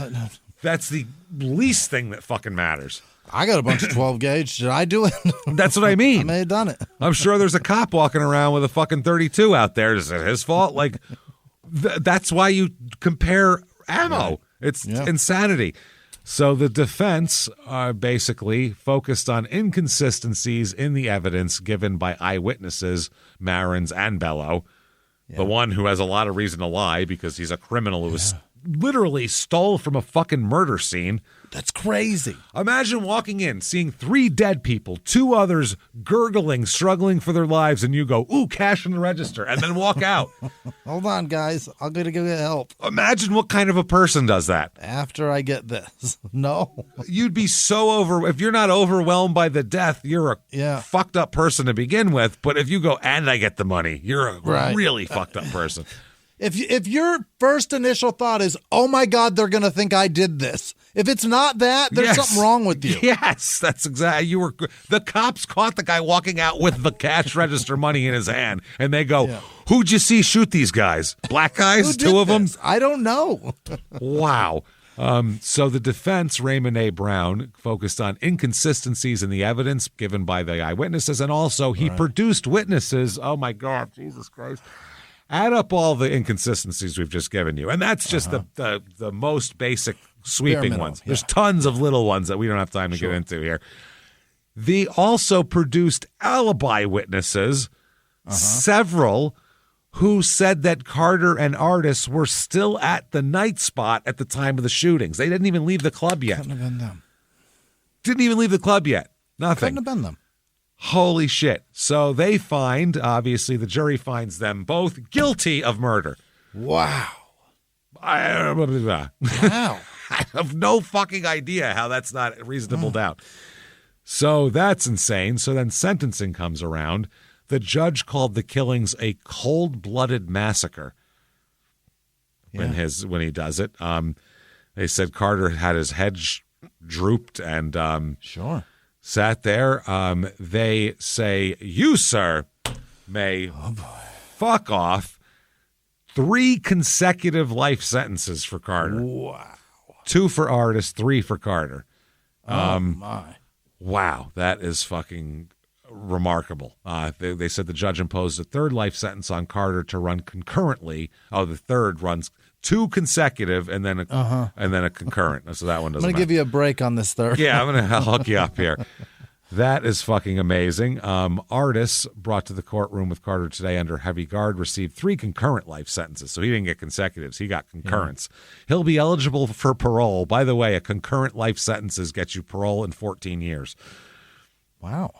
That's the least thing that fucking matters. I got a bunch of 12 gauge. Did I do it? That's what I mean. I may have done it. I'm sure there's a cop walking around with a fucking 32 out there. Is it his fault? Like, that's why you compare ammo. It's insanity. So the defense basically focused on inconsistencies in the evidence given by eyewitnesses, Marins and Bello. The one who has a lot of reason to lie because he's a criminal who literally stole from a fucking murder scene. That's crazy. Imagine walking in, seeing 3 dead people, 2 others gurgling, struggling for their lives, and you go, ooh, cash in the register, and then walk out. Hold on, guys. I'm going to give you help. Imagine what kind of a person does that. After I get this. No. You'd be so if you're not overwhelmed by the death, you're a fucked up person to begin with. But if you go, and I get the money, you're a really fucked up person. If your first initial thought is, oh my God, they're going to think I did this. If it's not that, there's something wrong with you. Yes, that's exactly. The cops caught the guy walking out with the cash register money in his hand, and they go, who'd you see shoot these guys? Black guys? 2 of them? I don't know. Wow. So the defense, Raymond A. Brown, focused on inconsistencies in the evidence given by the eyewitnesses, and also he produced witnesses. Oh my God, Jesus Christ. Add up all the inconsistencies we've just given you. And that's just the most basic sweeping ones. There's tons of little ones that we don't have time to get into here. They also produced alibi witnesses, several who said that Carter and Artis were still at the night spot at the time of the shootings. They didn't even leave the club yet. Couldn't have been them. Didn't even leave the club yet. Nothing. Couldn't have been them. Holy shit. So they find, obviously, the jury finds them both guilty of murder. Wow. I have no fucking idea how that's not a reasonable doubt. So that's insane. So then sentencing comes around. The judge called the killings a cold-blooded massacre when he does it. They said Carter had his head drooped and sat there. They say, you, sir, may fuck off. 3 consecutive life sentences for Carter. Wow. 2 for Artis, 3 for Carter. My. Wow, that is fucking remarkable. They said the judge imposed a 3rd life sentence on Carter to run concurrently. Oh, the 3rd runs 2 consecutive and then a concurrent. So that one doesn't I'm going to give you a break on this 3rd. Yeah, I'll hook you up here. That is fucking amazing. Artis, brought to the courtroom with Carter today under heavy guard, received 3 concurrent life sentences. So he didn't get consecutives. He got concurrents. He'll be eligible for parole. By the way, a concurrent life sentences gets you parole in 14 years. Wow.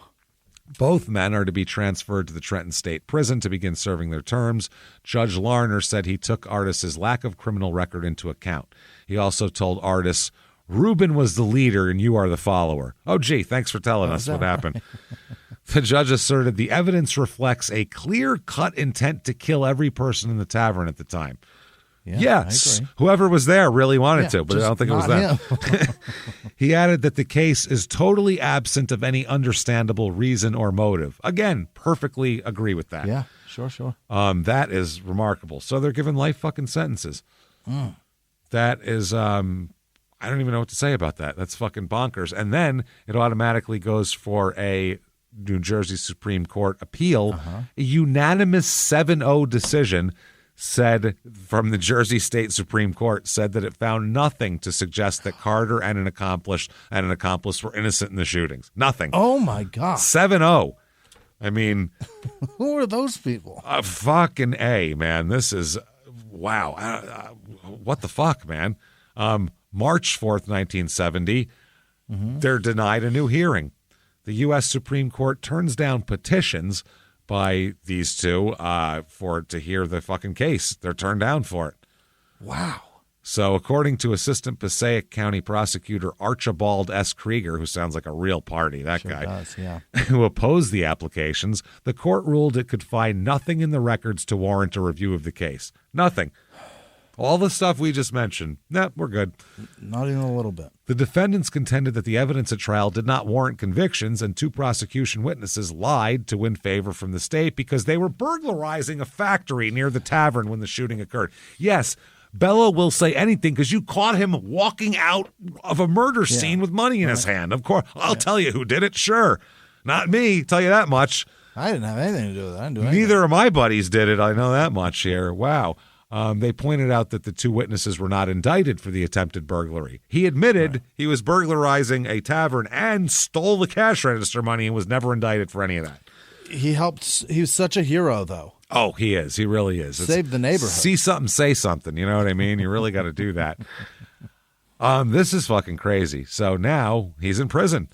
Both men are to be transferred to the Trenton State Prison to begin serving their terms. Judge Larner said he took Artis's lack of criminal record into account. He also told Artis Rubin was the leader and you are the follower. Oh, gee, thanks for telling us what happened. The judge asserted the evidence reflects a clear-cut intent to kill every person in the tavern at the time. Yeah, yes, I agree. whoever was there really wanted to, but I don't think it was not them. He added that the case is totally absent of any understandable reason or motive. Again, perfectly agree with that. Yeah, sure. That is remarkable. So they're given life fucking sentences. That is, I don't even know what to say about that. That's fucking bonkers. And then it automatically goes for a New Jersey Supreme Court appeal. A unanimous 7-0 decision said from the Jersey State Supreme Court said that it found nothing to suggest that Carter and an accomplice were innocent in the shootings. Nothing. Oh my God. 7-0. I mean, who are those people? Fucking A, man. This is wow. What the fuck, man? March 4th, 1970, they're denied a new hearing. The U.S. Supreme Court turns down petitions by these two to hear the fucking case. They're turned down for it. Wow. So according to Assistant Passaic County Prosecutor Archibald S. Krieger, who sounds like a real party, that Sure guy, does, yeah. who opposed the applications, the court ruled it could find nothing in the records to warrant a review of the case. Nothing. All the stuff we just mentioned, we're good. Not even a little bit. The defendants contended that the evidence at trial did not warrant convictions, and two prosecution witnesses lied to win favor from the state because they were burglarizing a factory near the tavern when the shooting occurred. Yes, Bello will say anything because you caught him walking out of a murder scene with money in his hand. Of course, I'll tell you who did it. Sure. Not me, tell you that much. I didn't have anything to do with it. I didn't do anything. Neither of my buddies did it. I know that much here. Wow. They pointed out that the two witnesses were not indicted for the attempted burglary. He admitted he was burglarizing a tavern and stole the cash register money and was never indicted for any of that. He helped. He was such a hero, though. Oh, he is. He really is. Saved the neighborhood. See something, say something. You know what I mean? You really got to do that. This is fucking crazy. So now he's in prison.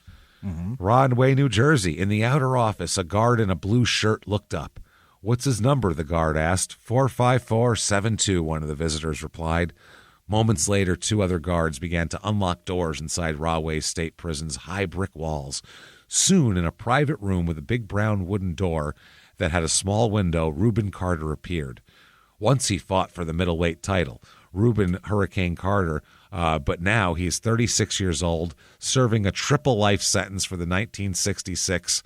Rodway, New Jersey. In the outer office, a guard in a blue shirt looked up. "What's his number?" the guard asked. 45472, one of the visitors replied. Moments later, two other guards began to unlock doors inside Rahway State Prison's high brick walls. Soon, in a private room with a big brown wooden door that had a small window, Rubin Carter appeared. Once he fought for the middleweight title, Rubin Hurricane Carter, but now he is 36 years old, serving a triple life sentence for the 1966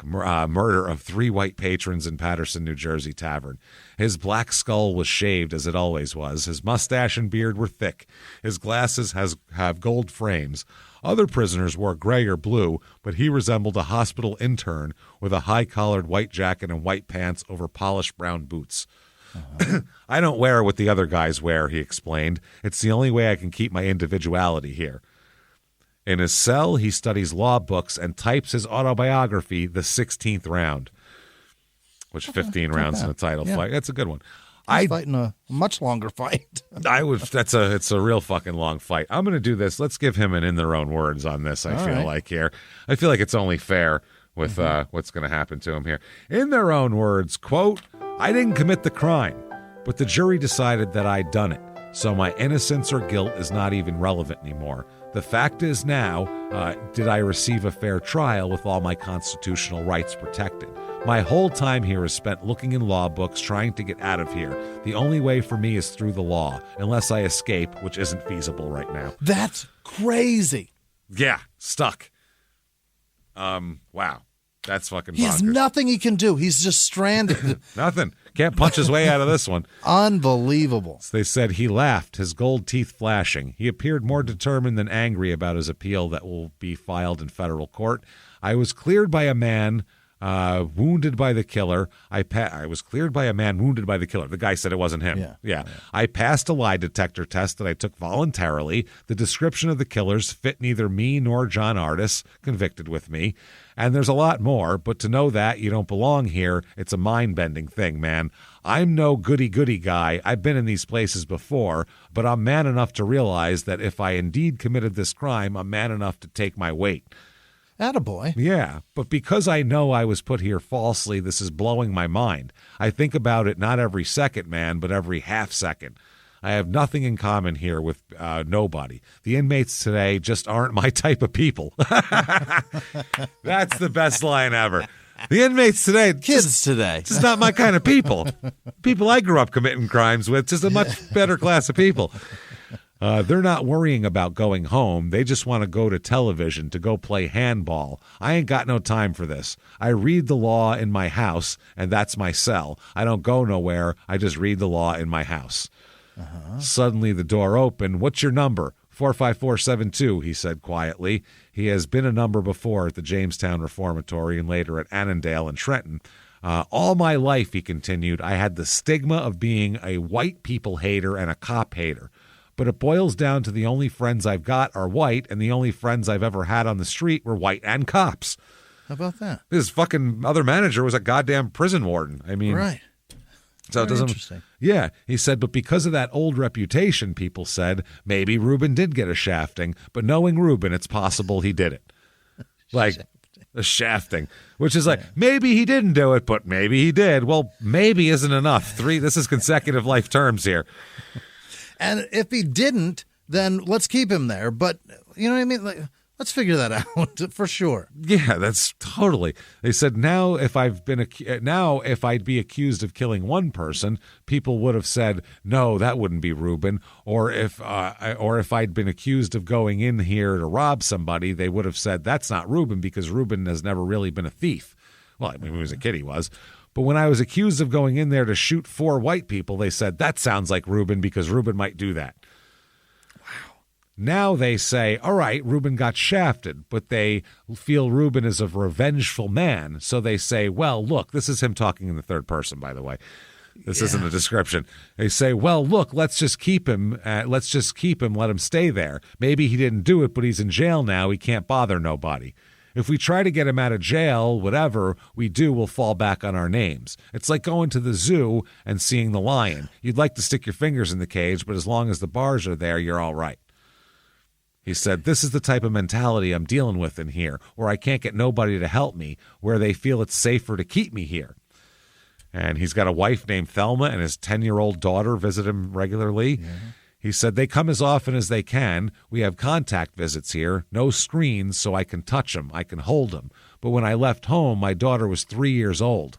murder of 3 white patrons in Paterson, New Jersey tavern. His black skull was shaved as it always was. His mustache and beard were thick. His glasses have gold frames. Other prisoners wore gray or blue, but he resembled a hospital intern with a high-collared white jacket and white pants over polished brown boots. "I don't wear what the other guys wear," he explained. "It's the only way I can keep my individuality here." In his cell, he studies law books and types his autobiography, The 16th Round, which 15 rounds in a title fight. That's a good one. He's fighting a much longer fight. It's a real fucking long fight. I'm going to do this. Let's give him an in their own words on this. I feel like here. I feel like it's only fair with what's going to happen to him here. In their own words, quote, "I didn't commit the crime, but the jury decided that I'd done it. So my innocence or guilt is not even relevant anymore. The fact is now, did I receive a fair trial with all my constitutional rights protected? My whole time here is spent looking in law books, trying to get out of here. The only way for me is through the law, unless I escape, which isn't feasible right now." That's crazy. Yeah, stuck. Wow. That's fucking bonkers. He has nothing he can do. He's just stranded. Nothing. Can't punch his way out of this one. Unbelievable. So they said he laughed, his gold teeth flashing. He appeared more determined than angry about his appeal that will be filed in federal court. "I was cleared by a man wounded by the killer. I was cleared by a man wounded by the killer." The guy said it wasn't him. Yeah. "I passed a lie detector test that I took voluntarily. The description of the killers fit neither me nor John Artis, convicted with me. And there's a lot more, but to know that you don't belong here, it's a mind-bending thing, man. I'm no goody-goody guy. I've been in these places before, but I'm man enough to realize that if I indeed committed this crime, I'm man enough to take my weight." Attaboy. "Yeah, but because I know I was put here falsely, this is blowing my mind. I think about it not every second, man, but every half second. I have nothing in common here with nobody. The inmates today just aren't my type of people. That's the best line ever. The inmates today, kids today, just not my kind of people. People I grew up committing crimes with, just a much better class of people. They're not worrying about going home. They just want to go to television to go play handball. I ain't got no time for this. I read the law in my house, and that's my cell. I don't go nowhere. I just read the law in my house. Suddenly the door opened. What's your number? 45472, he said quietly. He has been a number before at the Jamestown Reformatory and later at Annandale and Trenton. All my life, he continued, I had the stigma of being a white people hater and a cop hater. But it boils down to the only friends I've got are white, and the only friends I've ever had on the street were white and cops. How about that? His fucking other manager was a goddamn prison warden. I mean, right. So it doesn't. Interesting. Yeah, he said, but because of that old reputation, people said maybe Rubin did get a shafting. But knowing Rubin, it's possible he did it. Like a shafting, which is like maybe he didn't do it, but maybe he did. Well, maybe isn't enough. This is consecutive life terms here. And if he didn't, then let's keep him there. But you know what I mean? Like, let's figure that out for sure. Yeah, that's totally. They said now if I'd be accused of killing one person, people would have said no, that wouldn't be Rubin. Or if I'd been accused of going in here to rob somebody, they would have said that's not Rubin because Rubin has never really been a thief. Well, I mean, when he was a kid, he was. But when I was accused of going in there to shoot 4 white people, they said, that sounds like Rubin because Rubin might do that. Wow. Now they say, all right, Rubin got shafted, but they feel Rubin is a revengeful man. So they say, well, look, this is him talking in the third person, by the way. This isn't a description. They say, well, look, let's just keep him. Let him stay there. Maybe he didn't do it, but he's in jail now. He can't bother nobody. If we try to get him out of jail, whatever we do will fall back on our names. It's like going to the zoo and seeing the lion. You'd like to stick your fingers in the cage, but as long as the bars are there, you're all right. He said, this is the type of mentality I'm dealing with in here, where I can't get nobody to help me, where they feel it's safer to keep me here. And he's got a wife named Thelma, and his 10-year-old daughter visit him regularly. Yeah. He said, they come as often as they can. We have contact visits here, no screens, so I can touch them. I can hold them. But when I left home, my daughter was 3 years old.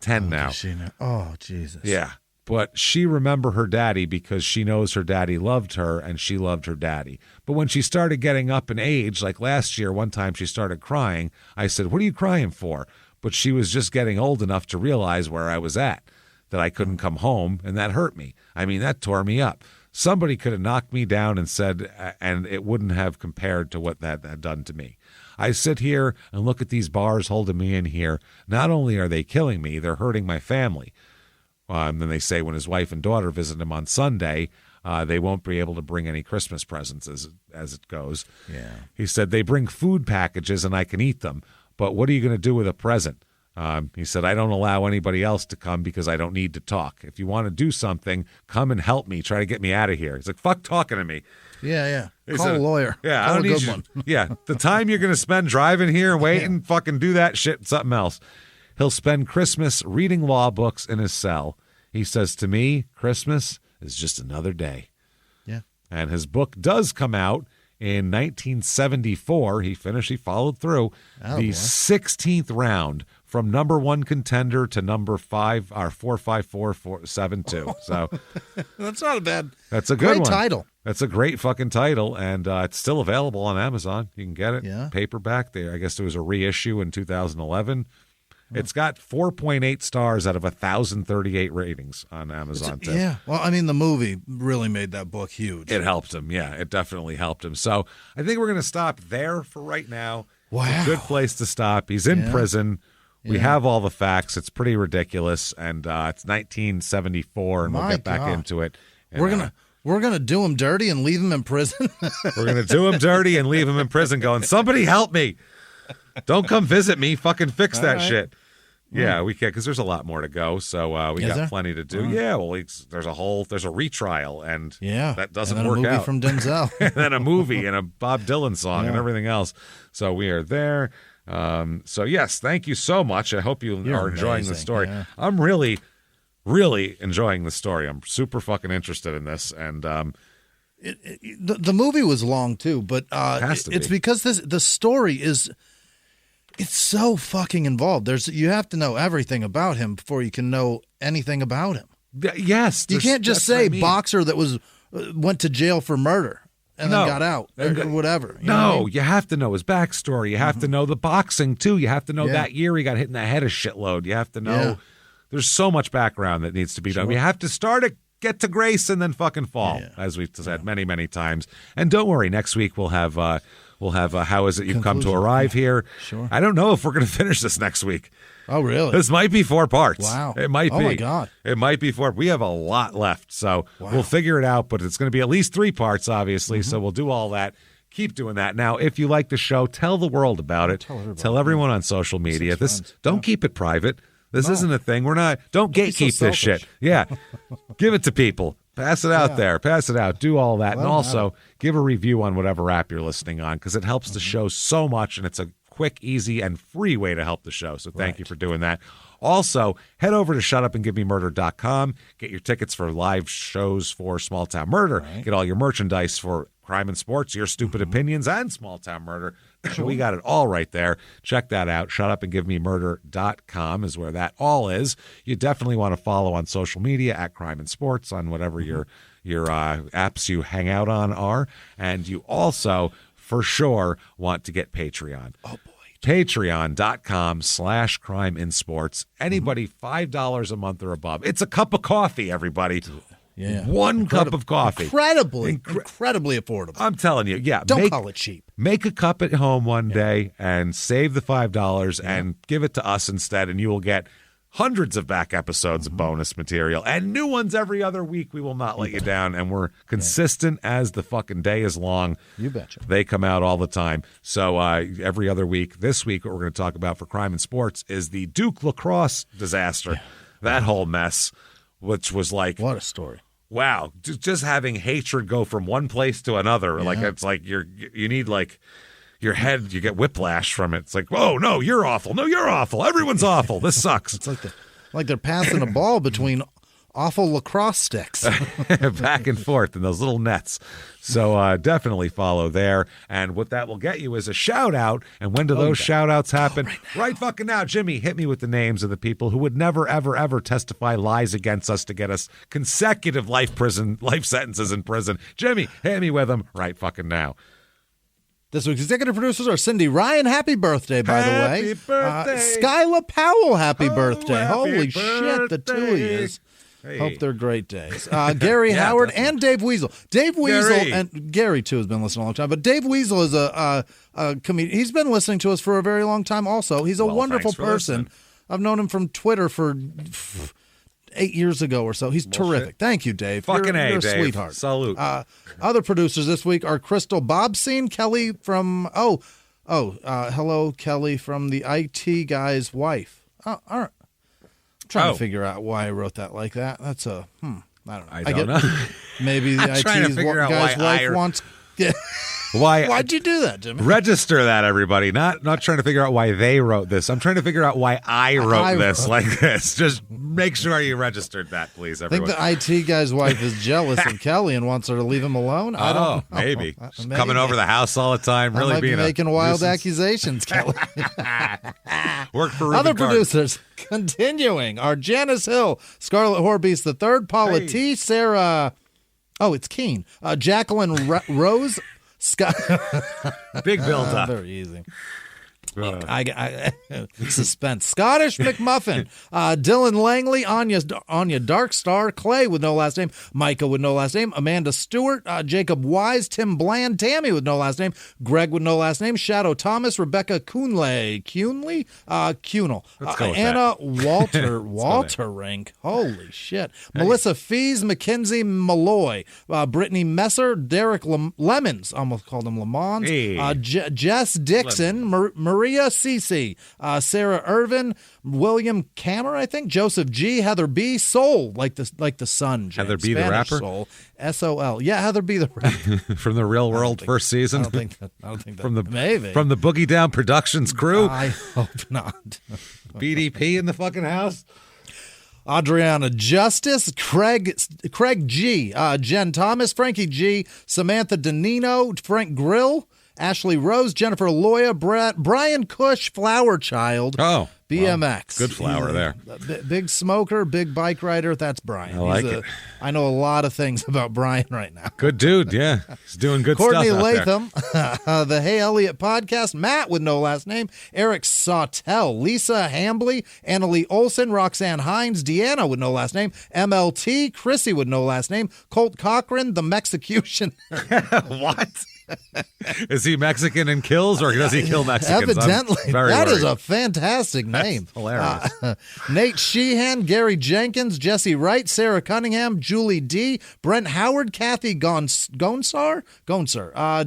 10 now. Oh, Jesus. Yeah. But she remembered her daddy because she knows her daddy loved her and she loved her daddy. But when she started getting up in age, like last year, one time she started crying, I said, what are you crying for? But she was just getting old enough to realize where I was at, that I couldn't come home, and that hurt me. I mean, that tore me up. Somebody could have knocked me down and said, and it wouldn't have compared to what that had done to me. I sit here and look at these bars holding me in here. Not only are they killing me, they're hurting my family. And then they say when his wife and daughter visit him on Sunday, they won't be able to bring any Christmas presents as it goes. Yeah. He said, they bring food packages and I can eat them, but what are you going to do with a present? He said, I don't allow anybody else to come because I don't need to talk. If you want to do something, come and help me. Try to get me out of here. He's like, fuck talking to me. Yeah. He Call said, a lawyer. Yeah, Call I don't a need good you. one. Yeah, the time you're going to spend driving here and waiting, fucking do that shit, something else. He'll spend Christmas reading law books in his cell. He says to me, Christmas is just another day. Yeah. And his book does come out in 1974. He followed through the 16th round from number 1 contender to number 5 or 45472. So that's not a bad. That's a good great one. Title. That's a great fucking title, and it's still available on Amazon. You can get it paperback. There, I guess there was a reissue in 2011. It's got 4.8 stars out of 1,038 ratings on Amazon. Yeah. Well, I mean, the movie really made that book huge. It helped him. Yeah, it definitely helped him. So I think we're going to stop there for right now. Wow. It's a good place to stop. He's in prison. We have all the facts. It's pretty ridiculous. And it's 1974, and we'll get back into it. And, We're gonna do him dirty and leave him in prison. We're going to do him dirty and leave him in prison going, somebody help me. Don't come visit me. Fucking fix that shit. Yeah, we can, because there's a lot more to go. So we got plenty to do. Yeah, well, there's a retrial, and that doesn't work out. And then a movie from Denzel. And then a movie and a Bob Dylan song and everything else. So we are there. So yes, thank you so much. I hope you are enjoying the story. Yeah. I'm really really enjoying the story. I'm super fucking interested in this, and the movie was long too, but it's because the story is. It's so fucking involved. You have to know everything about him before you can know anything about him. Yes, you can't just say boxer that went to jail for murder and then got out or whatever. You know what I mean? You have to know his backstory. You have to know the boxing too. You have to know that year he got hit in the head a shitload. You have to know. There's so much background that needs to be done. You have to start it, get to grace, and then fucking fall, as we've said many, many times. And don't worry, next week we'll have How Is It You've Come to Arrive here. Sure. I don't know if we're going to finish this next week. Oh, really? This might be 4 parts. Wow. It might be. Oh, my God. It might be 4. We have a lot left, so we'll figure it out, but it's going to be at least 3 parts, obviously, so we'll do all that. Keep doing that. Now, if you like the show, tell the world about it. Tell everyone on social media. Don't keep it private. This isn't a thing. Don't gatekeep this shit. Yeah. Give it to people. Pass it out there. Pass it out. Do all that. And also give a review on whatever app you're listening on because it helps the show so much, and it's a quick, easy, and free way to help the show. So thank you for doing that. Also, head over to shutupandgivememurder.com. Get your tickets for live shows for Small Town Murder. Get all your merchandise for Crime and Sports, Your Stupid Opinions, and Small Town Murder. We got it all right there. Check that out. Shutupandgivememurder.com is where that all is. You definitely want to follow on social media at Crime and Sports on whatever your apps you hang out on are. And you also, for sure, want to get Patreon. Oh, boy. Patreon.com/Crime in Sports. Anybody $5 a month or above. It's a cup of coffee, everybody. Yeah. One cup of coffee. Incredibly affordable. I'm telling you, Don't call it cheap. Make a cup at home one day and save the $5 and give it to us instead, and you will get hundreds of back episodes of bonus material and new ones every other week. We will not let you down, and we're consistent as the fucking day is long. You betcha. They come out all the time. So every other week. This week, what we're going to talk about for Crime and Sports is the Duke lacrosse disaster. Yeah. That whole mess, which was like... What a story. Wow. Just having hatred go from one place to another. Yeah. Like, it's like you need like... Your head, you get whiplash from it. It's like, oh, no, you're awful. No, you're awful. Everyone's awful. This sucks. It's like they're passing a ball between awful lacrosse sticks. Back and forth in those little nets. So definitely follow there. And what that will get you is a shout-out. And when do those shout-outs happen? Right fucking now. Jimmy, hit me with the names of the people who would never, ever, ever testify lies against us to get us consecutive life sentences in prison. Jimmy, hit me with them right fucking now. This week's executive producers are Cindy Ryan. Happy birthday, by the way. Happy birthday. Skyla Powell, happy birthday. Happy Holy birthday. shit, the two of you. Hey. Hope they're great days. Gary Howard definitely. And Dave Weasel. Dave Weasel, and Gary, too, has been listening a long time, but Dave Weasel is a comedian. He's been listening to us for a very long time also. He's a wonderful person. I've known him from Twitter for 8 years ago or so. He's terrific. Thank you, Dave. Fucking you're a Dave. Sweetheart. Salute. Other producers this week are Crystal Bobseen, Kelly from hello, Kelly from the IT guy's wife. All right. I'm trying to figure out why I wrote that like that. That's I don't know. I don't know. Maybe the IT guy's wife wants. Yeah. Why'd you do that, Jimmy? Register that, everybody. Not trying to figure out why they wrote this. I'm trying to figure out why I wrote this like this. Just make sure you registered that, please, everyone. I think the IT guy's wife is jealous of Kelly and wants her to leave him alone. I don't know. Maybe. Coming over the house all the time, really being making wild accusations, Kelly. Work for Rubin Other Carter. producers continuing are Janice Hill, Scarlet Horbeast III, Paula T, Sarah. Oh, it's Keen. Jacqueline Rose. Big build up. Very easy. Suspense. Scottish McMuffin, Dylan Langley, Anya Darkstar, Clay with no last name, Micah with no last name, Amanda Stewart, Jacob Wise, Tim Bland, Tammy with no last name, Greg with no last name, Shadow Thomas, Rebecca Kunle, Anna Walter Rink, holy shit, Melissa Fees, Mackenzie Malloy, Brittany Messer, Derek Lemons, almost called him Lemons, Jess Dixon, Maria Cece, Sarah Irvin, William Kammer, I think, Joseph G, Heather B, Soul, like the sun. James. Heather B, Spanish the rapper. Soul, SOL. Yeah, Heather B, the rapper. From the Real World first season. I don't think that. Maybe from the Boogie Down Productions crew. I hope not. BDP in the fucking house. Adriana Justice, Craig G, Jen Thomas, Frankie G, Samantha Danino, Frank Grill, Ashley Rose, Jennifer Loya, Brian Cush, Flower Child. Oh, BMX. Well, good flower there. Big smoker, big bike rider. That's Brian. I like it. I know a lot of things about Brian right now. Good dude, yeah. He's doing good Courtney stuff out Latham, the Hey Elliott podcast, Matt with no last name, Eric Sawtell, Lisa Hambley, Annalie Olson, Roxanne Hines, Deanna with no last name, MLT, Chrissy with no last name, Colt Cochran, the Mexicution. What? Is he Mexican and kills, or does he kill Mexicans? Evidently. That is a fantastic name. That's hilarious. Nate Sheehan, Gary Jenkins, Jesse Wright, Sarah Cunningham, Julie D, Brent Howard, Kathy Gonsar,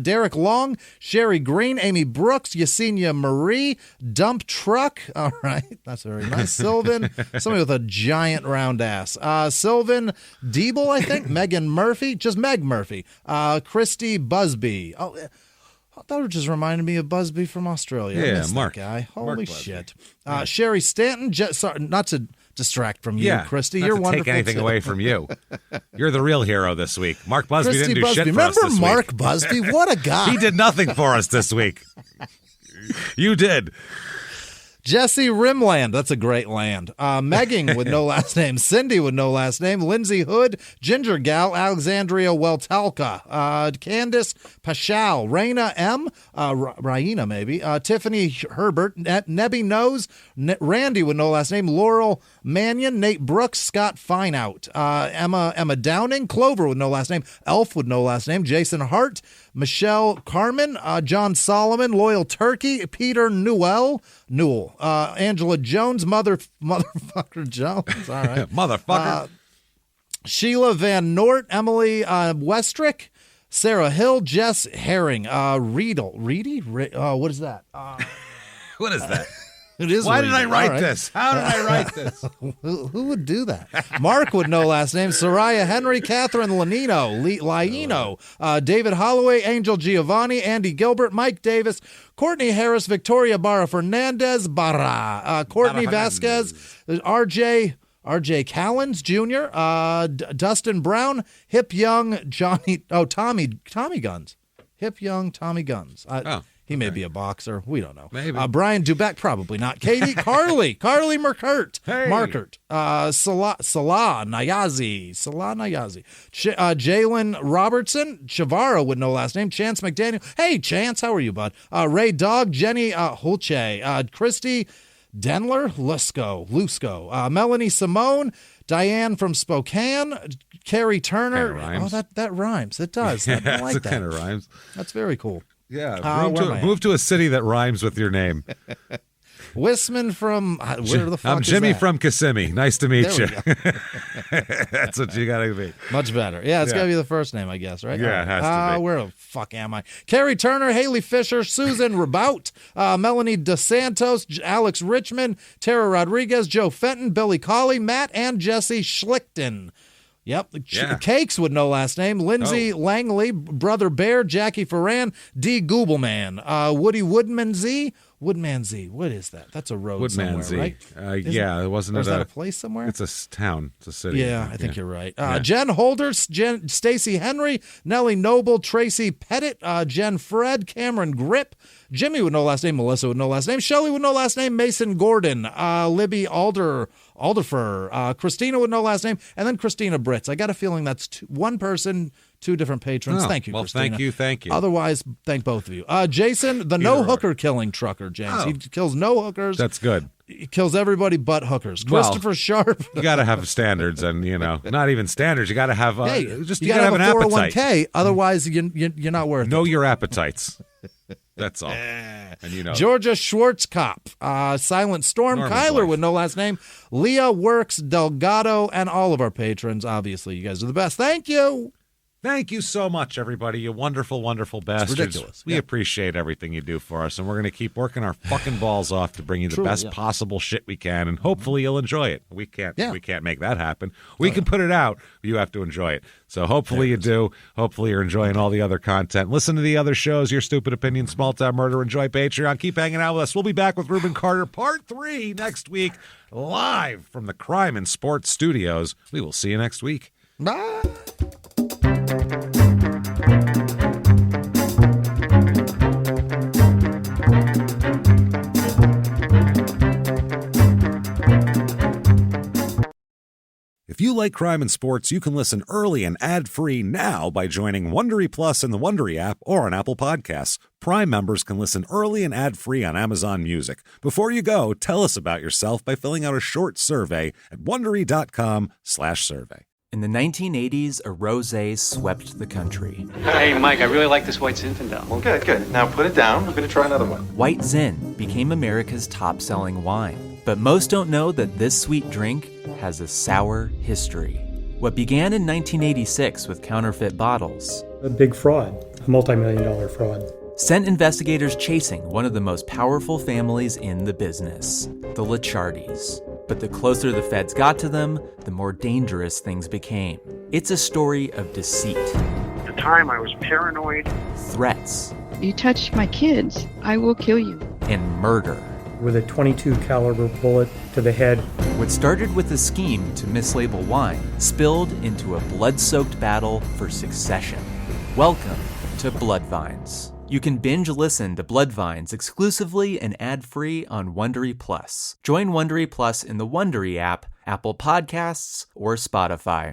Derek Long, Sherry Green, Amy Brooks, Yesenia Marie, Dump Truck. All right, that's very nice. Sylvan, somebody with a giant round ass. Sylvan Diebel, I think. Megan Murphy, just Meg Murphy. Christy Busby. Oh, that just reminded me of Busby from Australia. I missed Mark. that guy. Holy Mark shit. Sherry Stanton, sorry, not to distract from you, Christy. Not You're to wonderful. take anything away from you. You're the real hero this week. Mark Busby Christy didn't do shit for us Remember this Mark week. Busby? What a guy. He did nothing for us this week. You did. Jesse Rimland, that's a great land. Megan with no last name. Cindy with no last name. Lindsay Hood, Ginger Gal, Alexandria Weltalka, Candace Pashal, Raina M, Raina maybe, Tiffany Herbert, Nebby Nose, Randy with no last name, Laurel Mannion, Nate Brooks, Scott Fineout, Emma Downing, Clover with no last name, Elf with no last name, Jason Hart, Michelle Carmen, John Solomon, Loyal Turkey, Peter Newell, Angela Jones, motherfucker Jones, all right. Motherfucker. Sheila Van Nort, Emily Westrick, Sarah Hill, Jess Herring, Reedy? What is that? What is that? It is. Why did I write right. this? How did I write this? Who would do that? Mark with no last name. Soraya Henry, Catherine Laino, David Holloway, Angel Giovanni, Andy Gilbert, Mike Davis, Courtney Harris, Victoria Barra Fernandez, Courtney Vasquez, RJ Callens Jr., Dustin Brown, Hip Young Tommy Guns. Hip Young Tommy Guns. He may be a boxer. We don't know. Maybe. Brian Dubeck, probably not. Katie, Carly Markert. Hey. Salah Nayazi. Jalen Robertson. Shavara with no last name. Chance McDaniel. Hey, Chance, how are you, bud? Ray Dog. Jenny Hulche. Christy Denler. Lusco. Melanie Simone. Diane from Spokane. Carrie Turner. Kinda rhymes. Oh, that rhymes. It does. I like that. Kind of rhymes. That's very cool. Yeah, move to a city that rhymes with your name. Wisman from where the fuck I'm is Jimmy that? from Kissimmee. Nice to meet you. There That's what you gotta be. Much better. Yeah, it's gotta be the first name, I guess, right? Yeah, it has to be. Where the fuck am I? Carrie Turner, Haley Fisher, Susan Rabout, Melanie DeSantos, Alex Richmond, Tara Rodriguez, Joe Fenton, Billy Colley, Matt and Jesse Schlichten. Yep. Cakes with no last name. Lindsay Langley, Brother Bear, Jackie Ferran, D. Goobleman, Woody Woodman Z. What is that? That's a road Woodman somewhere, Z. right? Yeah, wasn't it? Is that a place somewhere? It's a town. It's a city. Yeah, I think you're right. Jen Holder, Stacy Henry, Nellie Noble, Tracy Pettit, Jen Fred, Cameron Grip, Jimmy with no last name, Melissa with no last name, Shelley with no last name, Mason Gordon, Libby Alderfer, Christina with no last name, and then Christina Britz. I got a feeling that's one person, two different patrons. Oh, thank you, well, Christina. thank you. Otherwise, thank both of you. Jason, the no-hooker killing trucker, James. He kills no hookers. That's good. He kills everybody but hookers. Christopher Sharp. You got to have standards, and not even standards. You got to have you got to have have an a appetite. 401k. Otherwise, you're not worth it. Know your appetites. That's all. And Georgia Schwartzkopf, Silent Storm, Norman's Kyler wife. with no last name, Leah Works, Delgado, and all of our patrons. Obviously, you guys are the best. Thank you. Thank you so much, everybody. You wonderful, wonderful bastards. ridiculous. We appreciate everything you do for us, and we're going to keep working our fucking balls off to bring you the best possible shit we can, and hopefully you'll enjoy it. We can't make that happen. We can put it out, but you have to enjoy it. So hopefully you do. Hopefully you're enjoying all the other content. Listen to the other shows, Your Stupid Opinion, Small Town Murder. Enjoy Patreon. Keep hanging out with us. We'll be back with Rubin Carter, Part 3, next week, live from the Crime and Sports Studios. We will see you next week. Bye. If you like crime and sports, you can listen early and ad-free now by joining Wondery Plus in the Wondery app or on Apple Podcasts. Prime members can listen early and ad-free on Amazon Music. Before you go, tell us about yourself by filling out a short survey at Wondery.com/survey. In the 1980s, a rosé swept the country. Hey, Mike, I really like this White Zinfandel. Well, good. Now put it down. We're going to try another one. White Zin became America's top-selling wine. But most don't know that this sweet drink has a sour history. What began in 1986 with counterfeit bottles, A big fraud, a multi-million-dollar fraud, sent investigators chasing one of the most powerful families in the business, the Licciardis. But the closer the feds got to them, the more dangerous things became. It's a story of deceit. At the time, I was paranoid. Threats. You touch my kids, I will kill you. And murder. with a .22 caliber bullet to the head. What started with a scheme to mislabel wine spilled into a blood-soaked battle for succession. Welcome to Bloodvines. You can binge listen to Bloodvines exclusively and ad-free on Wondery Plus. Join Wondery Plus in the Wondery app, Apple Podcasts, or Spotify.